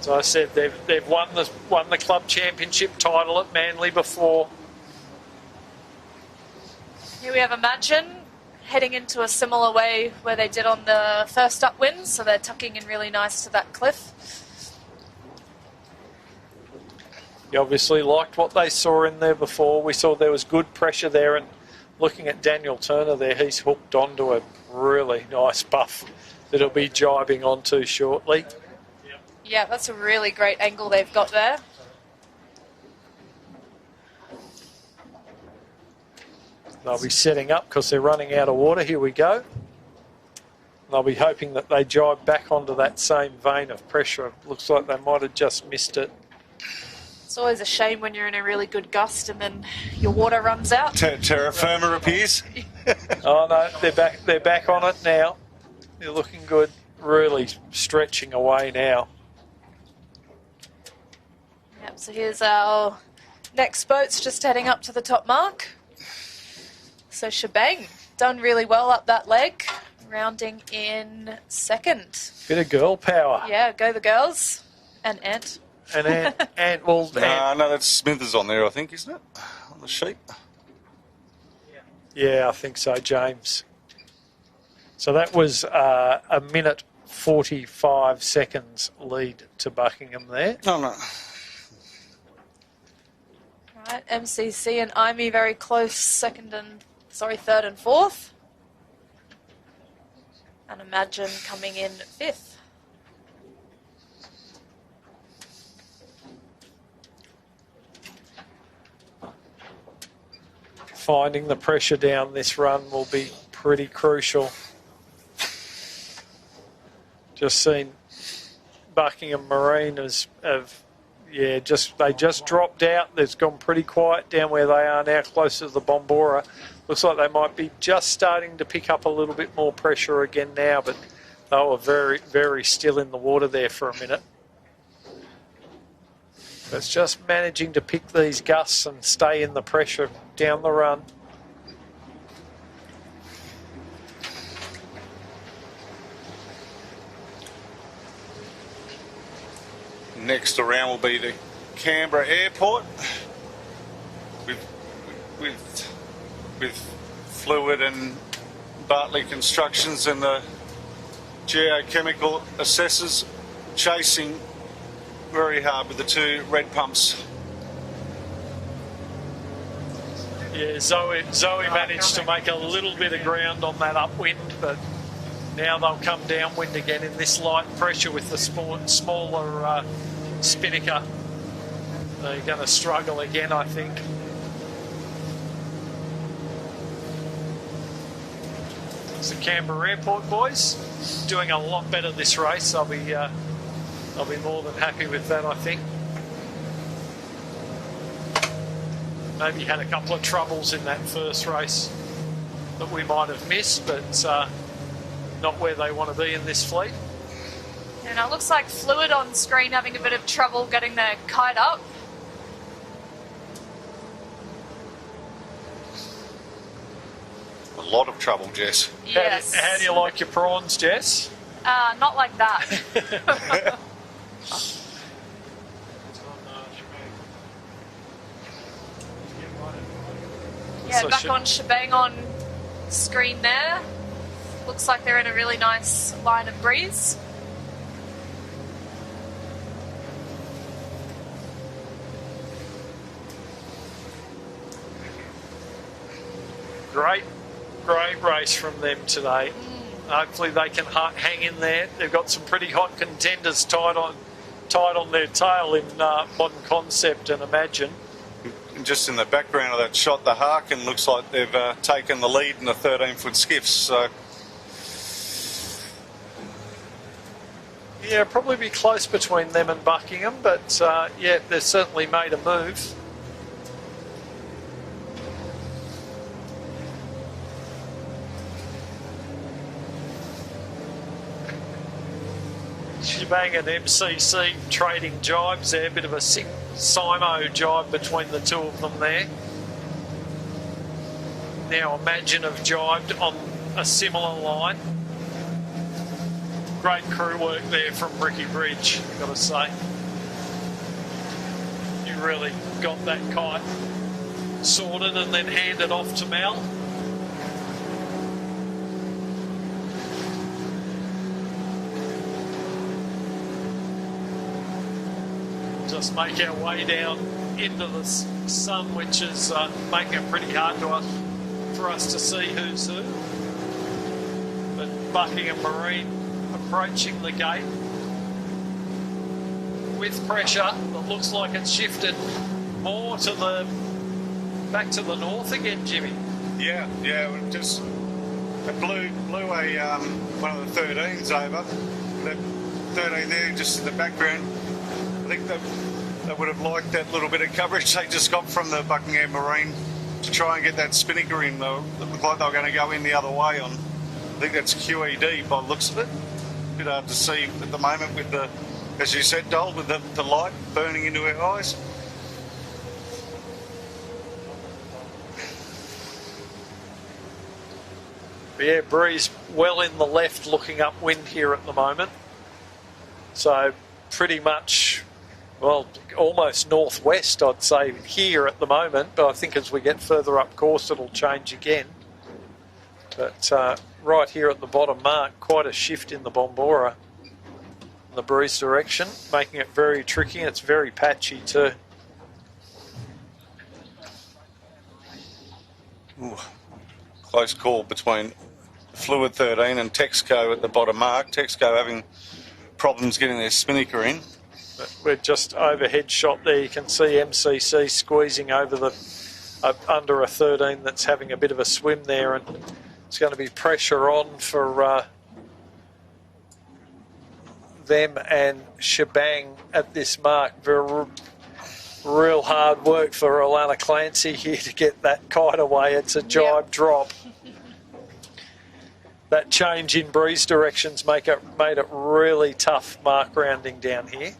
As I said, they've won the club championship title at Manly before. Here we have Imagine heading into a similar way where they did on the first upwind, so they're tucking in really nice to that cliff. You obviously liked what they saw in there before. We saw there was good pressure there, and looking at Daniel Turner there, he's hooked onto a really nice buff that he'll be jibing onto shortly. Yeah, that's a really great angle they've got there. They'll be setting up because they're running out of water. Here we go. They'll be hoping that they jibe back onto that same vein of pressure. Looks like they might have just missed it. It's always a shame when you're in a really good gust and then your water runs out. Terra firma appears. Oh no, they're back on it now. They're looking good, really stretching away now. Yep, so here's our next boats just heading up to the top mark. So Shebang, done really well up that leg, rounding in second. Bit of girl power. Yeah, go the girls. And Ant. And Ant will... No, that's Smithers on there, I think, isn't it? On the sheet. Yeah, I think so, James. So that was a minute 45 seconds lead to Buckingham there. Oh, no. Right, MCC and Imee very close, third and fourth. And Imagine coming in fifth. Finding the pressure down this run will be pretty crucial. Just seen Buckingham Marine they just dropped out. It's gone pretty quiet down where they are now, close to the Bombora. Looks like they might be just starting to pick up a little bit more pressure again now, but they were very, very still in the water there for a minute. It's just managing to pick these gusts and stay in the pressure down the run. Next around will be the Canberra Airport with Fluid and Bartley Constructions and the geochemical assessors chasing very hard with the two red pumps. Yeah, Zoe managed to make a little bit of ground on that upwind, but now they'll come downwind again in this light pressure with the smaller spinnaker. They're going to struggle again, I think. It's the Canberra Airport boys doing a lot better this race. I'll be more than happy with that, I think. Maybe had a couple of troubles in that first race that we might have missed, but not where they want to be in this fleet. And it looks like Fluid on screen having a bit of trouble getting their kite up. A lot of trouble, Jess. Yes. How do you like your prawns, Jess? Not like that. Yeah, So back on Shebang on screen there. Looks like they're in a really nice line of breeze. Great race from them today. Hopefully they can hang in there. They've got some pretty hot contenders tied on their tail in Modern Concept and Imagine. Just in the background of that shot, the Harkin looks like they've taken the lead in the 13-foot skiffs. So yeah, probably be close between them and Buckingham, but yeah, they've certainly made a move. Shebang and MCC trading jibes there. A bit of a Simo jibe between the two of them there. Now Imagine have jibed on a similar line. Great crew work there from Ricky Bridge, I've got to say. You really got that kite sorted and then handed off to Mel. Just make our way down into the sun, which is making it pretty hard for us to see who's who. But Buckingham Marine approaching the gate with pressure that looks like it's shifted more to back to the north again, Jimmy. Yeah, it just it blew a one of the 13s over. That 13 there, just in the background. I think they would have liked that little bit of coverage they just got from the Buckingham Marine to try and get that spinnaker in. Though it looked like they were going to go in the other way on. I think that's QED by the looks of it. A bit hard to see at the moment with the, as you said, Dole, with the light burning into our eyes. Yeah, breeze well in the left, looking upwind here at the moment. So pretty much, well, almost northwest, I'd say, here at the moment. But I think as we get further up course, it'll change again. But right here at the bottom mark, quite a shift in the Bombora, in the breeze direction, making it very tricky. It's very patchy too. Ooh, close call between Fluid 13 and Texco at the bottom mark. Texco having problems getting their spinnaker in. But we're just overhead shot there. You can see MCC squeezing over under a 13 that's having a bit of a swim there, and it's going to be pressure on for them and Shebang at this mark. Very real hard work for Alana Clancy here to get that kite away. It's a jibe drop. That change in breeze directions made it really tough mark rounding down here.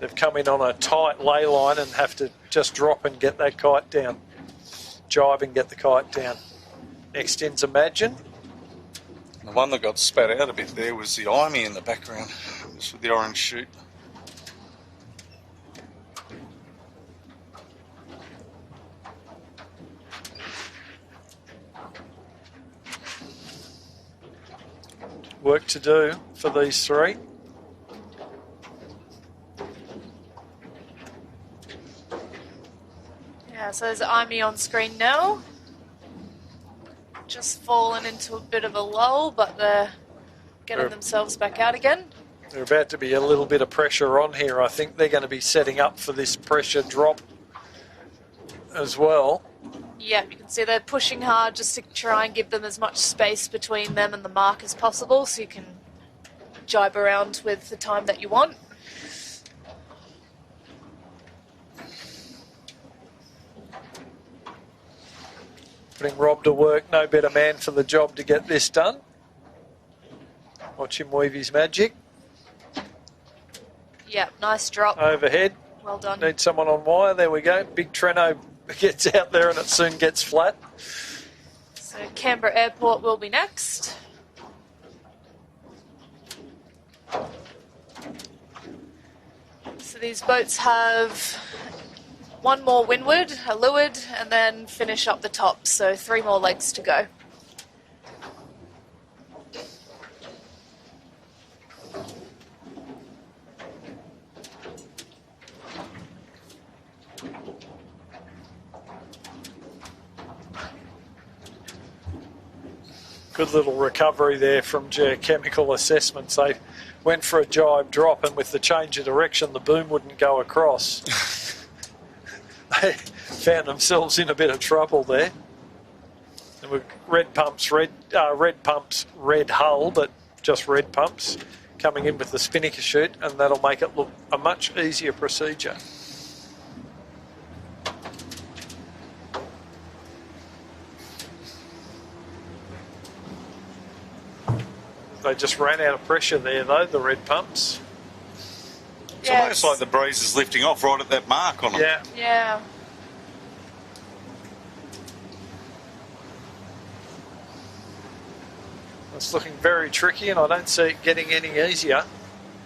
They've come in on a tight lay line and have to just drop and get that kite down. Jibe and get the kite down. Next in's Imagine. The one that got spat out a bit there was the Imey in the background, just with the orange chute. Work to do for these three. Yeah, so there's Imey on screen now. Just fallen into a bit of a lull, but they're getting themselves back out again. There's about to be a little bit of pressure on here. I think they're going to be setting up for this pressure drop as well. Yeah, you can see they're pushing hard just to try and give them as much space between them and the mark as possible, so you can jibe around with the time that you want. Putting Rob to work, no better man for the job to get this done. Watch him weave his magic. Yeah, nice drop. Overhead. Well done. Need someone on wire. There we go. Big Treno gets out there and it soon gets flat. So Canberra Airport will be next. So these boats have one more windward, a leeward, and then finish up the top. So 3 more legs to go. Good little recovery there from Geochemical Assessments. They went for a jibe drop, and with the change of direction, the boom wouldn't go across. They found themselves in a bit of trouble there. And with red pumps, red hull, but just red pumps coming in with the spinnaker chute, and that'll make it look a much easier procedure. They just ran out of pressure there, though, the red pumps. It's almost like the breeze is lifting off right at that mark on them. Yeah. Yeah. It's looking very tricky, and I don't see it getting any easier.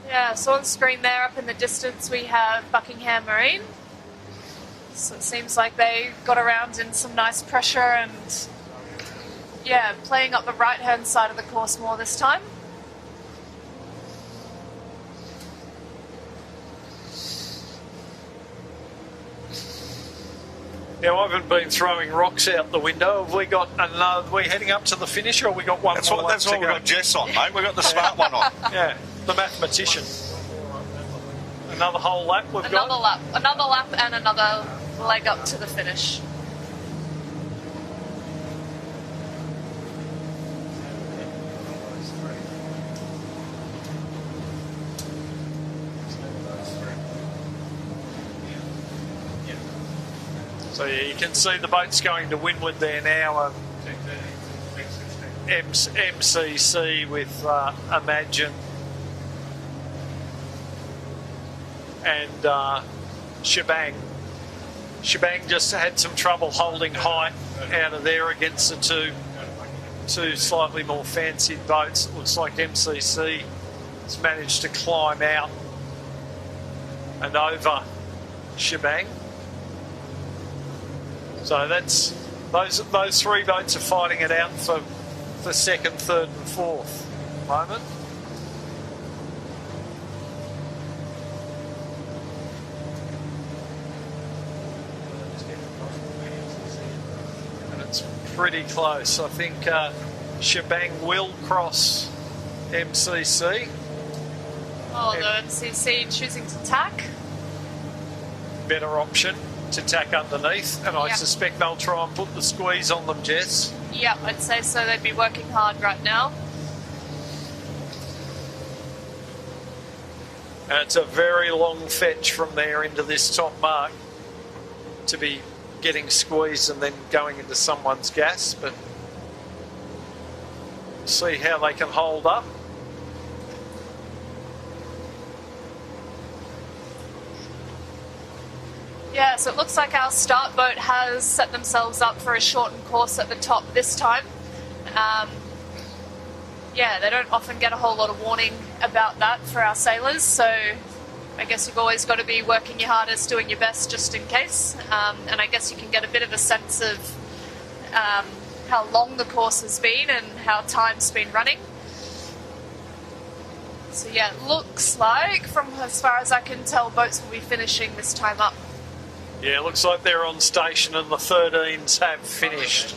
Yeah, so on screen there, up in the distance, we have Buckingham Marine. So it seems like they got around in some nice pressure and, yeah, playing up the right-hand side of the course more this time. Yeah, I haven't been throwing rocks out the window. Have we got another? Are we heading up to the finish, or have we got one That's more what lap to we've go? got Jess on, mate. We've got the smart one on. Yeah, the mathematician. Another whole lap we've Another got. lap and another leg up to the finish. So yeah, you can see the boat's going to windward there now. MCC with Imagine and Shebang. Shebang just had some trouble holding height out of there against the two slightly more fancied boats. It looks like MCC has managed to climb out and over Shebang. So that's those three boats are fighting it out for second, third, and fourth at the moment. And it's pretty close. I think Shebang will cross MCC. Oh, the MCC choosing to tack. Better option to tack underneath, and I Yep. suspect they'll try and put the squeeze on them, Jess. Yep, I'd say so. They'd be working hard right now. And it's a very long fetch from there into this top mark to be getting squeezed and then going into someone's gas, but see how they can hold up. Yeah, so it looks like our start boat has set themselves up for a shortened course at the top this time. Yeah, they don't often get a whole lot of warning about that for our sailors, so I guess you've always got to be working your hardest, doing your best just in case. And I guess you can get a bit of a sense of how long the course has been and how time's been running. So yeah, it looks like, from as far as I can tell, boats will be finishing this time up. Yeah, it looks like they're on station and the 13s have finished.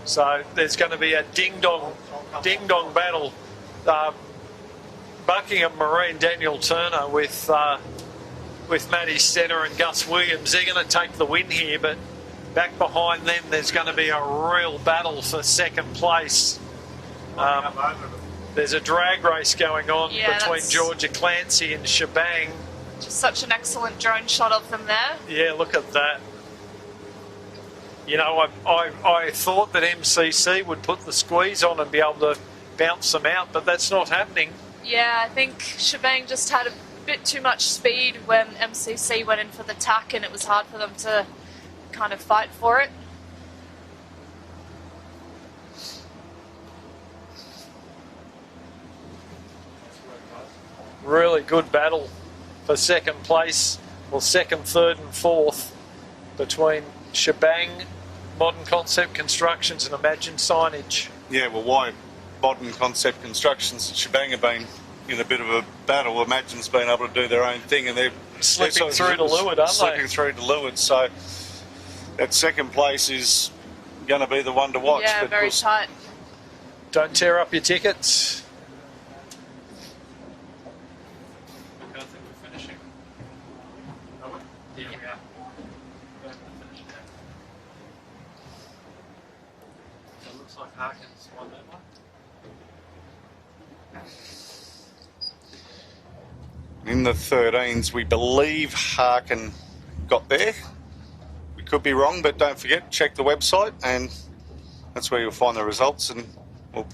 So there's going to be a ding-dong battle. Buckingham Marine, Daniel Turner with Matty Stenner and Gus Williams. They're going to take the win here, but back behind them there's going to be a real battle for second place. There's a drag race going on between Georgia Clancy and Shebang. Just such an excellent drone shot of them there. Yeah, look at that. You know, I thought that MCC would put the squeeze on and be able to bounce them out, but that's not happening. Yeah, I think Shebang just had a bit too much speed when MCC went in for the tack, and it was hard for them to kind of fight for it. Really good battle for second place, or second, third and fourth, between Shebang, Modern Concept Constructions and Imagine Signage. Yeah, well, why Modern Concept Constructions and Shebang have been in a bit of a battle. Imagine's been able to do their own thing, and they're Slipping through to leeward, aren't they? Slipping through to leeward, so that second place is going to be the one to watch. Yeah, but very tight. Don't tear up your tickets. Okay, I think we're finishing. Oh, yeah, we are. We're finishing now. So it looks like Harkins won that one. In the 13s, we believe Harkin got there. We could be wrong, but don't forget, check the website, and that's where you'll find the results, and we'll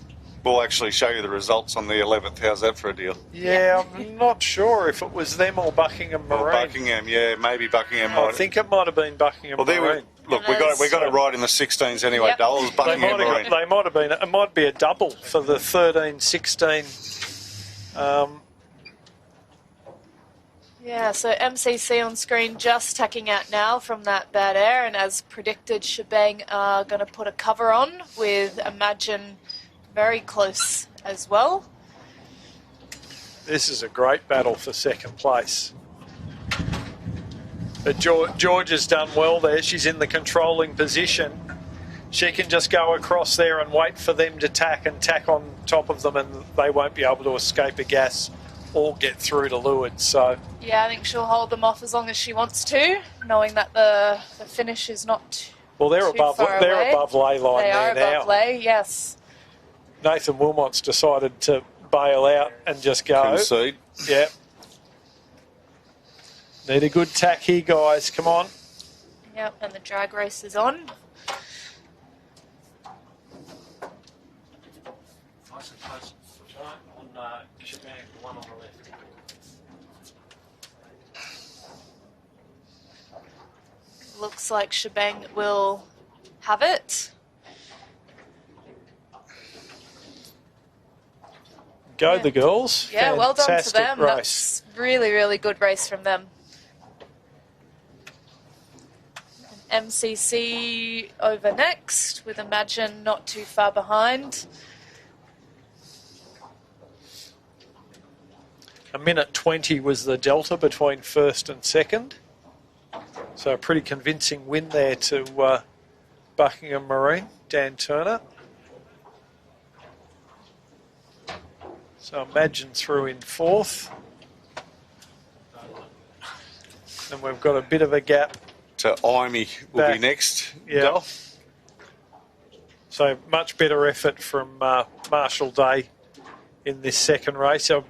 we'll actually show you the results on the 11th. How's that for a deal? Yeah, I'm not sure if it was them or Buckingham Marine. Or Buckingham, yeah, maybe Buckingham. I think it might have been Buckingham Well, there Marine. look, we got it right in the 16s anyway. Yep. Dole. It was They Buckingham might, Marine. have, they might have been. It might be a double for the 13-16. Yeah, so MCC on screen just tacking out now from that bad air, and as predicted, Shebang are going to put a cover on with Imagine very close as well. This is a great battle for second place. But George has done well there. She's in the controlling position. She can just go across there and wait for them to tack on top of them, and they won't be able to escape a gas or get through to leeward. So Yeah, I think she'll hold them off as long as she wants to, knowing that the finish is not well, they're too far away. above ley line They there are now. above ley, yes. Nathan Wilmot's decided to bail out and just go. Concede. Yeah. Need a good tack here, guys. Come on. Yep, and the drag race is on. Nice and close. Right on Shebang, the one on the left. Looks like Shebang will have it. Go the girls. Yeah, well done to Fantastic them. race. That's really, really good race from them. MCC over next with Imagine not too far behind. A minute 20 was the delta between first and second. So a pretty convincing win there to Buckingham Marine, Dan Turner. So Imagine through in fourth. And we've got a bit of a gap. So Imey will Back. be next. Yeah. Dole. So much better effort from Marshall Day in this second race. So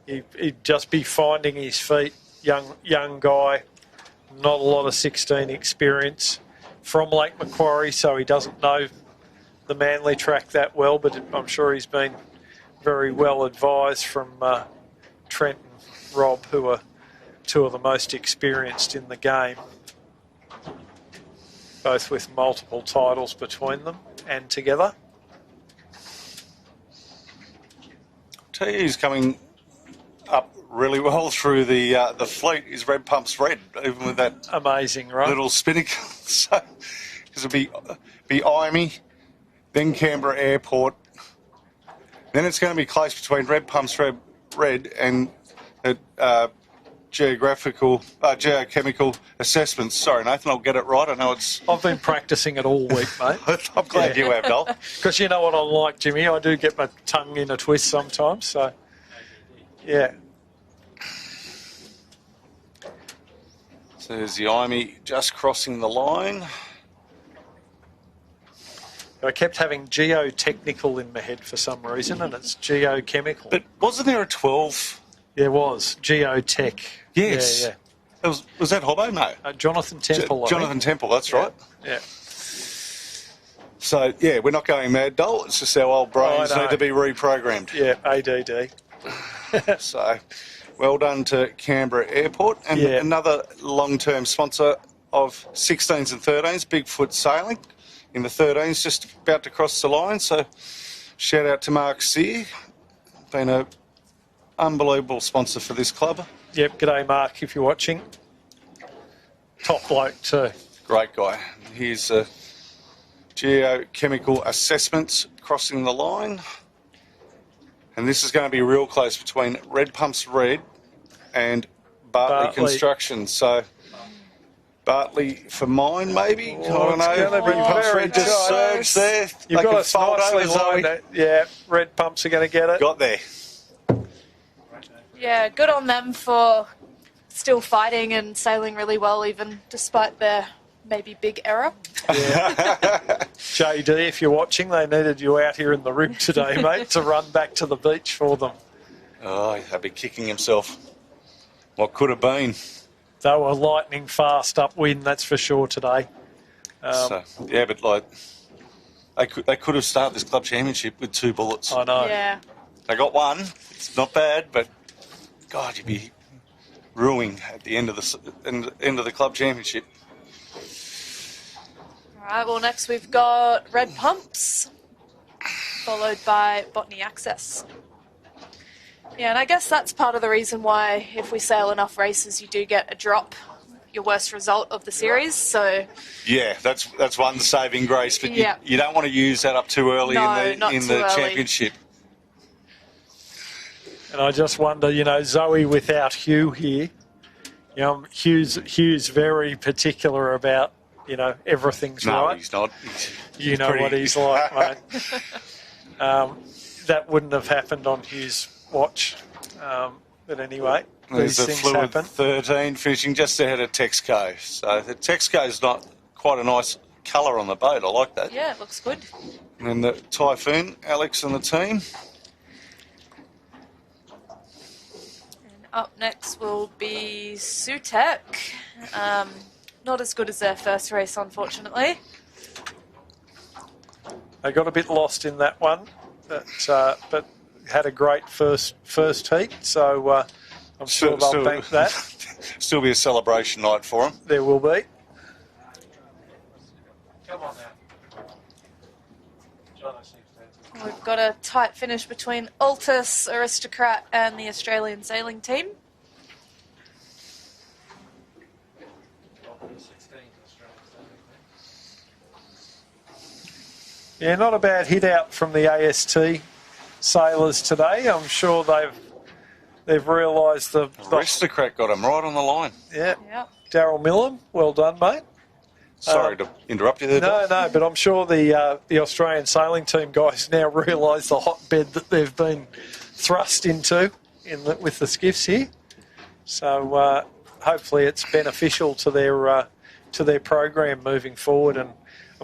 he'd just be finding his feet. Young guy, not a lot of 16 experience from Lake Macquarie, so he doesn't know the Manly track that well, but I'm sure he's been very well advised from Trent and Rob, who are two of the most experienced in the game, both with multiple titles between them and together. Tell you who's coming up really well through the fleet is Red Pumps Red, even with that Amazing, right? little spinning. So, because it'll be Imey, then Canberra Airport, then it's going to be close between Red Pumps Red and geochemical assessments. Sorry, Nathan, I'll get it right. I know it's. I've been practicing it all week, mate. I'm glad you have, Dole. Because you know what I'm like, Jimmy. I do get my tongue in a twist sometimes. So, yeah. So there's the Imey just crossing the line. I kept having geotechnical in my head for some reason, and it's geochemical. But wasn't there a 12? There was geotech. Yes. Yeah, yeah. Was that Hobbo? No. Jonathan Temple. I Jonathan think. Temple, that's right. Yeah. So, yeah, we're not going mad, Dole. It's just our old brains I know. need to be reprogrammed. Yeah, ADD. So, well done to Canberra Airport. And Yeah. another long-term sponsor of 16s and 13s, Bigfoot Sailing in the 13s, just about to cross the line. So, shout out to Mark Sear. Been an unbelievable sponsor for this club. Yep. G'day, Mark, if you're watching. Top bloke too. Great guy. Here's geochemical assessments crossing the line. And this is going to be real close between Red Pumps Red and Bartley Construction. So Bartley for mine, maybe. Oh, I don't know. it's gonna be Red Pumps very Red just close. surged there. You've They got can us fold nicely over, Zoe. lined. Yeah, Red Pumps are going to get it. Got there. Yeah, good on them for still fighting and sailing really well, even despite their maybe big error. JD, if you're watching, they needed you out here in the rim today, mate, to run back to the beach for them. Oh, he'll be kicking himself. What could have been. They were lightning fast upwind, that's for sure today. So, yeah, but like They could have started this club championship with 2 bullets. I know. Yeah. They got 1. It's not bad, but God, you'd be ruining at the end of the club championship. All right, well, next we've got Red Pumps, followed by Botany Access. Yeah, and I guess that's part of the reason why if we sail enough races, you do get a drop, your worst result of the series. So Yeah, that's one saving grace, but Yeah. you don't want to use that up too early No, in not the too early. championship. And I just wonder, Zoe without Hugh here, Hugh's very particular about, everything's No, right. he's not. You know pretty- what he's like, mate. That wouldn't have happened on Hugh's watch. But anyway, There's these a things Fluid happen. 13 finishing just ahead of Texco. So the Texco's not quite a nice colour on the boat. I like that. yeah, it looks good. And then the Typhoon, Alex and the team. And up next will be Sutek. Not as good as their first race, unfortunately. They got a bit lost in that one, but had a great first heat. So I'm sure they'll bank that. Still be a celebration night for them. There will be. Come on now. John, I seem to We've got a tight finish between Altus, Aristocrat, and the Australian sailing team. 16 Australian. Yeah, not a bad hit out from the AST sailors today. I'm sure they've realised the Aristocrat got him right on the line. yeah. Yeah. Daryl Millam, well done, mate. Sorry to interrupt you there, No, Doc. but I'm sure the Australian sailing team guys now realise the hotbed that they've been thrust into with the skiffs here. So hopefully it's beneficial to their program moving forward, and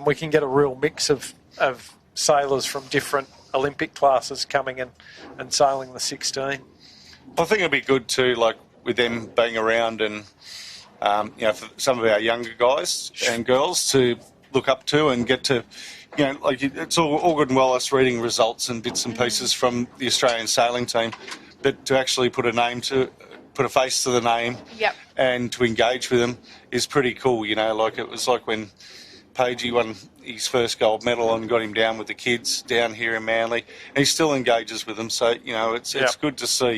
we can get a real mix of sailors from different Olympic classes coming in and sailing the 16. I think it'd be good too, like with them being around and for some of our younger guys and girls to look up to and get to, it's all good and well us reading results and bits and pieces from the Australian sailing team, but to actually put a face to the name Yep. and to engage with them is pretty cool. Like it was like when Pagey won his first gold medal and got him down with the kids down here in Manly, and he still engages with them. So it's good to see.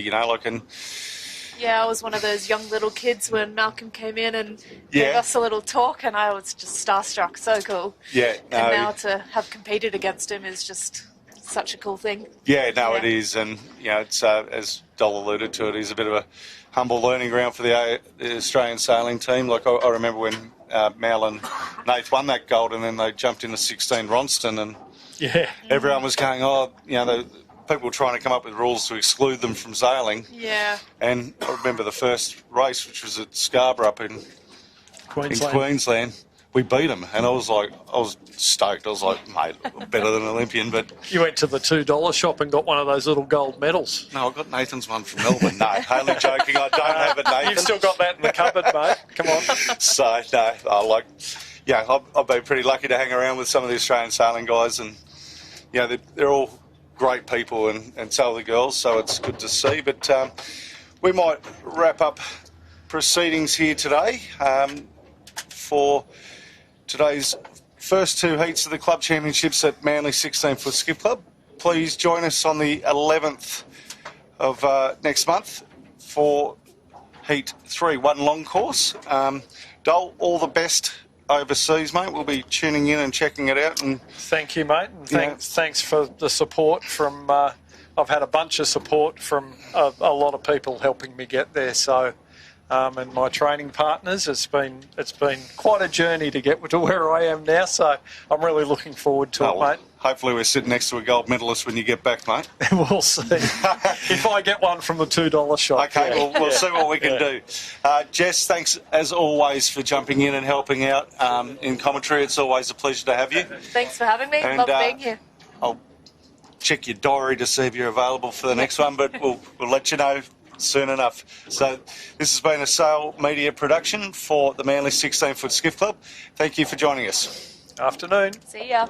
Yeah, I was one of those young little kids when Malcolm came in and gave Yeah. us a little talk, and I was just starstruck. So cool. Yeah, And now to have competed against him is just such a cool thing. Yeah, no, Yeah. it is, and it's as Dol alluded to, it is a bit of a humble learning ground for the Australian sailing team. Like I remember when Mal and Nath won that gold, and then they jumped into 16 Ronston, and Yeah. everyone was going, the people were trying to come up with rules to exclude them from sailing. Yeah. And I remember the first race, which was at Scarborough up in Queensland. We beat them, and I was stoked. I was like, mate, I'm better than an Olympian, but You went to the $2 shop and got one of those little gold medals. no, I got Nathan's one from Melbourne. No, only joking. I don't have it, Nathan. You've still got that in the cupboard, mate. Come on. So, no, I've been pretty lucky to hang around with some of the Australian sailing guys, and, they're all great people, and so are the girls, so it's good to see. But we might wrap up proceedings here today for today's first 2 heats of the club championships at Manly 16ft Skiff Club. Please join us on the 11th of next month for Heat 3, one long course. Dole, all the best overseas, mate. We'll be tuning in and checking it out. And Thank you, mate. And thanks for the support from... I've had a bunch of support from a lot of people helping me get there, so... and my training partners, it's been quite a journey to get to where I am now, so I'm really looking forward to it, mate. Hopefully we're sitting next to a gold medalist when you get back, mate. We'll see. If I get one from the $2 shop. Okay, yeah. we'll see what we can do. Jess, thanks as always for jumping in and helping out in commentary. It's always a pleasure to have you. Thanks for having me. And, Love being here. I'll check your diary to see if you're available for the next one, but we'll let you know soon enough. So this has been a Sail Media production for the Manly 16ft Skiff Club. Thank you for joining us. Afternoon. See ya.